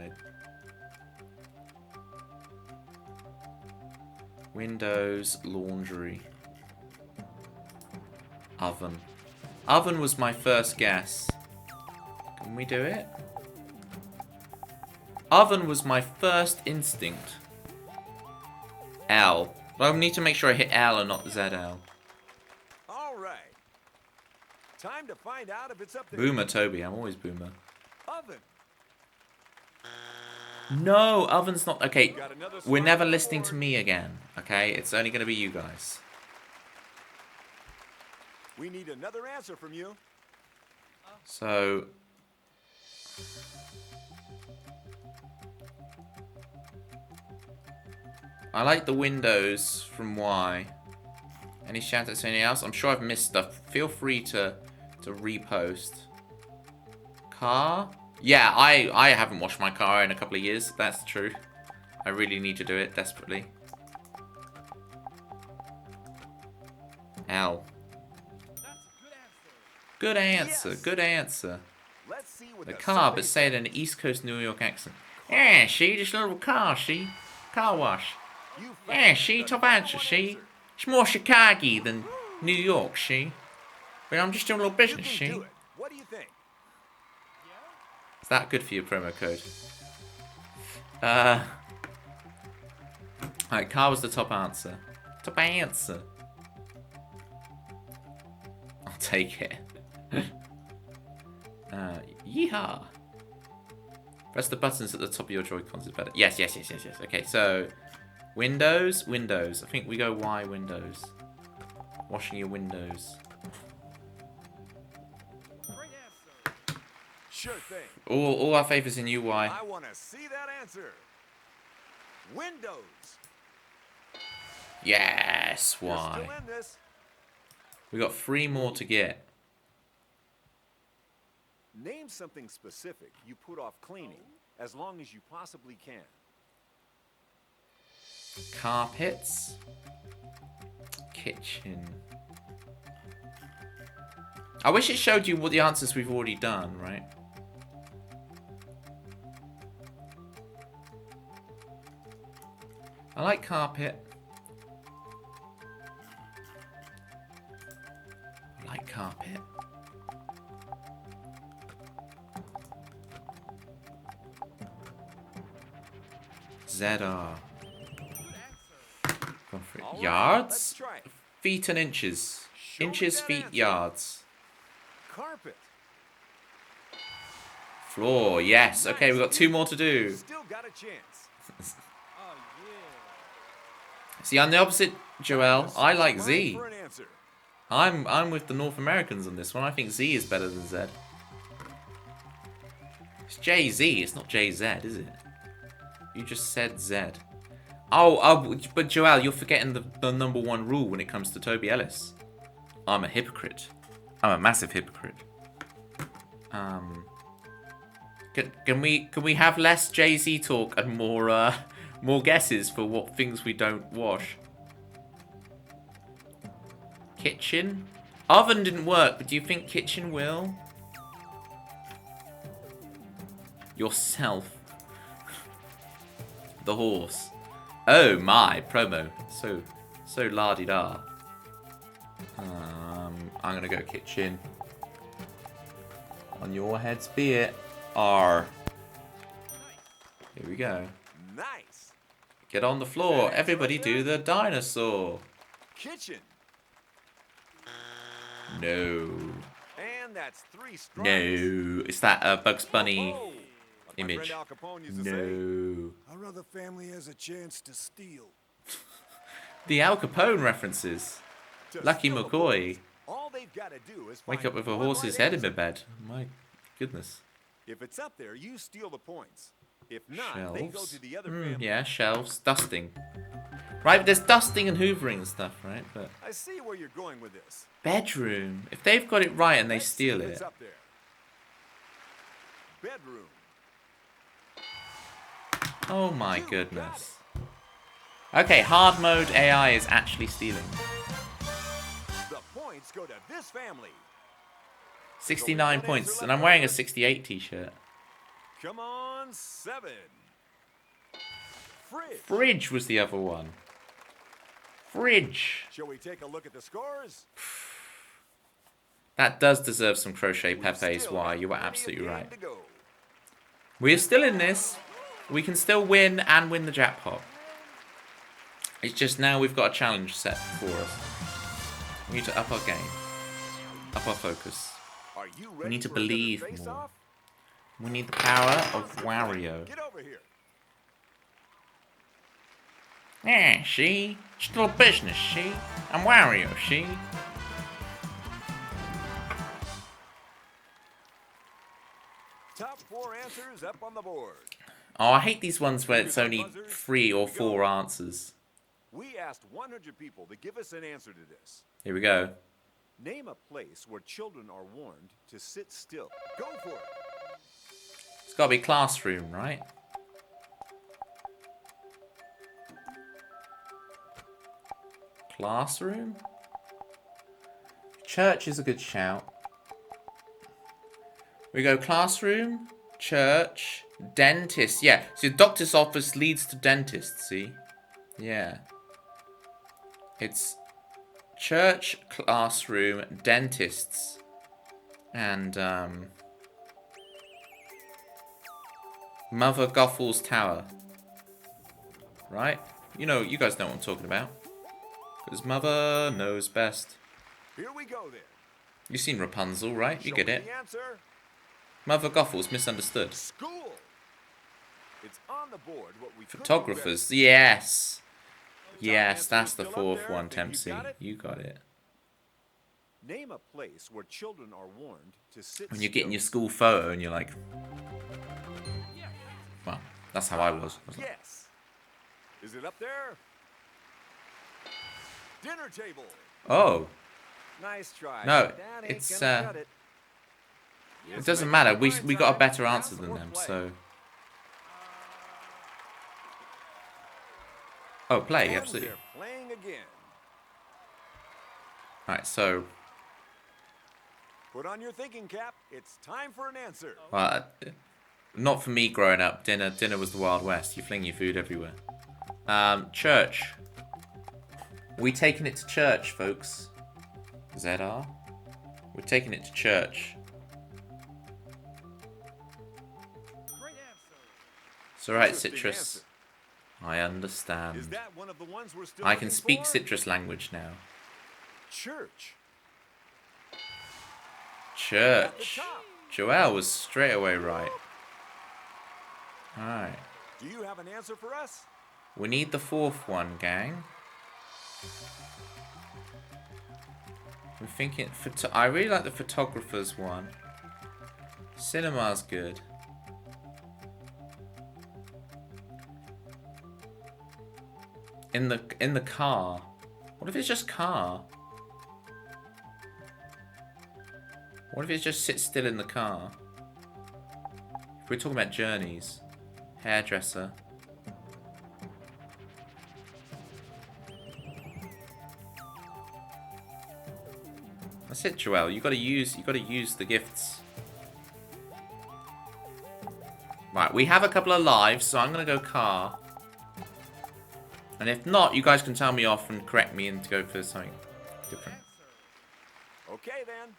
B: Windows, laundry, oven. Oven was my first guess. Can we do it? Oven was my first instinct. L. But I need to make sure I hit L and not ZL.
C: All right. Time to find out if it's up there.
B: Boomer Toby, I'm always boomer.
C: Oven.
B: No, oven's not. Okay,
C: Got another
B: we're
C: strike
B: never
C: on the
B: listening to
C: board.
B: me again. Okay, it's only going to be you guys.
C: We need another answer from you.
B: So. I like the windows from Y. Any shout outs to anything else? I'm sure I've missed stuff. Feel free to repost. Car? Yeah, I haven't washed my car in a couple of years. That's true. I really need to do it desperately. L. Good answer.
C: Yes.
B: Good answer.
C: Let's see what
B: The car, but
C: survey
B: say it in an East Coast New York accent. Yeah, she, this little car, she. Car wash.
C: You
B: Yeah,
C: found
B: she,
C: the
B: top
C: number
B: answer,
C: one
B: she.
C: answer.
B: It's more Chicago than New York, she. But I'm just doing a little
C: You
B: business,
C: can
B: she.
C: do it. What do you think?
B: Is that good for your promo code? Alright, car was the top answer. Top answer. I'll take it. Yeehaw. Press the buttons at the top of your Joy-Cons is better. Yes. Okay, so Windows. I think we go Y Windows. Washing your windows.
C: Sure thing.
B: All our favors in UI.
C: I want to see that answer. Windows.
B: Yes,
C: You're
B: Y.
C: still in this.
B: We got 3 more to get.
C: Name something specific you put off cleaning as long as you possibly can.
B: Carpets. Kitchen. I wish it showed you what the answers we've already done, right? I like carpet. I like carpet. ZR. Gone for it.
C: All right, let's
B: Yards?
C: try it.
B: Feet and inches.
C: Show me
B: Inches,
C: that
B: feet,
C: answer.
B: yards.
C: Carpet.
B: Floor, yes. Okay, we've got 2 more to do.
C: Still got a chance.
B: See, I'm the opposite, Joel. I like
C: Line
B: Z.
C: for an answer.
B: I'm with the North Americans on this one. I think Z is better than Z. It's JZ, it's not JZ, is it? You just said Z. Oh, but Joel, you're forgetting the #1 rule when it comes to Toby Ellis. I'm a hypocrite. I'm a massive hypocrite. Can we have less Jay-Z talk and more guesses for what things we don't wash? Kitchen? Oven didn't work, but do you think kitchen will? Yourself. The horse. Oh my, promo. So la-di-da. I'm gonna go kitchen. On your heads be it. R. Here we go.
C: Nice.
B: Get on the floor. Everybody do the dinosaur.
C: Kitchen.
B: No.
C: And that's 3 strikes.
B: No. It's that Bugs Bunny
C: Oh, like my
B: image.
C: friend Al Capone used to say.
B: No.
D: Our other family has a chance to steal.
B: The Al Capone references.
C: To
B: Lucky
C: steal the
B: McCoy.
C: points, all they've got to do is
B: Wake
C: find
B: up with a
C: one
B: horse's
C: right
B: head in
C: answer.
B: my bed. My goodness.
C: If it's up there, you steal the points. If not, they go
B: Shelves.
C: to the other family.
B: Yeah, shelves. Dusting. Right, but there's dusting and hoovering and stuff, right? But
C: I see where you're going with this.
B: bedroom. If they've got it right and they
C: Let's see
B: steal
C: if
B: it.
C: it's up there. Bedroom.
B: Oh my
C: You got
B: goodness. Okay, hard mode AI is actually stealing.
C: The points go to this family.
B: 69 points, and I'm wearing a 68 t-shirt.
C: Come on, 7. Fridge.
B: Fridge was the other one. Fridge.
C: Shall we take a look at the scores?
B: That does deserve some crochet
C: We
B: pepes.
C: still
B: Why?
C: have
B: You were
C: plenty of
B: absolutely
C: game
B: right.
C: to go.
B: We're still in this. We can still win and win the jackpot. It's just now we've got a challenge set for us. We need to up our game. Up our focus.
C: Are you ready
B: need to
C: for another
B: believe
C: face-off?
B: more. We need the power of Wario.
C: Get over here.
B: Yeah, she. Still business, she. I'm Wario, she.
C: Top 4 answers up on the board.
B: Oh, I hate these ones where it's only 3 or 4 answers.
C: We asked 100 people to give us an answer to this.
B: Here we go.
C: Name a place where children are warned to sit still. Go for it.
B: It's got to be classroom, right? Classroom? Church is a good shout. We go classroom, church, dentist. Yeah, so doctor's office leads to dentist, see? Yeah. It's church, classroom, dentists, and Mother Gothel's Tower. Right? You guys know what I'm talking about. Because Mother knows best.
C: Here we go then.
B: You've seen Rapunzel, right? You
C: Show
B: get
C: me
B: it.
C: the answer.
B: Mother Gothel's misunderstood.
C: School. It's on the board. What we could do
B: Photographers, yes. Yes,
C: answer
B: that's
C: is
B: the
C: still up
B: fourth
C: there.
B: one,
C: Think you
B: Tempsy.
C: got it?
B: You got it.
C: better. Name a place where children are warned to sit
B: When you're getting your
C: still.
B: school photo and you're like, well, that's how I was.
C: Yes. Is it up there? Dinner table.
B: Oh,
C: Nice try.
B: No,
C: but that ain't
B: it's,
C: gonna cut it.
B: it doesn't matter. We got a better answer than them, so. Oh, play,
C: And
B: absolutely.
C: they're playing again.
B: Alright, so,
C: Put on your thinking cap. It's time for an answer.
B: well, not for me growing up. Dinner was the Wild West. You fling your food everywhere. Church. We taking it to church, folks. ZR? We're taking it to church. It's alright,
C: Interesting
B: Citrus.
C: answer.
B: I understand.
C: Is that one of the ones we're still
B: I can
C: looking
B: speak
C: for?
B: citrus language now.
C: Church.
B: Church.
C: top.
B: Joelle was straight away right. Alright.
C: Do you have an answer for us?
B: We need the fourth one, gang. I'm thinking... I really like the photographers one. Cinema's good. In the car. What if it's just car? What if it just sits still in the car? If we're talking about journeys. Hairdresser. That's it, Joelle. You gotta use the gifts. Right, we have a couple of lives, so I'm gonna go car. And if not, you guys can tell me off and correct me and to go for something different.
C: Okay then.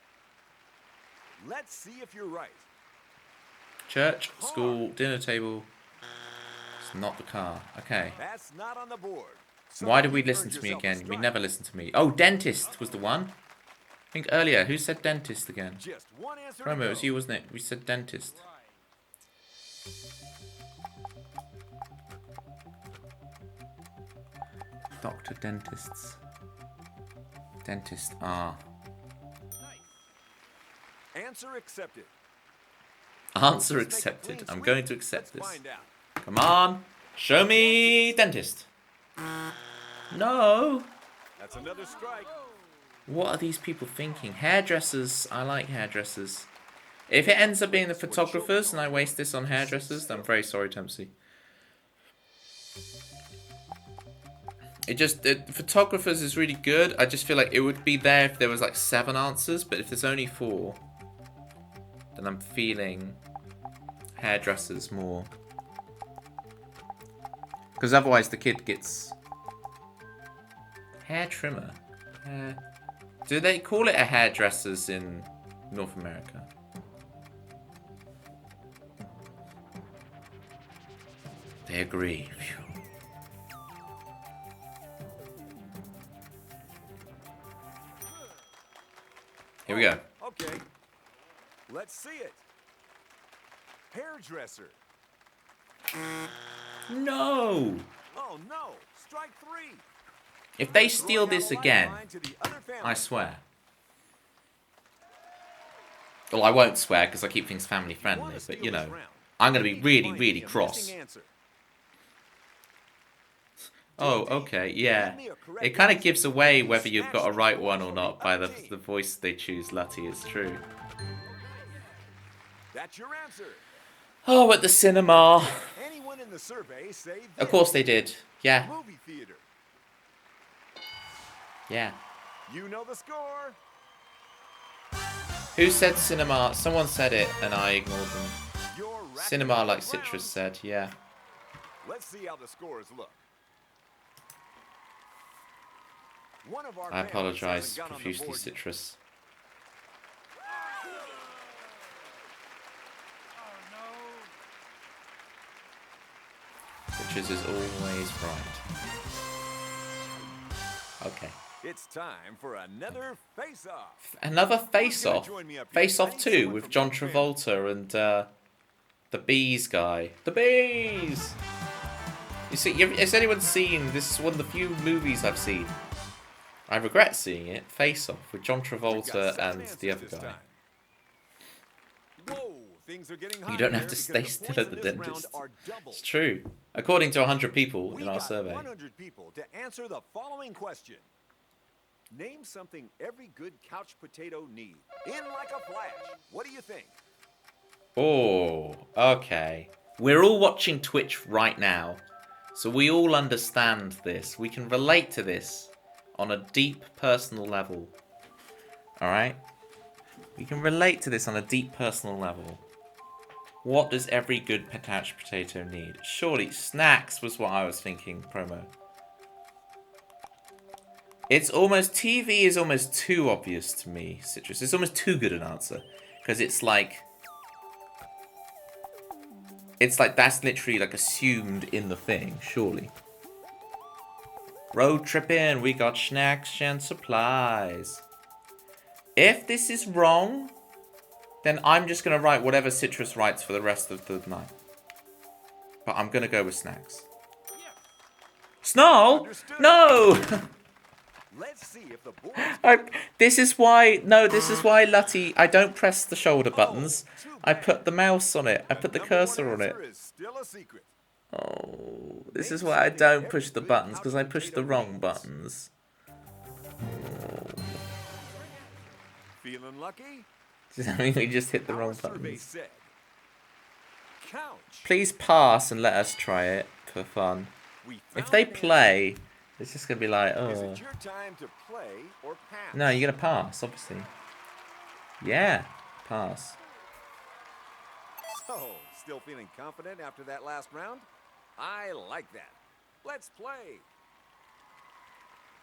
C: Let's see if you're right.
B: Church, school, dinner table. It's not the car. Okay.
C: That's not on the board. So
B: Why did we
C: you
B: listen
C: earned
B: to me
C: yourself a
B: again? We
C: strike.
B: never listened to me. Oh, dentist was the one. I think earlier. Who said dentist again?
C: Just one answer. to
B: Romo, it
C: go.
B: was you, wasn't it? We said dentist. Doctor dentists. Dentist. Ah.
C: Answer accepted.
B: Answer
C: Let's make a
B: accepted.
C: clean
B: I'm
C: sweep.
B: going to accept
C: Let's
B: this.
C: find out.
B: Come on. Show me dentist. No.
C: That's another strike.
B: What are these people thinking? Hairdressers. I like hairdressers. If it ends up being the photographers and I waste this on hairdressers, then I'm very sorry, Tempsy. Photographers is really good. I just feel like it would be there if there was like 7 answers, but if there's only 4, then I'm feeling hairdressers more. Because otherwise the kid gets hair trimmer. Do they call it a hairdressers in North America? They agree. Phew. Here we go.
C: Okay. Let's see it. Hairdresser.
B: No!
C: Oh no! Strike 3.
B: If they steal
C: Throwing out
B: this
C: a
B: again,
C: lifeline to the other family.
B: I swear. Well, I won't swear because I keep things family
C: You wanna
B: friendly,
C: steal
B: but you
C: this
B: know,
C: round.
B: I'm going to
C: You
B: be
C: need
B: really,
C: find
B: really
C: me a
B: cross.
C: missing answer.
B: Oh, okay, yeah. It kind of gives away whether you've got a right one or not by the voice they choose, Lutty. It's true.
C: That's your answer.
B: Oh, at the cinema.
C: Anyone in the survey say
B: Of course they did. Yeah,
C: movie theater.
B: yeah.
C: You know the score.
B: Who said cinema? Someone said it and I ignored them.
C: You're racking
B: Cinema,
C: up
B: like
C: the
B: Citrus
C: rounds.
B: said, yeah.
C: Let's see how the scores look. One of our
B: I
C: families
B: apologise
C: hasn't got on the
B: profusely,
C: board yet.
B: Citrus. Citrus is always right. Okay.
C: It's time for another face-off.
B: Another face-off.
C: join me up here?
B: Face-off
C: Name
B: 2
C: someone
B: with
C: from
B: John
C: your
B: Travolta and the Bees guy. The Bees! You see, has anyone seen, this is one of the few movies I've seen. I regret seeing it, Face-Off, with John
C: We've got
B: Travolta
C: 7
B: and
C: answers
B: the other
C: this
B: guy.
C: time. Whoa, things are getting
B: You don't
C: hot
B: have to
C: here
B: stay
C: because
B: still
C: the
B: at the
C: points in this
B: dentist.
C: round are doubled.
B: It's true. According to 100 people
C: We
B: in our
C: got
B: survey.
C: 100 people to answer the following question. Name something every good couch potato needs. In like a flash. What do you think?
B: Oh, okay. We're all watching Twitch right now, so we all understand this. We can relate to this on a deep personal level. Alright? We can relate to this on a deep personal level. What does every good couch potato need? Surely snacks was what I was thinking, promo. It's almost, TV is almost too obvious to me, Citrus. It's almost too good an answer. Because it's like that's literally like assumed in the thing, surely. Road tripping, we got snacks and supplies. If this is wrong, then I'm just going to write whatever Citrus writes for the rest of the night. But I'm going to go with snacks. Snarl?
C: Understood.
B: No!
C: Let's see if the board
B: This is why, Lutty, I don't press the shoulder buttons. I put the mouse on it. I put the cursor on it.
C: Is still a secret.
B: Oh, this is why I don't push the buttons, because I push the wrong buttons.
C: Feeling lucky?
B: Does that mean we just hit the
C: Our
B: wrong
C: survey
B: buttons?
C: said, couch.
B: Please pass and let us try it for fun.
C: We
B: If
C: found
B: they
C: an answer.
B: play, it's just going to be like,
C: Is
B: oh.
C: it your time to play or pass?
B: No, you're going to pass, obviously. Yeah, pass.
C: So, still feeling confident after that last round? I like that. Let's play.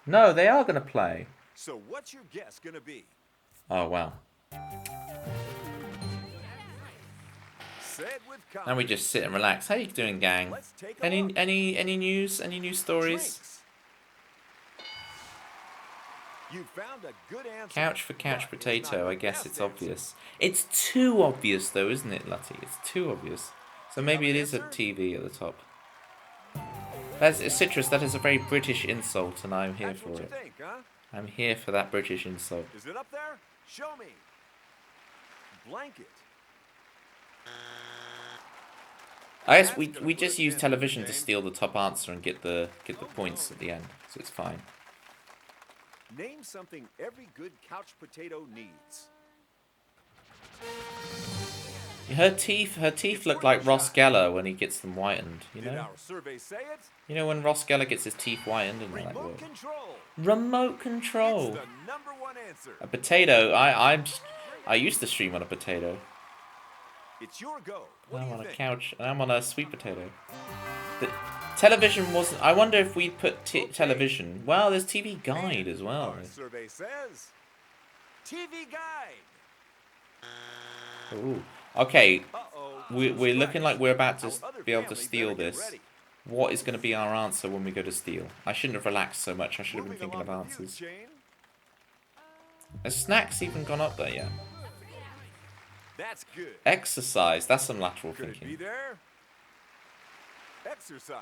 B: No, they are going to play.
C: So what's your guess gonna be?
B: Oh, wow.
C: Said with confidence.
B: Now we just sit and relax. How you doing, gang?
C: Let's take a
B: Any
C: look.
B: any news? Any news stories?
C: Drinks. You found a good answer.
B: Couch for couch
C: but it's
B: potato.
C: not
B: I
C: the
B: guess
C: best
B: it's
C: answer.
B: obvious. It's too obvious, though, isn't it, Lutty? It's too obvious. So maybe it is a
C: answer?
B: TV at the top. That's Citrus. That is a very British insult, and I'm here
C: That's
B: for
C: what you
B: it.
C: think, huh?
B: I'm here for that British insult.
C: Is it up there? Show me. Blanket.
B: I guess we just use television to steal the top answer and get the points at the end, so it's fine.
C: Name something every good couch potato needs.
B: Her teeth look like Ross Geller when he gets them whitened. You
C: Did
B: know,
C: our survey say it?
B: you know when Ross Geller gets his teeth whitened and they're like,
C: Remote
B: whoa.
C: control.
B: Remote
C: It's
B: control.
C: the number one answer.
B: A potato. I used to stream on a potato.
C: It's your go. What
B: I'm
C: do
B: on
C: you
B: a
C: think?
B: couch and I'm on a sweet potato. The television wasn't. I wonder if we'd put television. Well, there's TV Guide as well.
C: Our survey says TV Guide.
B: Ooh. Okay,
C: Uh-oh.
B: we're looking like we're about to
C: Our other
B: be able to
C: family
B: steal
C: better get
B: this.
C: ready.
B: What is going to be our answer when we go to steal? I shouldn't have relaxed so much. I should have been
C: Moving
B: thinking of
C: along the food
B: answers.
C: chain.
B: Has snacks even gone up there yet?
C: That's good.
B: Exercise. That's some lateral
C: Could it be
B: thinking.
C: there? Exercise.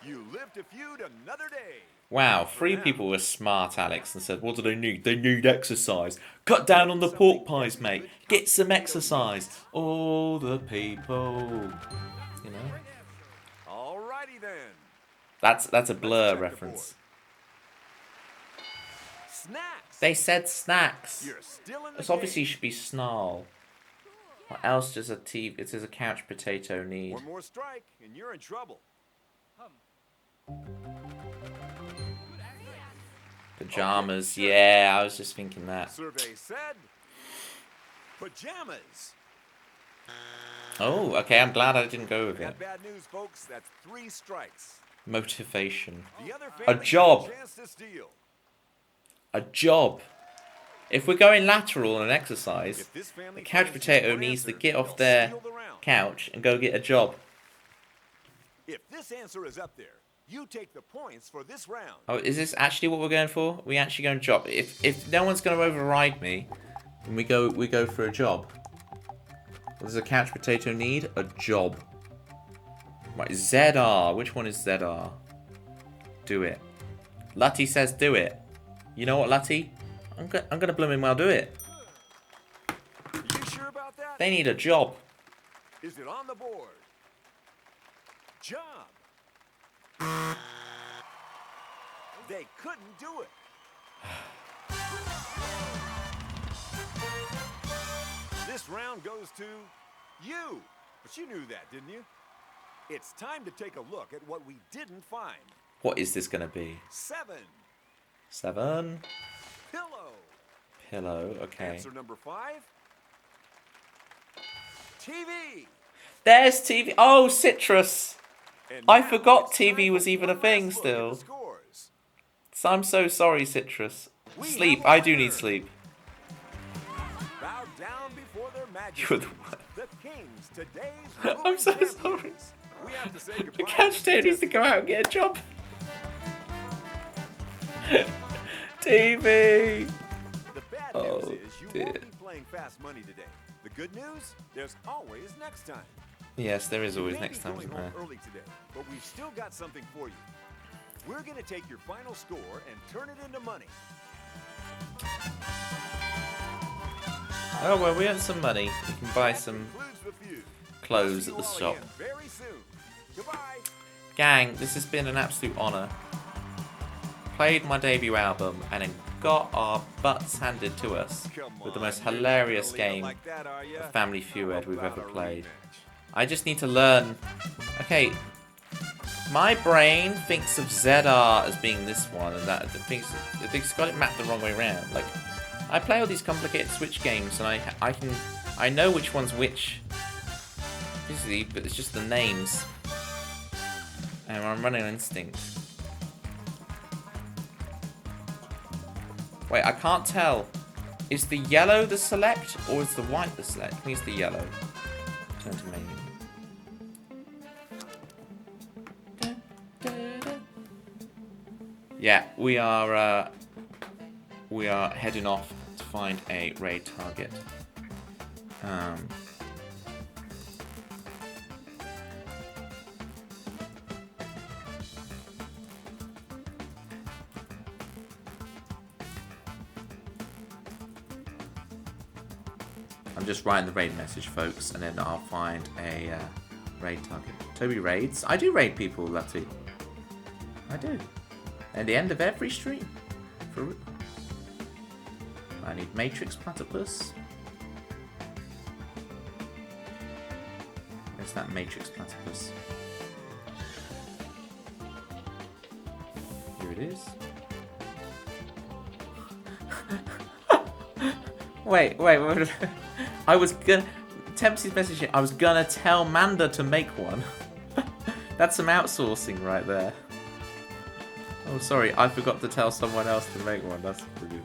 C: You live to feud another day.
B: Wow, 3 people were smart, Alex, and said, what do they need? They need exercise. Cut down on the pork pies, mate. Get some exercise. All the people. You know?
C: All Alrighty then.
B: That's a Blur
C: check the
B: reference.
C: Snacks.
B: They said snacks.
C: You're still in the
B: This obviously
C: game.
B: should be snarl. What else does a TV? It says a couch potato need.
C: One more strike, and you're in trouble.
B: Pajamas. Yeah, I was just thinking that.
C: Survey said pajamas.
B: Oh, okay. I'm glad I didn't go with it.
C: Got bad news, folks. That's 3 strikes.
B: Motivation.
C: The other
B: A
C: family
B: job.
C: has a chance to steal.
B: A job. If we're going lateral in an exercise,
C: If this family
B: the couch
C: finds
B: potato
C: one
B: needs to
C: answer,
B: get off
C: they'll
B: their
C: steal the round.
B: couch and go get a job.
C: If this answer is up there, you take the points for this round.
B: Oh, is this actually what we're going for? We actually going job. If no one's going to override me, then we go for a job. What does a couch potato need? A job. Right, ZR. Which one is ZR? Do it. Lutty says do it. You know what, Lutty? I'm gonna blooming well do it.
C: Are you sure about that?
B: They need a job.
C: Is it on the board? Job. They couldn't do it. This round goes to you. But you knew that, didn't you? It's time to take a look at what we didn't find.
B: What is this gonna be?
C: 7.
B: 7.
C: Pillow.
B: Pillow. Okay.
C: Answer number 5. TV.
B: There's TV. Oh, citrus.
C: And
B: I
C: now
B: forgot
C: it's
B: TV
C: time
B: was
C: for
B: even a
C: one
B: thing
C: last look at
B: still.
C: the scores.
B: So I'm so sorry, citrus.
C: We
B: Sleep.
C: have a
B: I do need
C: winner.
B: sleep.
C: Bow down before their majesty.
B: You're the
C: The kings, today's
B: I'm
C: ruling
B: so
C: champions.
B: sorry.
C: We have to say
B: The
C: goodbye
B: couch potato needs to go out and get a job. TV.
C: The bad
B: Oh,
C: news is you
B: dear.
C: won't be playing fast money today. The good news, there's always next time.
B: Yes, there is
C: You
B: always
C: may
B: next
C: be
B: time,
C: going
B: isn't
C: home
B: there?
C: early today, but we've still got something for you. We're going to take your final score and turn it into money.
B: Oh well, we earned some money. We can buy
C: That
B: some
C: concludes the feud.
B: clothes
C: See
B: at
C: you
B: the
C: all
B: shop.
C: again very soon. Goodbye.
B: Gang, this has been an absolute honour. Played my debut album and then got our butts handed to us
C: Come
B: with the
C: on,
B: most
C: you're not
B: hilarious
C: gonna leave it
B: game
C: like that, are ya?
B: of Family
C: How
B: Fued we've
C: about
B: ever
C: a
B: played.
C: rematch?
B: I just need to learn. Okay, my brain thinks of ZR as being this one, and that it's got it mapped the wrong way around. Like, I play all these complicated Switch games, and I know which one's which, obviously, but it's just the names, and I'm running on instinct. Wait, I can't tell. Is the yellow the select, or is the white the select? I think it's the yellow. Turn to menu. Yeah, we are heading off to find a raid target. I'm just writing the raid message, folks, and then I'll find a raid target. Toby raids. I do raid people, Lutty. I do. At the end of every stream. For real. I need Matrix Platypus. Where's that Matrix Platypus? Here it is. wait. I was gonna... Tempsy's messaging. I was gonna tell Manda to make one. That's some outsourcing right there. Oh, sorry, I forgot to tell someone else to make one. That's brilliant.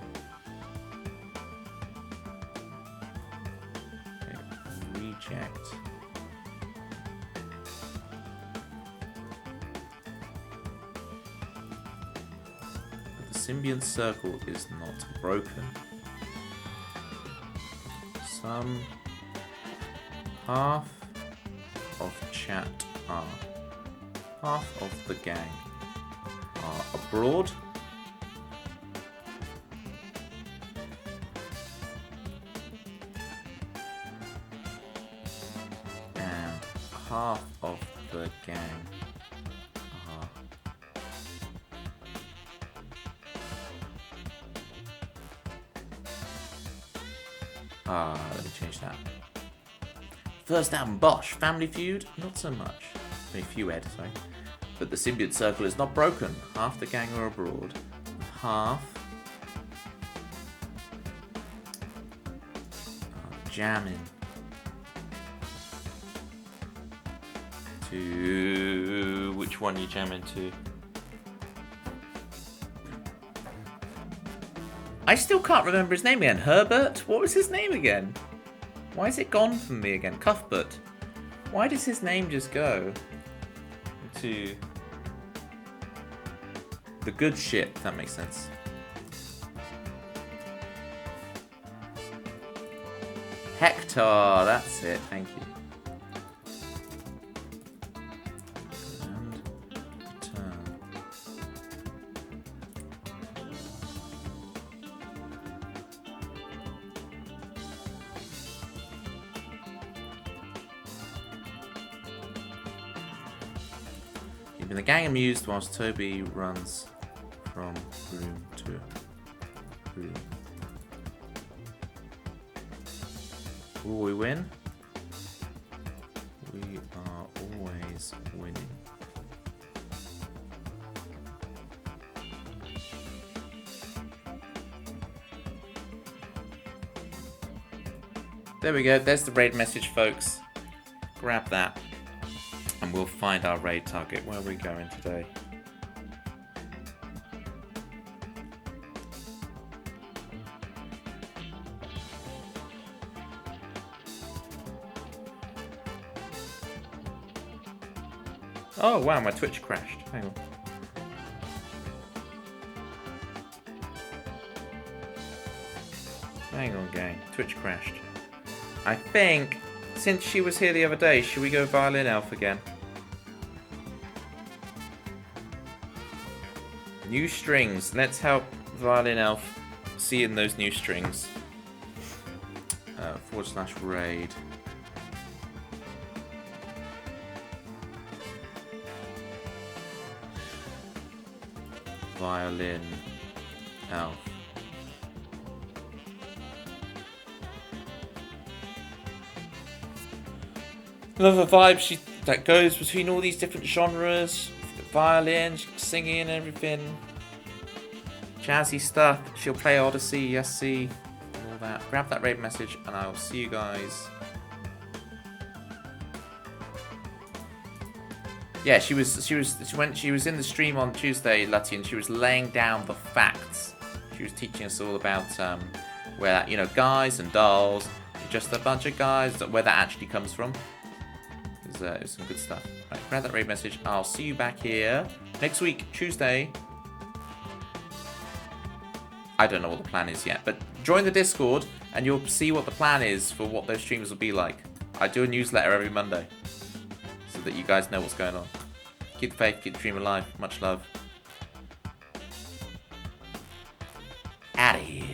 B: Okay, reject. The symbiont circle is not broken. Some half of chat are half of the gang are abroad. And half of the gang Let me change that. First album, Bosch. Family Feud? Not so much. Fued, sorry. But the symbiote circle is not broken. Half the gang are abroad. Half are jamming to... Which one are you jamming to? I still can't remember his name again. Herbert? What was his name again? Why is it gone from me again? Cuthbert. Why does his name just go to the good shit, if that makes sense? Hector, that's it, thank you. And return. Keeping the gang amused whilst Toby runs from room to room. Will we win? We are always winning. There we go, there's the raid message, folks. Grab that and we'll find our raid target. Where are we going today? Oh wow, my Twitch crashed. Hang on. Hang on, gang. Twitch crashed. I think, since she was here the other day, should we go Violin Elf again? New strings. Let's help Violin Elf see in those new strings. /raid. Violin Elf. Love the vibe that goes between all these different genres. Violin, singing and everything. Jazzy stuff. She'll play Odyssey, yes, see, and all that. Grab that raid message and I'll see you guys. Yeah, she was in the stream on Tuesday, Lutty, and she was laying down the facts. She was teaching us all about where, you know, guys and dolls, just a bunch of guys, where that actually comes from. It was some good stuff. Right, grab that raid message. I'll see you back here next week, Tuesday. I don't know what the plan is yet, but join the Discord and you'll see what the plan is for what those streams will be like. I do a newsletter every Monday, so that you guys know what's going on. Keep the faith, keep the dream alive. Much love. Out of here.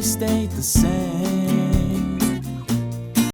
A: Stayed the same.